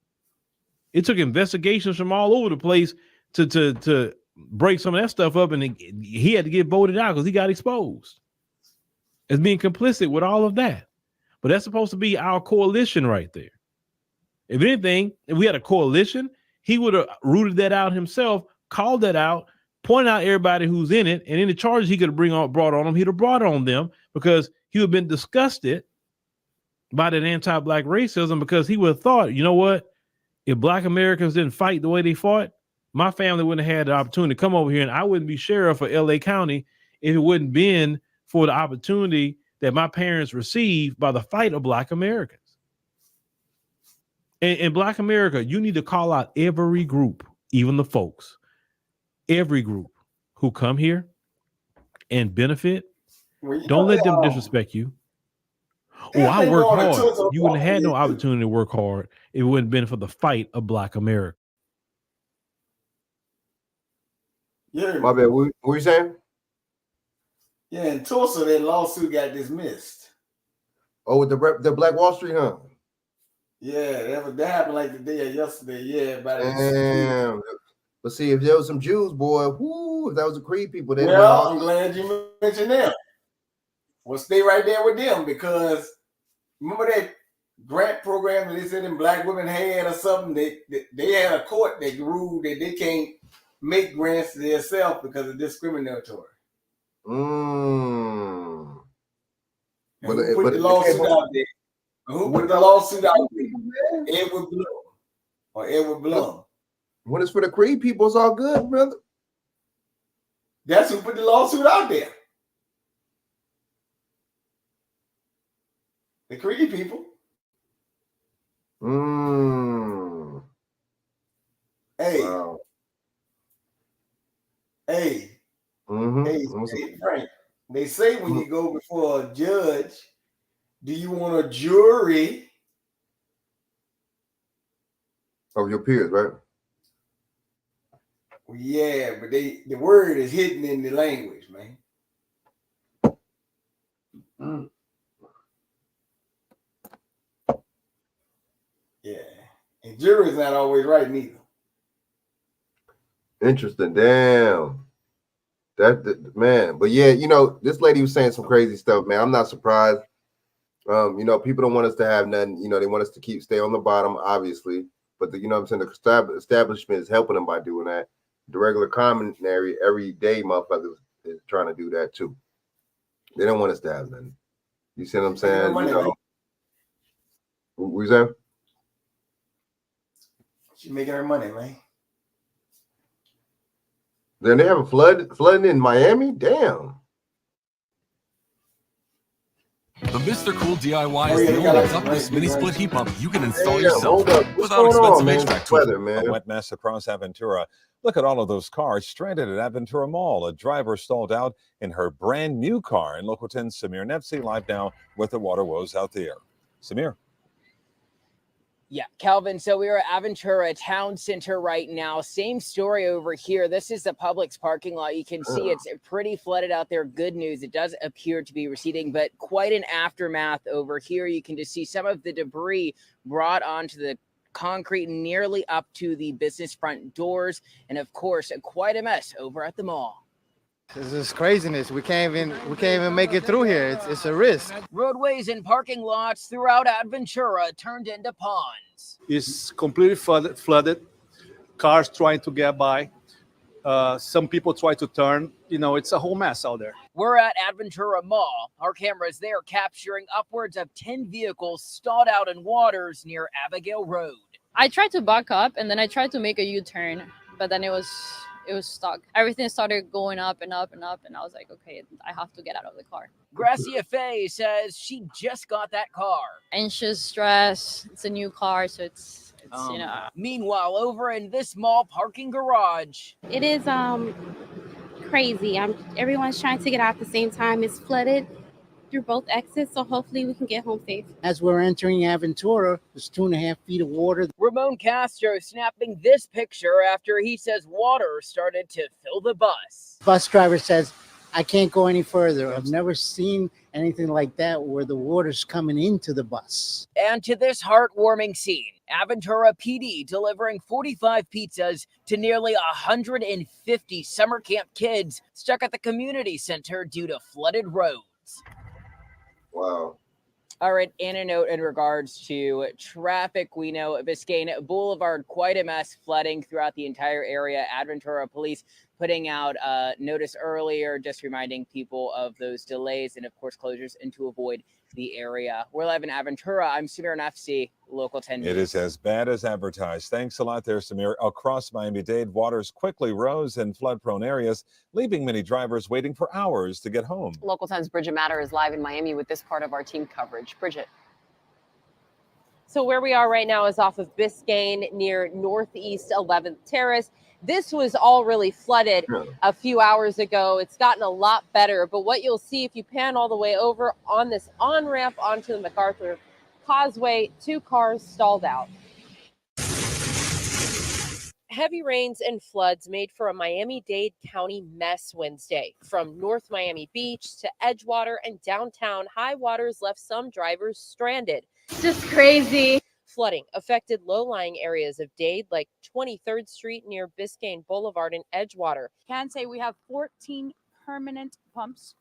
It took investigations from all over the place to break some of that stuff up, and he had to get voted out because he got exposed as being complicit with all of that. But that's supposed to be our coalition right there. If anything, if we had a coalition, he would have rooted that out himself, called that out, pointed out everybody who's in it, and any charges he could have brought on them, he'd have brought on them, because he would have been disgusted by that anti-black racism, because he would have thought, you know what? If Black Americans didn't fight the way they fought, my family wouldn't have had the opportunity to come over here, and I wouldn't be sheriff for LA County if it wouldn't been for the opportunity that my parents received by the fight of Black Americans. In Black America, you need to call out every group, even the folks, every group who come here and benefit. Don't let them disrespect you. Oh, I work hard. You wouldn't have had no opportunity to work hard if it wouldn't have been for the fight of Black America. Yeah. My bad. What were you saying? Yeah, in Tulsa, that lawsuit got dismissed. Oh, with the Black Wall Street, huh? Yeah, that happened like the day of yesterday. Yeah, Damn. But see, if there was some Jews, boy, whoo, if that was the Creed people, then well, I'm glad you mentioned them. Well, stay right there with them, because remember that grant program that they said them Black women had or something? They had a court that ruled that they can't make grants to themselves because of discriminatory. Mm. But who put the lawsuit out there? Who put the lawsuit out there? Edward Blum or Edward Blum. When it's for the Creed people, it's all good, brother. That's who put the lawsuit out there. The Creed people. Hey. Wow. Hey. Mm-hmm. Hey, Frank. They say when you go before a judge, do you want a jury of your peers, right? Well, yeah, but the word is hidden in the language, man. Yeah, and jury's not always right neither. Interesting. Damn. That man, but yeah, you know, this lady was saying some crazy stuff, man. I'm not surprised. You know, people don't want us to have nothing. You know, they want us to stay on the bottom, obviously. But you know what I'm saying, the establishment is helping them by doing that. The regular commonary, everyday motherfuckers is trying to do that too. They don't want us to have nothing. You see what I'm saying? You know, what you saying? She's making her money, man. Then they have a flooding in Miami? Damn. The Mr. Cool DIY is the only topless mini split heat pump you can install yourself without going expensive HVAC tools. A wet mess across Aventura. Look at all of those cars stranded at Aventura Mall. A driver stalled out in her brand new car. And Local 10's Samir Nefsi live now with the water woes out there. Samir. Yeah, Calvin. So we are at Aventura Town Center right now. Same story over here. This is the Publix parking lot. You can see it's pretty flooded out there. Good news. It does appear to be receding, but quite an aftermath over here. You can just see some of the debris brought onto the concrete nearly up to the business front doors. And of course, quite a mess over at the mall. This is craziness. We can't even make it through here. It's a risk. Roadways and parking lots throughout Aventura turned into ponds. It's completely flooded. Cars trying to get by. Some people try to turn. You know, it's a whole mess out there. We're at Aventura Mall. Our cameras there capturing upwards of 10 vehicles stalled out in waters near Abigail Road. I tried to back up and then I tried to make a U-turn, but then it was stuck. Everything started going up and up and up, and I was like, okay, I have to get out of the car. Gracia Faye says she just got that car. Anxious, stress. It's a new car, so it's you know. Meanwhile, over in this mall parking garage, it is crazy. Everyone's trying to get out at the same time. It's flooded through both exits, so hopefully we can get home safe. As we're entering Aventura, there's 2.5 feet of water. Ramon Castro snapping this picture after he says water started to fill the bus. Bus driver says, I can't go any further. I've never seen anything like that where the water's coming into the bus. And to this heartwarming scene, Aventura PD delivering 45 pizzas to nearly 150 summer camp kids stuck at the community center due to flooded roads. Wow. All right, and a note in regards to traffic. We know Biscayne Boulevard, quite a mess, flooding throughout the entire area. Aventura Police putting out a notice earlier, just reminding people of those delays and, of course, closures and to avoid the area. We're live in Aventura. I'm Samir Nafsi, Local 10 News. It is as bad as advertised. Thanks a lot there, Samir. Across Miami-Dade, waters quickly rose in flood-prone areas, leaving many drivers waiting for hours to get home. Local 10's Bridget Matter is live in Miami with this part of our team coverage. Bridget. So where we are right now is off of Biscayne near Northeast 11th Terrace. This was all really flooded a few hours ago. It's gotten a lot better, but what you'll see if you pan all the way over on this on-ramp onto the MacArthur Causeway, 2 cars stalled out. Heavy rains and floods made for a Miami-Dade County mess Wednesday. From North Miami Beach to Edgewater and downtown, high waters left some drivers stranded. It's just crazy. Flooding affected low-lying areas of Dade like 23rd Street near Biscayne Boulevard and Edgewater. Can say we have 14 permanent pumps.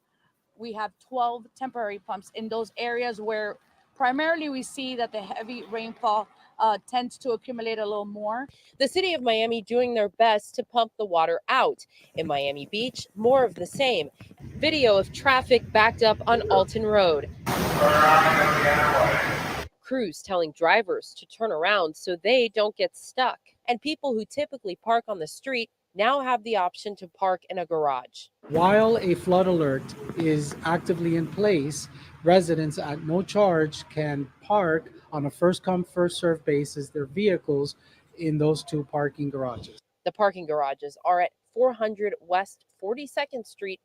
We have 12 temporary pumps in those areas where primarily we see that the heavy rainfall tends to accumulate a little more. The city of Miami doing their best to pump the water out. In Miami Beach, more of the same. Video of traffic backed up on Alton Road. Crews telling drivers to turn around so they don't get stuck. And people who typically park on the street now have the option to park in a garage. While a flood alert is actively in place, residents at no charge can park on a first come, first served basis their vehicles in those 2 parking garages. The parking garages are at 400 West 42nd Street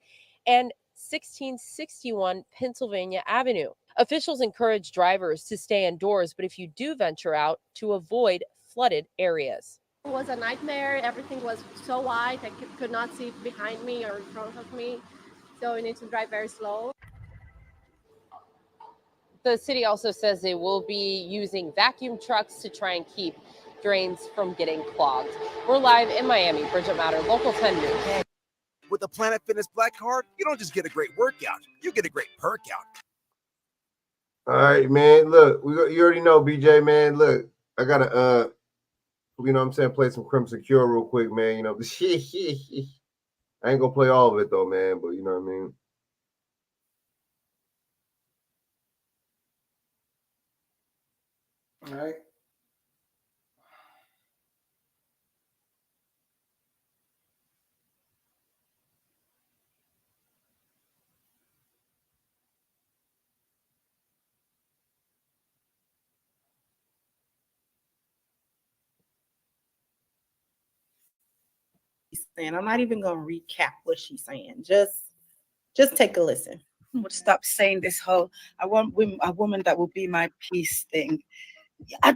and 1661 Pennsylvania Avenue. Officials encourage drivers to stay indoors, but if you do venture out, to avoid flooded areas. It was a nightmare. Everything was so wide. I could not see behind me or in front of me. So we need to drive very slow. The city also says they will be using vacuum trucks to try and keep drains from getting clogged. We're live in Miami. Bridget Matter, Local 10 News. With the Planet Fitness Black Card, you don't just get a great workout, you get a great perk out. All right, man. Look, you already know, BJ, man. Look, I gotta you know what I'm saying, play some Crimson Cure real quick, man. You know, I ain't gonna play all of it though, man, but you know what I mean. All right. And I'm not even gonna recap what she's saying. Just take a listen. Would stop saying this whole "I want a woman that will be my peace" thing.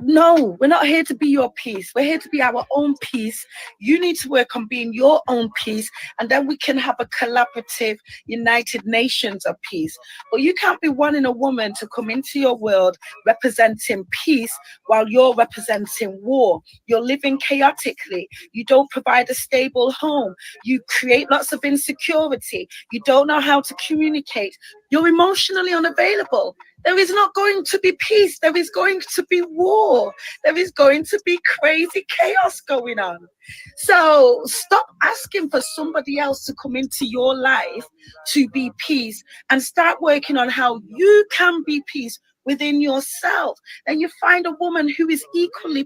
No, we're not here to be your peace. We're here to be our own peace. You need to work on being your own peace, and then we can have a collaborative United Nations of peace. But you can't be wanting a woman to come into your world representing peace while you're representing war. You're living chaotically. You don't provide a stable home. You create lots of insecurity. You don't know how to communicate. You're emotionally unavailable. There is not going to be peace. There is going to be war. There is going to be crazy chaos going on. So stop asking for somebody else to come into your life to be peace and start working on how you can be peace within yourself. Then you find a woman who is equally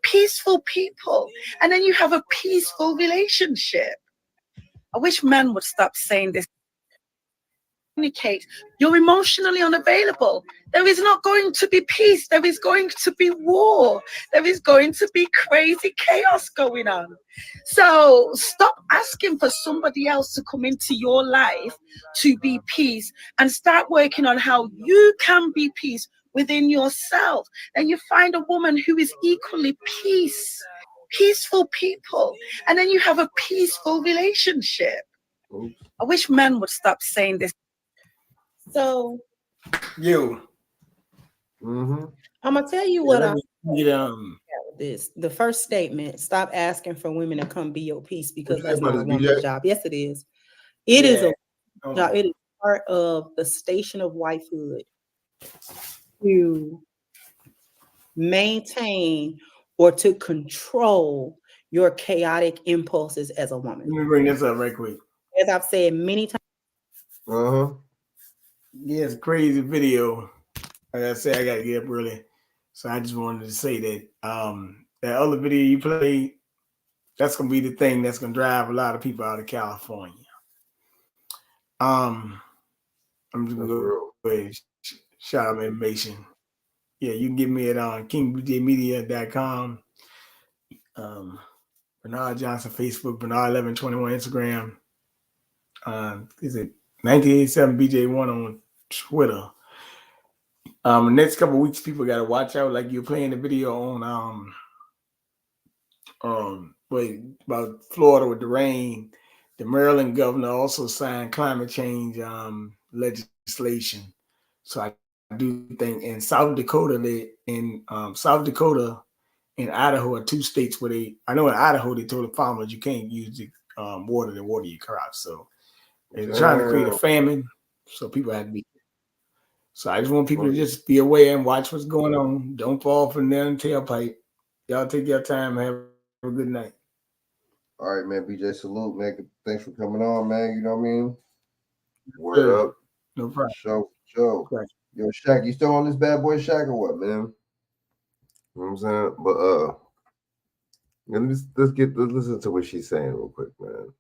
peaceful people. And then you have a peaceful relationship. I wish men would stop saying this. Communicate. You're emotionally unavailable. There is not going to be peace. There is going to be war. There is going to be crazy chaos going on. So stop asking for somebody else to come into your life to be peace and start working on how you can be peace within yourself. Then you find a woman who is equally peaceful people. And then you have a peaceful relationship. I wish men would stop saying this. So You. Mm-hmm. I'm gonna tell you what let I'm me get, this. The first statement: stop asking for women to come be your piece because What you that's think not a about this, woman's BJ? job. Yes, it is. It is a Yeah. job. It is part of the station of wifehood to maintain or to control your chaotic impulses as a woman. Let me bring this up right quick. As I've said many times. Uh-huh. Yeah, it's a crazy video. Like I said, I gotta get up early. So I just wanted to say that that other video you played, that's gonna be the thing that's gonna drive a lot of people out of California. I'm just gonna go ahead and shout out my information. Yeah, you can get me at kingbjmedia.com. Bernard Johnson Facebook, Bernard1121 Instagram. Is it 1987 BJ1 on Twitter? The next couple of weeks, people got to watch out. Like you're playing the video on about Florida with the rain. The Maryland governor also signed climate change legislation. So I do think in South Dakota, South Dakota and Idaho are two states where I know in Idaho they told the farmers you can't use the water to water your crops. So they're trying to create a famine, so people have to be. So I just want people to just be aware and watch what's going on. Don't fall for the tailpipe. Y'all take your time and have a good night. All right, man. BJ, salute, man. Thanks for coming on, man. You know what I mean? Word Sure. up. No problem. Show. Right. Yo, Shaq, you still on this bad boy Shaq or what, man? You know what I'm saying? But let's listen to what she's saying real quick, man.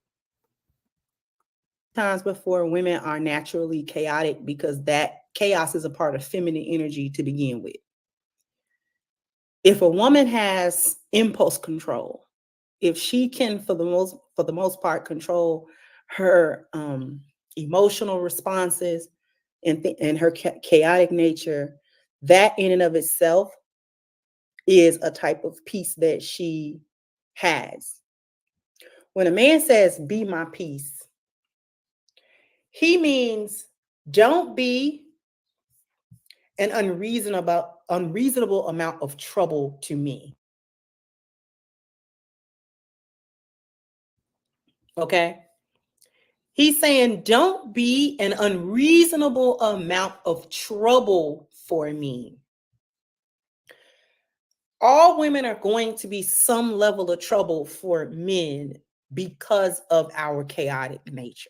Times before women are naturally chaotic because that chaos is a part of feminine energy to begin with. If a woman has impulse control, if she can for the most part control her emotional responses and her chaotic nature, that in and of itself is a type of peace that she has. When a man says be my peace, he means don't be an unreasonable amount of trouble to me. Okay? He's saying don't be an unreasonable amount of trouble for me. All women are going to be some level of trouble for men because of our chaotic nature.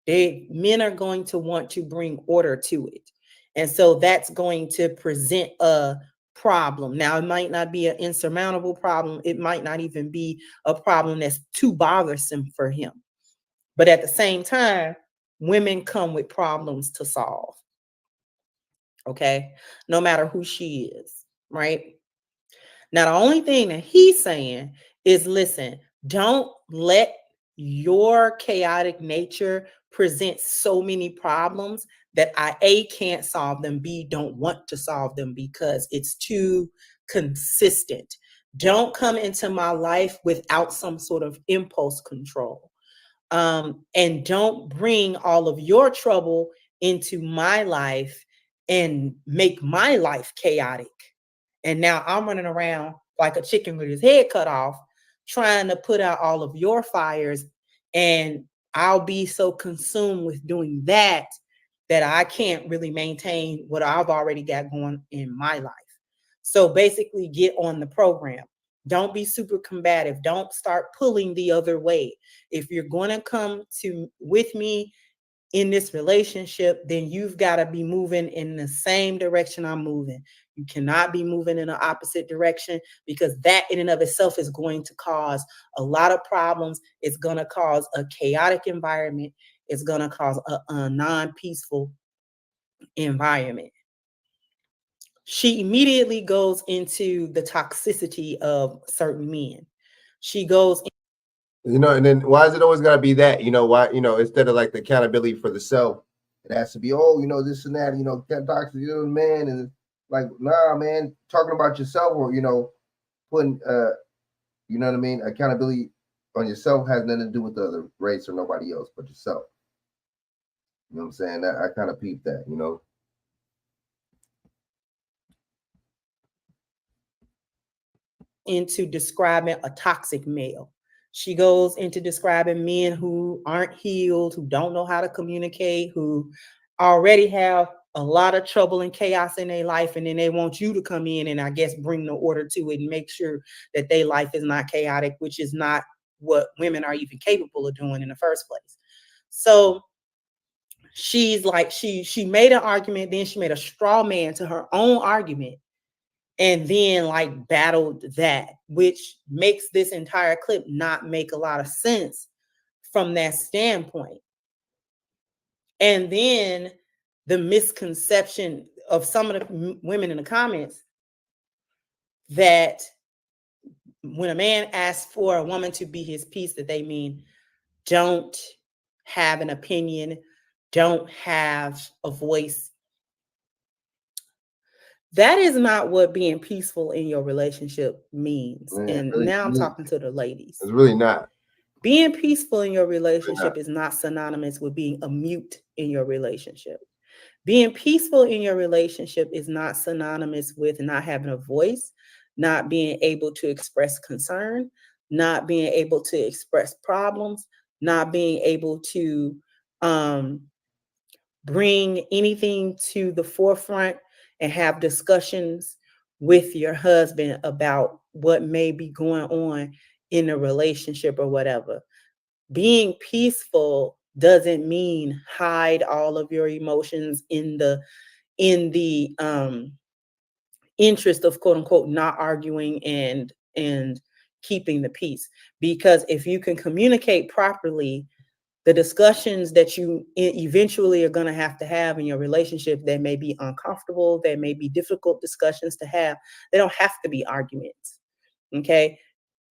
Men are going to want to bring order to it. And so that's going to present a problem. Now, it might not be an insurmountable problem. It might not even be a problem that's too bothersome for him. But at the same time, women come with problems to solve. Okay? No matter who she is, right? Now, the only thing that he's saying is, listen, don't let your chaotic nature present so many problems that I, A, can't solve them, B, don't want to solve them because it's too consistent. Don't come into my life without some sort of impulse control. And don't bring all of your trouble into my life and make my life chaotic. And now I'm running around like a chicken with his head cut off, trying to put out all of your fires. And I'll be so consumed with doing that I can't really maintain what I've already got going in my life. So basically get on the program. Don't be super combative. Don't start pulling the other way. If you're going to come with me in this relationship, then you've got to be moving in the same direction I'm moving. You cannot be moving in the opposite direction because that in and of itself is going to cause a lot of problems. It's going to cause a chaotic environment. It's going to cause a non-peaceful environment. She immediately goes into the toxicity of certain men. She goes, and then why is it always got to be that? Why? Instead of like the accountability for the self, it has to be this and that. Toxic, man, and like nah, man, talking about yourself or putting you know what I mean. Accountability on yourself has nothing to do with the other race or nobody else but yourself. You know what I'm saying? That I kind of peeped that, you know. Into describing a toxic male. She goes into describing men who aren't healed, who don't know how to communicate, who already have a lot of trouble and chaos in their life, and then they want you to come in and I guess bring the order to it and make sure that their life is not chaotic, which is not what women are even capable of doing in the first place. So she's like, she made an argument, then she made a straw man to her own argument, and then like battled that, which makes this entire clip not make a lot of sense from that standpoint. And then the misconception of some of the women in the comments that when a man asks for a woman to be his piece, that they mean don't have an opinion, don't have a voice. That is not what being peaceful in your relationship means. Man, and really, now I'm really, talking to the ladies. It's really not. Being peaceful in your relationship is not synonymous with being a mute in your relationship. Being peaceful in your relationship is not synonymous with not having a voice, not being able to express concern, not being able to express problems, not being able to bring anything to the forefront and have discussions with your husband about what may be going on in a relationship or whatever. Being peaceful doesn't mean hide all of your emotions in the interest of quote unquote not arguing and keeping the peace. Because if you can communicate properly, the discussions that you eventually are going to have in your relationship that may be uncomfortable, that may be difficult discussions to have, they don't have to be arguments. Okay.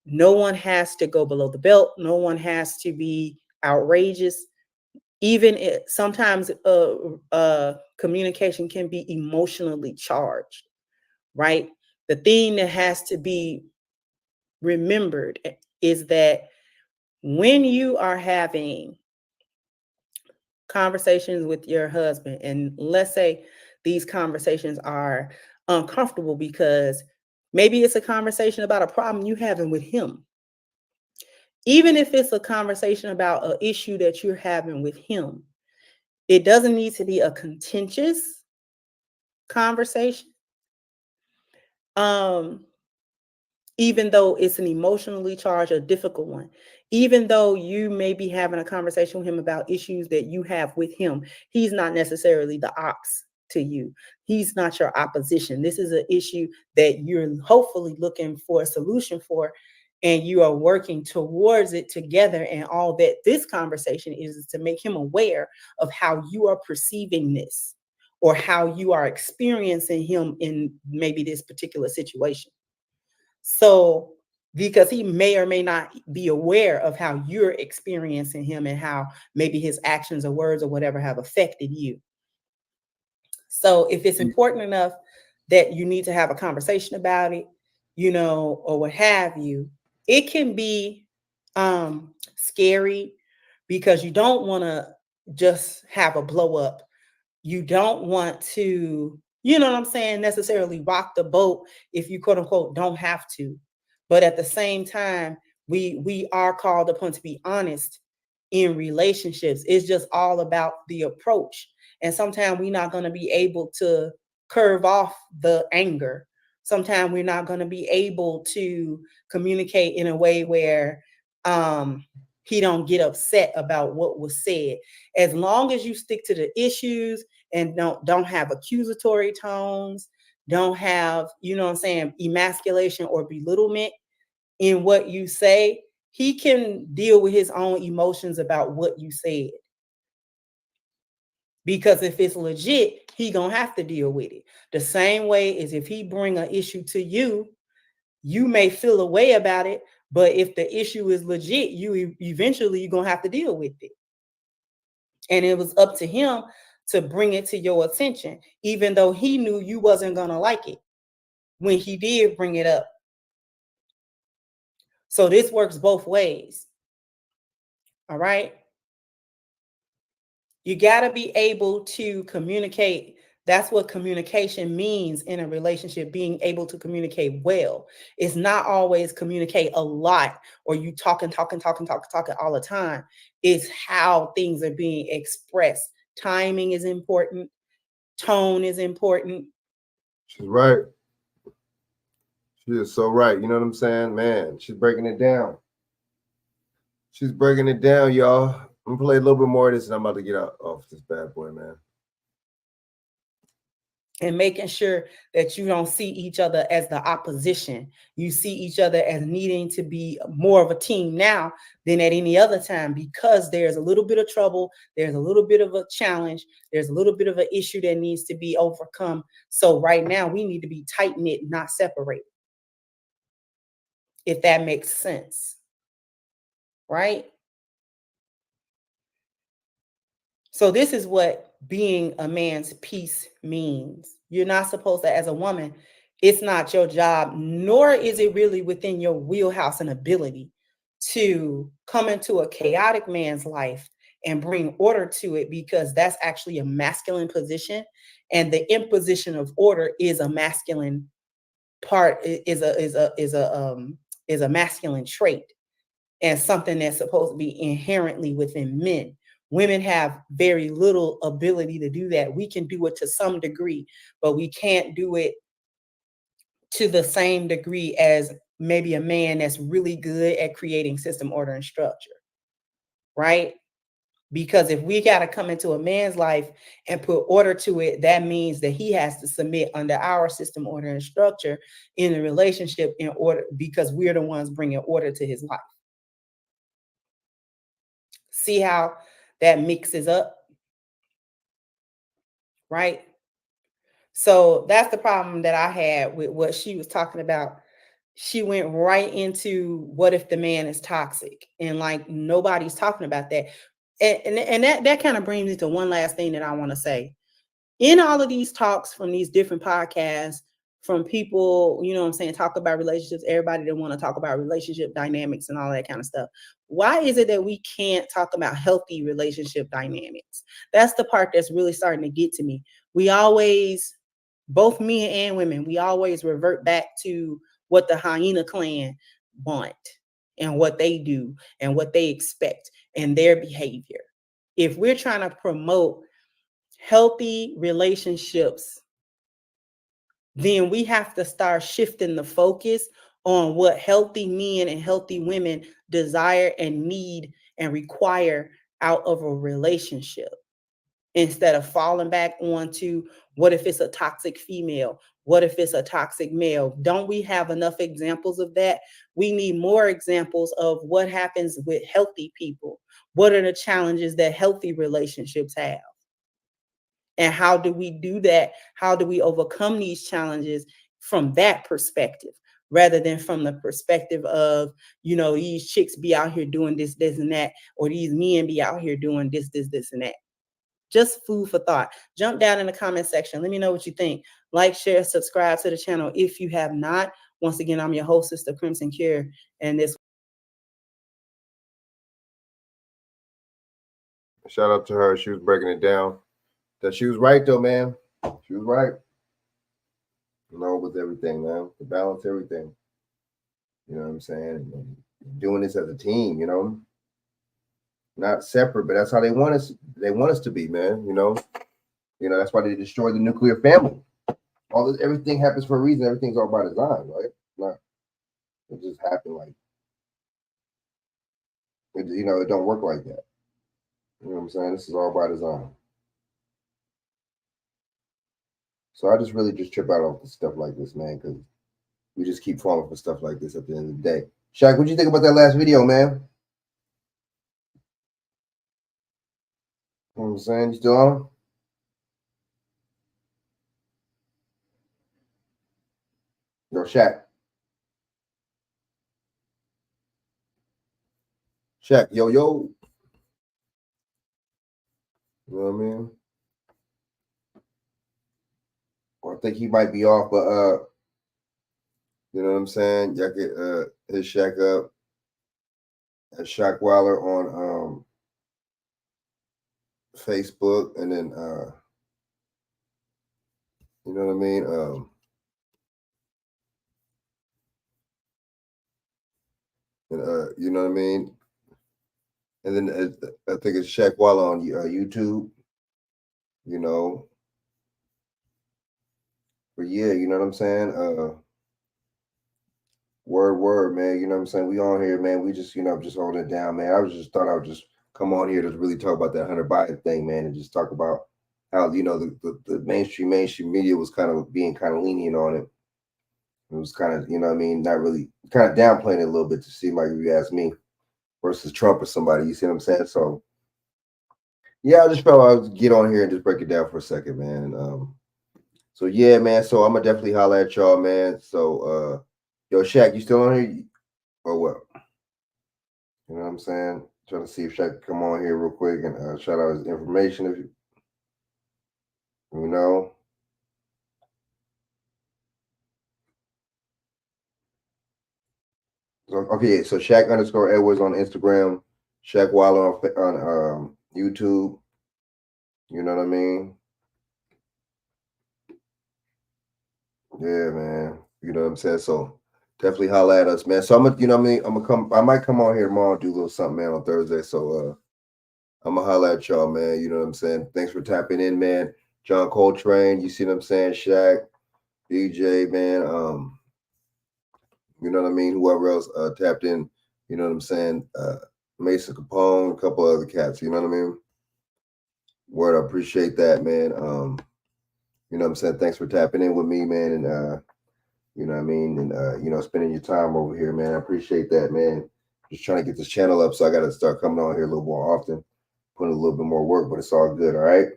No one has to go below the belt. No one has to be outrageous. Even sometimes communication can be emotionally charged, right? The thing that has to be remembered is that when you are having conversations with your husband, and let's say these conversations are uncomfortable because maybe it's a conversation about a problem you having with him. Even if it's a conversation about an issue that you're having with him, it doesn't need to be a contentious conversation. Even though it's an emotionally charged or difficult one, even though you may be having a conversation with him about issues that you have with him, he's not necessarily the ops to you. He's not your opposition. This is an issue that you're hopefully looking for a solution for, and you are working towards it together. And all that this conversation is to make him aware of how you are perceiving this or how you are experiencing him in maybe this particular situation. So, because he may or may not be aware of how you're experiencing him and how maybe his actions or words or whatever have affected you. So if it's important enough that you need to have a conversation about it, you know, or what have you, it can be scary because you don't want to just have a blow up. You don't want to, you know what I'm saying, necessarily rock the boat if you quote unquote don't have to. But at the same time, we are called upon to be honest in relationships. It's just all about the approach. And sometimes we're not going to be able to curve off the anger. Sometimes we're not going to be able to communicate in a way where he don't get upset about what was said. As long as you stick to the issues and don't have accusatory tones, don't have, you know what I'm saying, emasculation or belittlement in what you say, he can deal with his own emotions about what you said. Because if it's legit, he gonna have to deal with it. The same way as if he bring an issue to you, you may feel a way about it, but if the issue is legit, you eventually you're gonna have to deal with it. And it was up to him to bring it to your attention, even though he knew you wasn't gonna like it when he did bring it up. So this works both ways. All right. You got to be able to communicate. That's what communication means in a relationship, being able to communicate well. It's not always communicate a lot or you talking all the time. It's how things are being expressed. Timing is important. Tone is important. She's right. She is so right. You know what I'm saying? Man, she's breaking it down. She's breaking it down, y'all. I'm gonna play a little bit more of this and I'm about to get out off this bad boy, man. And making sure that you don't see each other as the opposition. You see each other as needing to be more of a team now than at any other time, because there's a little bit of trouble, there's a little bit of a challenge, there's a little bit of an issue that needs to be overcome. So right now we need to be tight-knit, not separated. If that makes sense. Right? So this is what being a man's piece means. You're not supposed to, as a woman, it's not your job, nor is it really within your wheelhouse and ability to come into a chaotic man's life and bring order to it, because that's actually a masculine position. And the imposition of order is a masculine part, is a masculine trait, and something that's supposed to be inherently within men. Women have very little ability to do that. We can do it to some degree, but we can't do it to the same degree as maybe a man that's really good at creating system, order, and structure, right? Because if we got to come into a man's life and put order to it, that means that he has to submit under our system, order, and structure in a relationship in order, because we're the ones bringing order to his life. See how that mixes up, right? So that's the problem that I had with what she was talking about. She went right into what if the man is toxic, and like nobody's talking about that. And that kind of brings me to one last thing that I want to say. In all of these talks from these different podcasts, from people, you know what I'm saying, talk about relationships, everybody that want to talk about relationship dynamics and all that kind of stuff. Why is it that we can't talk about healthy relationship dynamics? That's the part that's really starting to get to me. We always, both men and women, we always revert back to what the hyena clan want and what they do and what they expect and their behavior. If we're trying to promote healthy relationships, then we have to start shifting the focus on what healthy men and healthy women desire and need and require out of a relationship, instead of falling back onto what if it's a toxic female? What if it's a toxic male? Don't we have enough examples of that? We need more examples of what happens with healthy people. What are the challenges that healthy relationships have? And how do we do that? How do we overcome these challenges from that perspective, rather than from the perspective of, you know, these chicks be out here doing this, this, and that, or these men be out here doing this, this, this, and that. Just food for thought. Jump down in the comment section. Let me know what you think. Like, share, subscribe to the channel if you have not. Once again, I'm your host, Sister Crimson Cure, and this. Shout out to her. She was breaking it down. That she was right though, man. She was right. Along with everything, man. To balance everything. You know what I'm saying? Doing this as a team, you know. Not separate, but that's how they want us. They want us to be, man. You know, that's why they destroyed the nuclear family. All this, everything happens for a reason. Everything's all by design, right? Not it just happened like it, it don't work like that. You know what I'm saying? This is all by design. So I just really just trip out off the stuff like this, man, because we just keep falling for stuff like this at the end of the day. Shaq, what do you think about that last video, man? You know what I'm saying? You still on? Yo, Shaq. Shaq, yo. You know what I mean? Well, I think he might be off, but you know what I'm saying? Y'all get his Shaq up at Shaq Waller on Facebook, and then you know what I mean? You know what I mean? And then I think it's Shaq Walla on YouTube, you know. But yeah, you know what I'm saying? Word, man. You know what I'm saying? We on here, man. We just, just holding it down, man. I thought I would just come on here to really talk about that Hunter Biden thing, man, and just talk about how, the mainstream media was kind of being kind of lenient on it. It was kind of, not really, kind of downplaying it a little bit to seem like, if you ask me, versus Trump or somebody. You see what I'm saying? So, yeah, I just felt I would get on here and just break it down for a second, man. So yeah, man. So I'm gonna definitely holler at y'all, man. So, yo, Shaq, you still on here or what? You know what I'm saying? Trying to see if Shaq can come on here real quick and shout out his information if you know. So, okay, so Shaq _ Edwards on Instagram, Shaq Walla on YouTube. You know what I mean? Yeah, man. You know what I'm saying? So definitely holler at us, man. So I'm gonna, I might come on here tomorrow and do a little something, man, on Thursday. So I'm gonna holler at y'all, man. You know what I'm saying? Thanks for tapping in, man. John Coltrane, you see what I'm saying? Shaq, DJ, man. You know what I mean? Whoever else tapped in, you know what I'm saying? Mason Capone, a couple other cats, you know what I mean? Word, I appreciate that, man. You know what I'm saying? Thanks for tapping in with me, man, and you know what I mean, and spending your time over here, man. I appreciate that, man. Just trying to get this channel up, so I gotta start coming on here a little more often, putting a little bit more work, but it's all good, all right?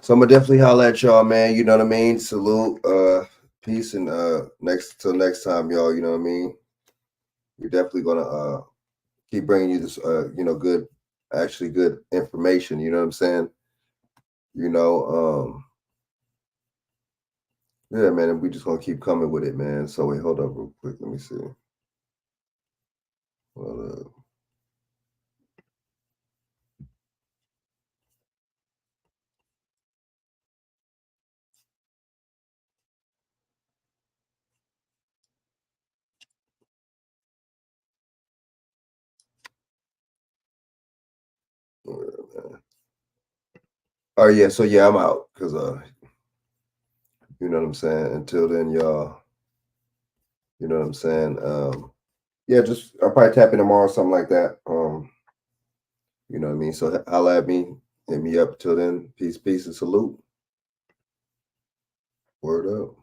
So I'm gonna definitely holler at y'all, man. You know what I mean? Salute, peace, and till next time, y'all. You know what I mean? We're definitely gonna keep bringing you this, good, actually good information. You know what I'm saying? Yeah, man, and we just gonna keep coming with it, man. So wait, hold up real quick. Let me see. Hold up. Oh yeah, so yeah, I'm out because you know what I'm saying. Until then, y'all, you know what I'm saying. Yeah, just I'll probably tap in tomorrow, something like that. You know what I mean. So holla at me, hit me up. Till then, peace, and salute. Word up.